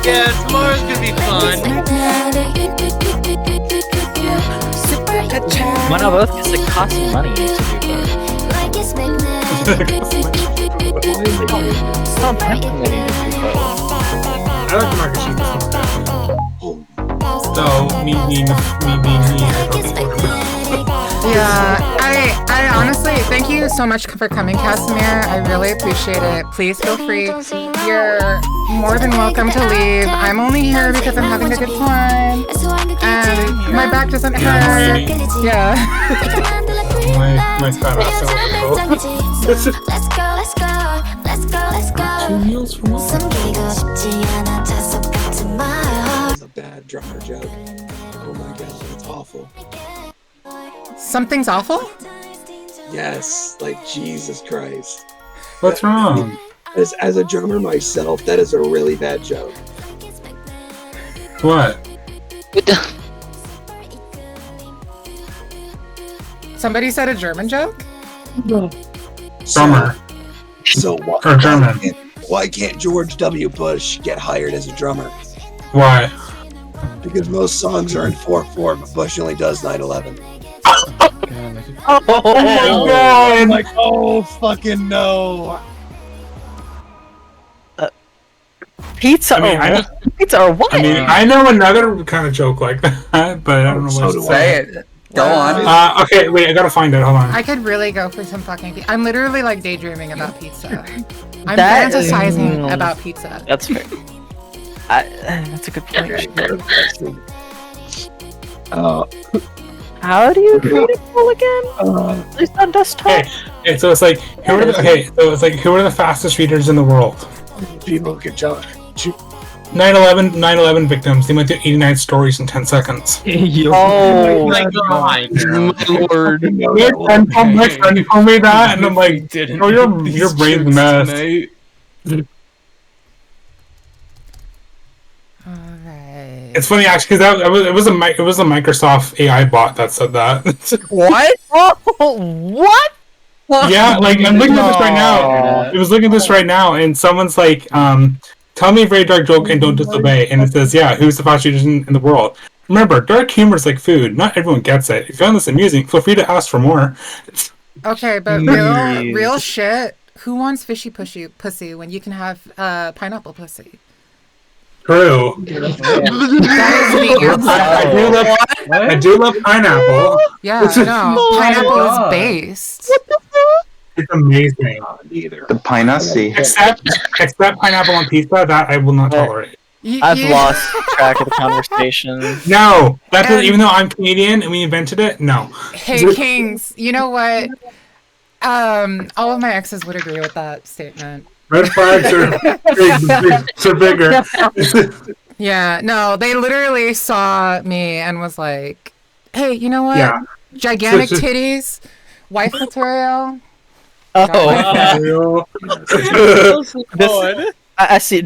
S12: Yeah, tomorrow's gonna be fun.
S8: Why not both? Because it costs money to do both. Stop tempting me to do both.
S7: I like the mac and cheese. So me. I don't think we're
S3: Yeah, I honestly thank you so much for coming, Casimir. I really appreciate it. Please feel free. You're more than welcome to leave. I'm only here because I'm having a good time, and my back doesn't hurt. Yeah.
S7: my fat ass.
S21: Two meals for one.
S16: It's a bad drummer joke. Oh my god, it's awful.
S3: Something's awful?
S16: Yes, like Jesus Christ.
S7: What's wrong?
S16: As a drummer myself, that is a really bad joke.
S7: What?
S3: Somebody said a German joke?
S7: Drummer.
S16: So
S7: Or German.
S16: why can't George W. Bush get hired as a drummer?
S7: Why?
S16: Because most songs are in 4/4, but Bush only does 9/11.
S7: Oh my god!
S16: I'm like, oh fucking no.
S8: Pizza. Pizza or what?
S7: I mean, I know another kind of joke like that, but I don't know what to
S9: Say it. Go on.
S7: Okay, wait, I gotta find it. Hold on.
S3: I could really go for some fucking pizza. I'm literally like daydreaming about pizza. I'm
S8: That-
S3: fantasizing about pizza.
S8: That's fair. That's a good point. How do you create a poll again? At least on desktop.
S7: Okay, so it's like who are the fastest readers in the world?
S16: People can tell.
S7: 9/11 victims. They went through 89 stories in 10 seconds.
S8: Oh my god, my lord!
S7: My friend told me that, and I'm like, "Oh, your brain's messed." It's funny actually because it was a Microsoft AI bot that said that.
S8: What? What?
S7: Yeah, like I'm looking at this right now. It was looking at this right now, and someone's like, "Tell me a very dark joke and don't disobey." And it says, "Yeah, who's the fastest reader in the world?" Remember, dark humor is like food. Not everyone gets it. If you found this amusing, feel free to ask for more.
S3: Okay, but real shit. Who wants fishy pussy when you can have pineapple pussy?
S7: True.
S3: That is the answer.
S7: I do love pineapple.
S3: Yeah, I know. Pineapple is based.
S7: It's amazing.
S5: The Pinassi.
S7: Except pineapple on pizza, that I will not tolerate.
S8: I've lost track of the conversation.
S7: No, even though I'm Canadian and we invented it, no.
S3: Hey, Kings, you know what? All of my exes would agree with that statement.
S7: Red flags are bigger.
S3: Yeah, no, they literally saw me and was like, "Hey, you know what?
S7: Yeah.
S3: gigantic titties, wife material.
S8: Oh. I see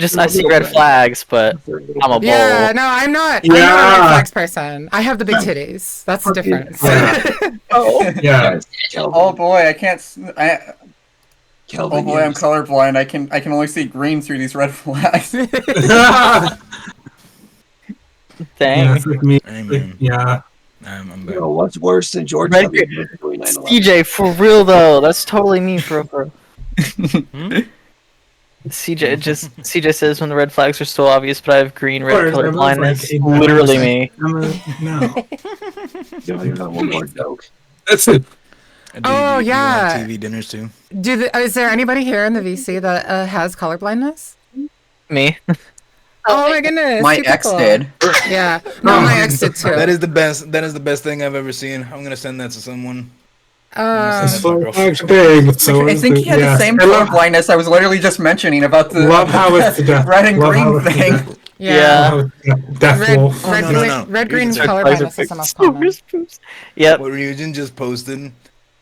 S8: red flags, but I'm a bull.
S3: Yeah, no, I'm not. I'm not a red flags person. I have the big titties. That's the difference.
S7: Yeah.
S9: Oh boy, I can't. Oh boy, I'm colorblind. I can only see green through these red flags.
S8: Thanks.
S7: Yeah.
S17: I'm
S16: You know, what's worse than George
S8: Red-
S16: W. Bush doing 9/11?
S8: CJ, for real though, that's totally me for real. CJ says when the red flags are so obvious, but I have green red color blindness. Literally me.
S7: No.
S16: You got one more joke.
S7: That's it.
S3: Oh yeah.
S17: TV dinners too.
S3: Is there anybody here in the VC that has color blindness?
S8: Me.
S3: Oh my goodness.
S9: My
S3: two
S9: ex
S3: people.
S9: did.
S3: Yeah. No, my ex did too.
S17: That is the best. That is the best thing I've ever seen. I'm gonna send that to someone.
S7: It's big. So
S9: I think he had the same color blindness I was literally just mentioning about the
S7: Love how it's the death.
S9: red and
S7: Love
S9: green
S7: how it's the
S9: thing.
S7: death.
S3: Yeah.
S7: Death Wolf.
S3: Red green color blindness is the most common.
S8: Yep.
S17: What Ryujin just posted.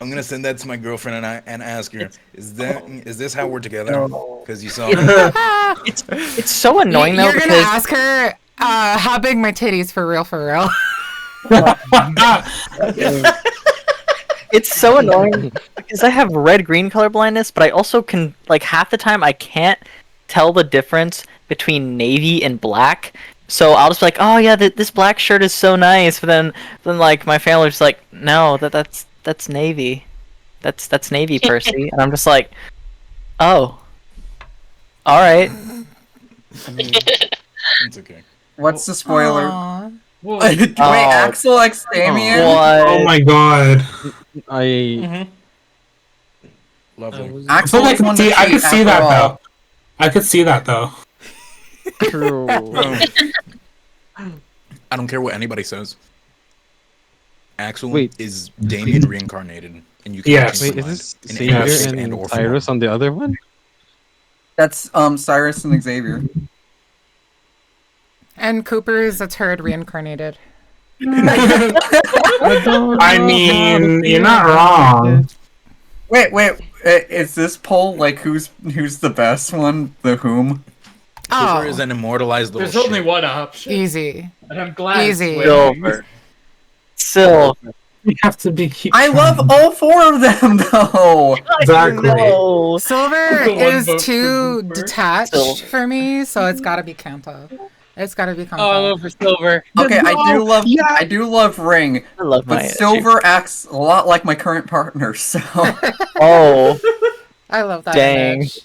S17: I'm gonna send that to my girlfriend and ask her, is this how we're together? Because you saw it.
S8: It's so annoying though
S3: You're
S8: because
S3: gonna ask her how big my titties for real.
S8: it's so annoying because I have red-green color blindness, but I also can half the time I can't tell the difference between navy and black. So I'll just be like, oh yeah, this black shirt is so nice, but then my family's just like, no, that's navy, that's navy, Percy, and I'm just like, oh, all right.
S17: It's okay.
S9: What's the spoiler?
S20: Wait,
S9: Axel X Damien?
S7: Oh my god.
S17: Lovely.
S7: I feel like I could see that though. I could see that though.
S8: True.
S17: I don't care what anybody says. Axel is Damien reincarnated, and you can
S7: Yes.
S13: Wait, is this
S17: in
S13: Xavier
S17: any shape
S13: and
S17: or
S13: Cyrus
S17: form.
S13: on the other one?
S9: That's Cyrus and Xavier.
S3: And Cooper is a turd reincarnated.
S7: I mean, you're not wrong.
S9: Wait, is this poll who's the best one? The whom?
S17: Cooper is an immortalized little
S20: There's only
S17: shit.
S20: one option.
S3: Easy.
S20: And I'm glad
S3: Easy.
S20: it's
S8: Silver.
S7: You have to be.
S9: I love all four of them though.
S7: Exactly.
S3: Silver
S20: The one
S3: is
S20: vote
S3: too
S20: for Cooper.
S3: detached for me, so it's gotta be Kanto. It's gotta be Kanto.
S20: Oh, for Silver.
S9: Okay, I do love Ring,
S8: I love my
S9: but Silver acts a lot like my current partner. So
S8: Oh,
S3: I love that.
S8: dang.
S3: image.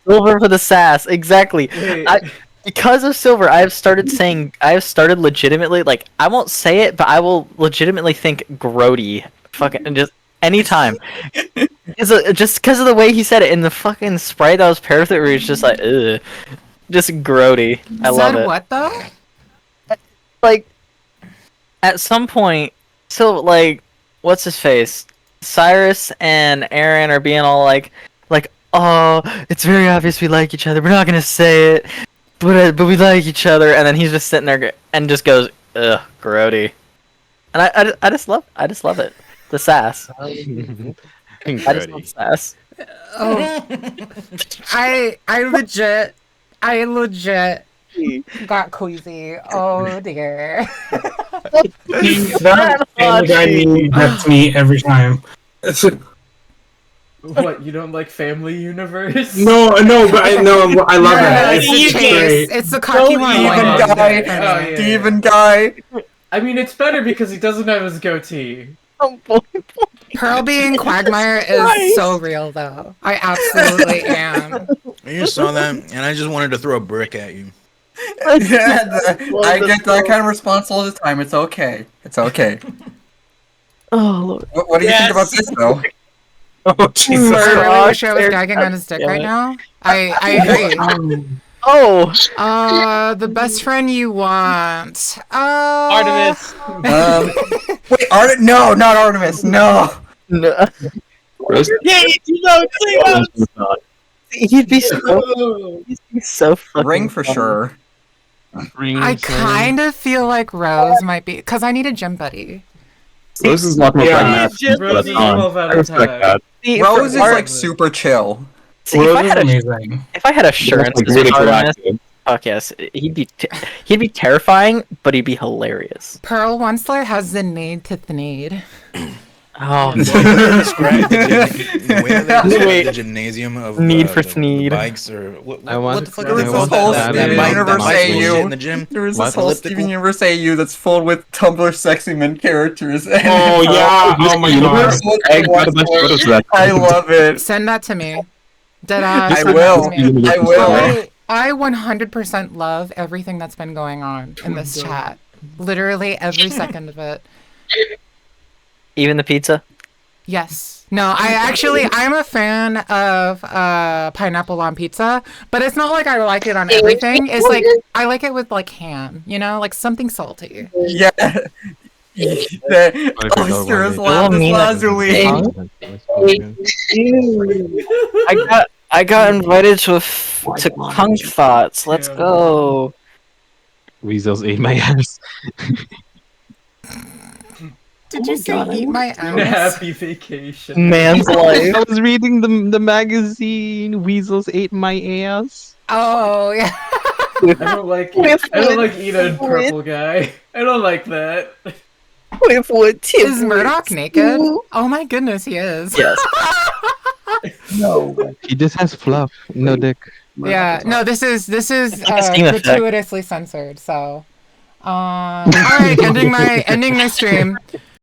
S8: Silver for the sass, exactly. Because of Silver, I have started legitimately, I won't say it, but I will legitimately think Grody. Fucking, just anytime. Just because of the way he said it in the fucking sprite that was paired with it, where he's just like, ugh. Just Grody. I love
S3: Said
S8: it.
S3: what though?
S8: At some point, what's his face? Cyrus and Aaron are being all like, oh, it's very obvious we like each other. We're not gonna say it, but we like each other. And then he's just sitting there and just goes, ugh, Grody. And I just love it. The sass. I just love sass.
S3: Oh, I legit got queasy. Oh dear.
S7: That Family Guy meme gets me every time.
S20: What, you don't like Family Universe?
S7: No, but I love it.
S3: It's
S7: It's
S3: the
S7: great.
S3: chase. It's the cocky one.
S9: Steven Guy.
S20: I mean, it's better because he doesn't have his goatee.
S3: Pearl being Quagmire is so real, though. I absolutely am.
S17: I just saw that, and I just wanted to throw a brick at you.
S9: I get that kind of response all the time. It's okay. It's okay.
S8: Oh, Lord.
S9: What do you think about this though?
S7: Oh, Jesus.
S3: I really wish I was gagging on his dick right now. I agree.
S8: Oh.
S3: The best friend you want.
S20: Artemis.
S9: Wait, no, not Artemis. No.
S8: No.
S20: Yeah, you know,
S8: He'd be so fucking
S9: Ring for
S8: funny.
S9: sure.
S3: I kind of feel like Rose might be, because I need a gym buddy.
S18: Rose is a lot more pragmatic.
S12: Just
S18: but that's
S12: Rosie
S18: fine.
S12: Wolf out
S18: I
S12: of
S18: respect
S12: time.
S18: that.
S8: See,
S9: Rose is
S8: for-
S9: like super chill.
S8: See,
S7: Rose is amazing.
S8: if I had assurance
S18: like
S8: as
S18: really
S8: Artemis,
S18: proactive.
S8: fuck yes, he'd be terrifying, but he'd be hilarious.
S3: Pearl Onceler has the need to Thneed.
S8: Oh,
S17: Describe the way they describe
S8: Wait.
S17: the gymnasium of
S8: Need for
S17: the
S8: Thneed.
S17: bikes or what
S13: I want-
S17: the fuck
S9: There
S17: are
S9: was
S17: they
S9: this
S17: called?
S9: whole
S17: That
S9: Steven
S17: bike-
S9: Universe
S17: that bike with shit
S9: AU.
S17: in the gym.
S9: There was
S17: What?
S9: this whole
S17: Elliptical?
S9: Steven Universe AU that's filled with Tumblr sexy men characters. And
S7: Oh yeah! Oh my god!
S18: I got a bunch of photos of that.
S9: I love it.
S3: Send that to me. Deadass.
S9: I
S3: send that
S9: will.
S3: to me.
S9: I will.
S3: I 100% love everything that's been going on in this chat. Literally every second of it.
S8: Even the pizza.
S3: Yes. No, I'm a fan of pineapple on pizza, but it's not like I like it on everything. It's like I like it with like ham, like something salty.
S9: Yeah. The oyster is lazuli.
S8: I got invited to Kung Thoughts. Let's go.
S13: Weasels ate my ass.
S3: Did you say eat my ass?
S12: Happy vacation.
S8: Man's life.
S13: I was reading the magazine. Weasels ate my ass.
S3: Oh yeah.
S12: I don't like Eda purple guy. I don't like that.
S3: Is Murdoch naked? Oh my goodness, he is.
S8: Yes.
S3: No.
S13: He just has fluff, no dick.
S3: Yeah. No, this is
S8: like a Steam effect.
S3: gratuitously censored. So, all right, ending my stream.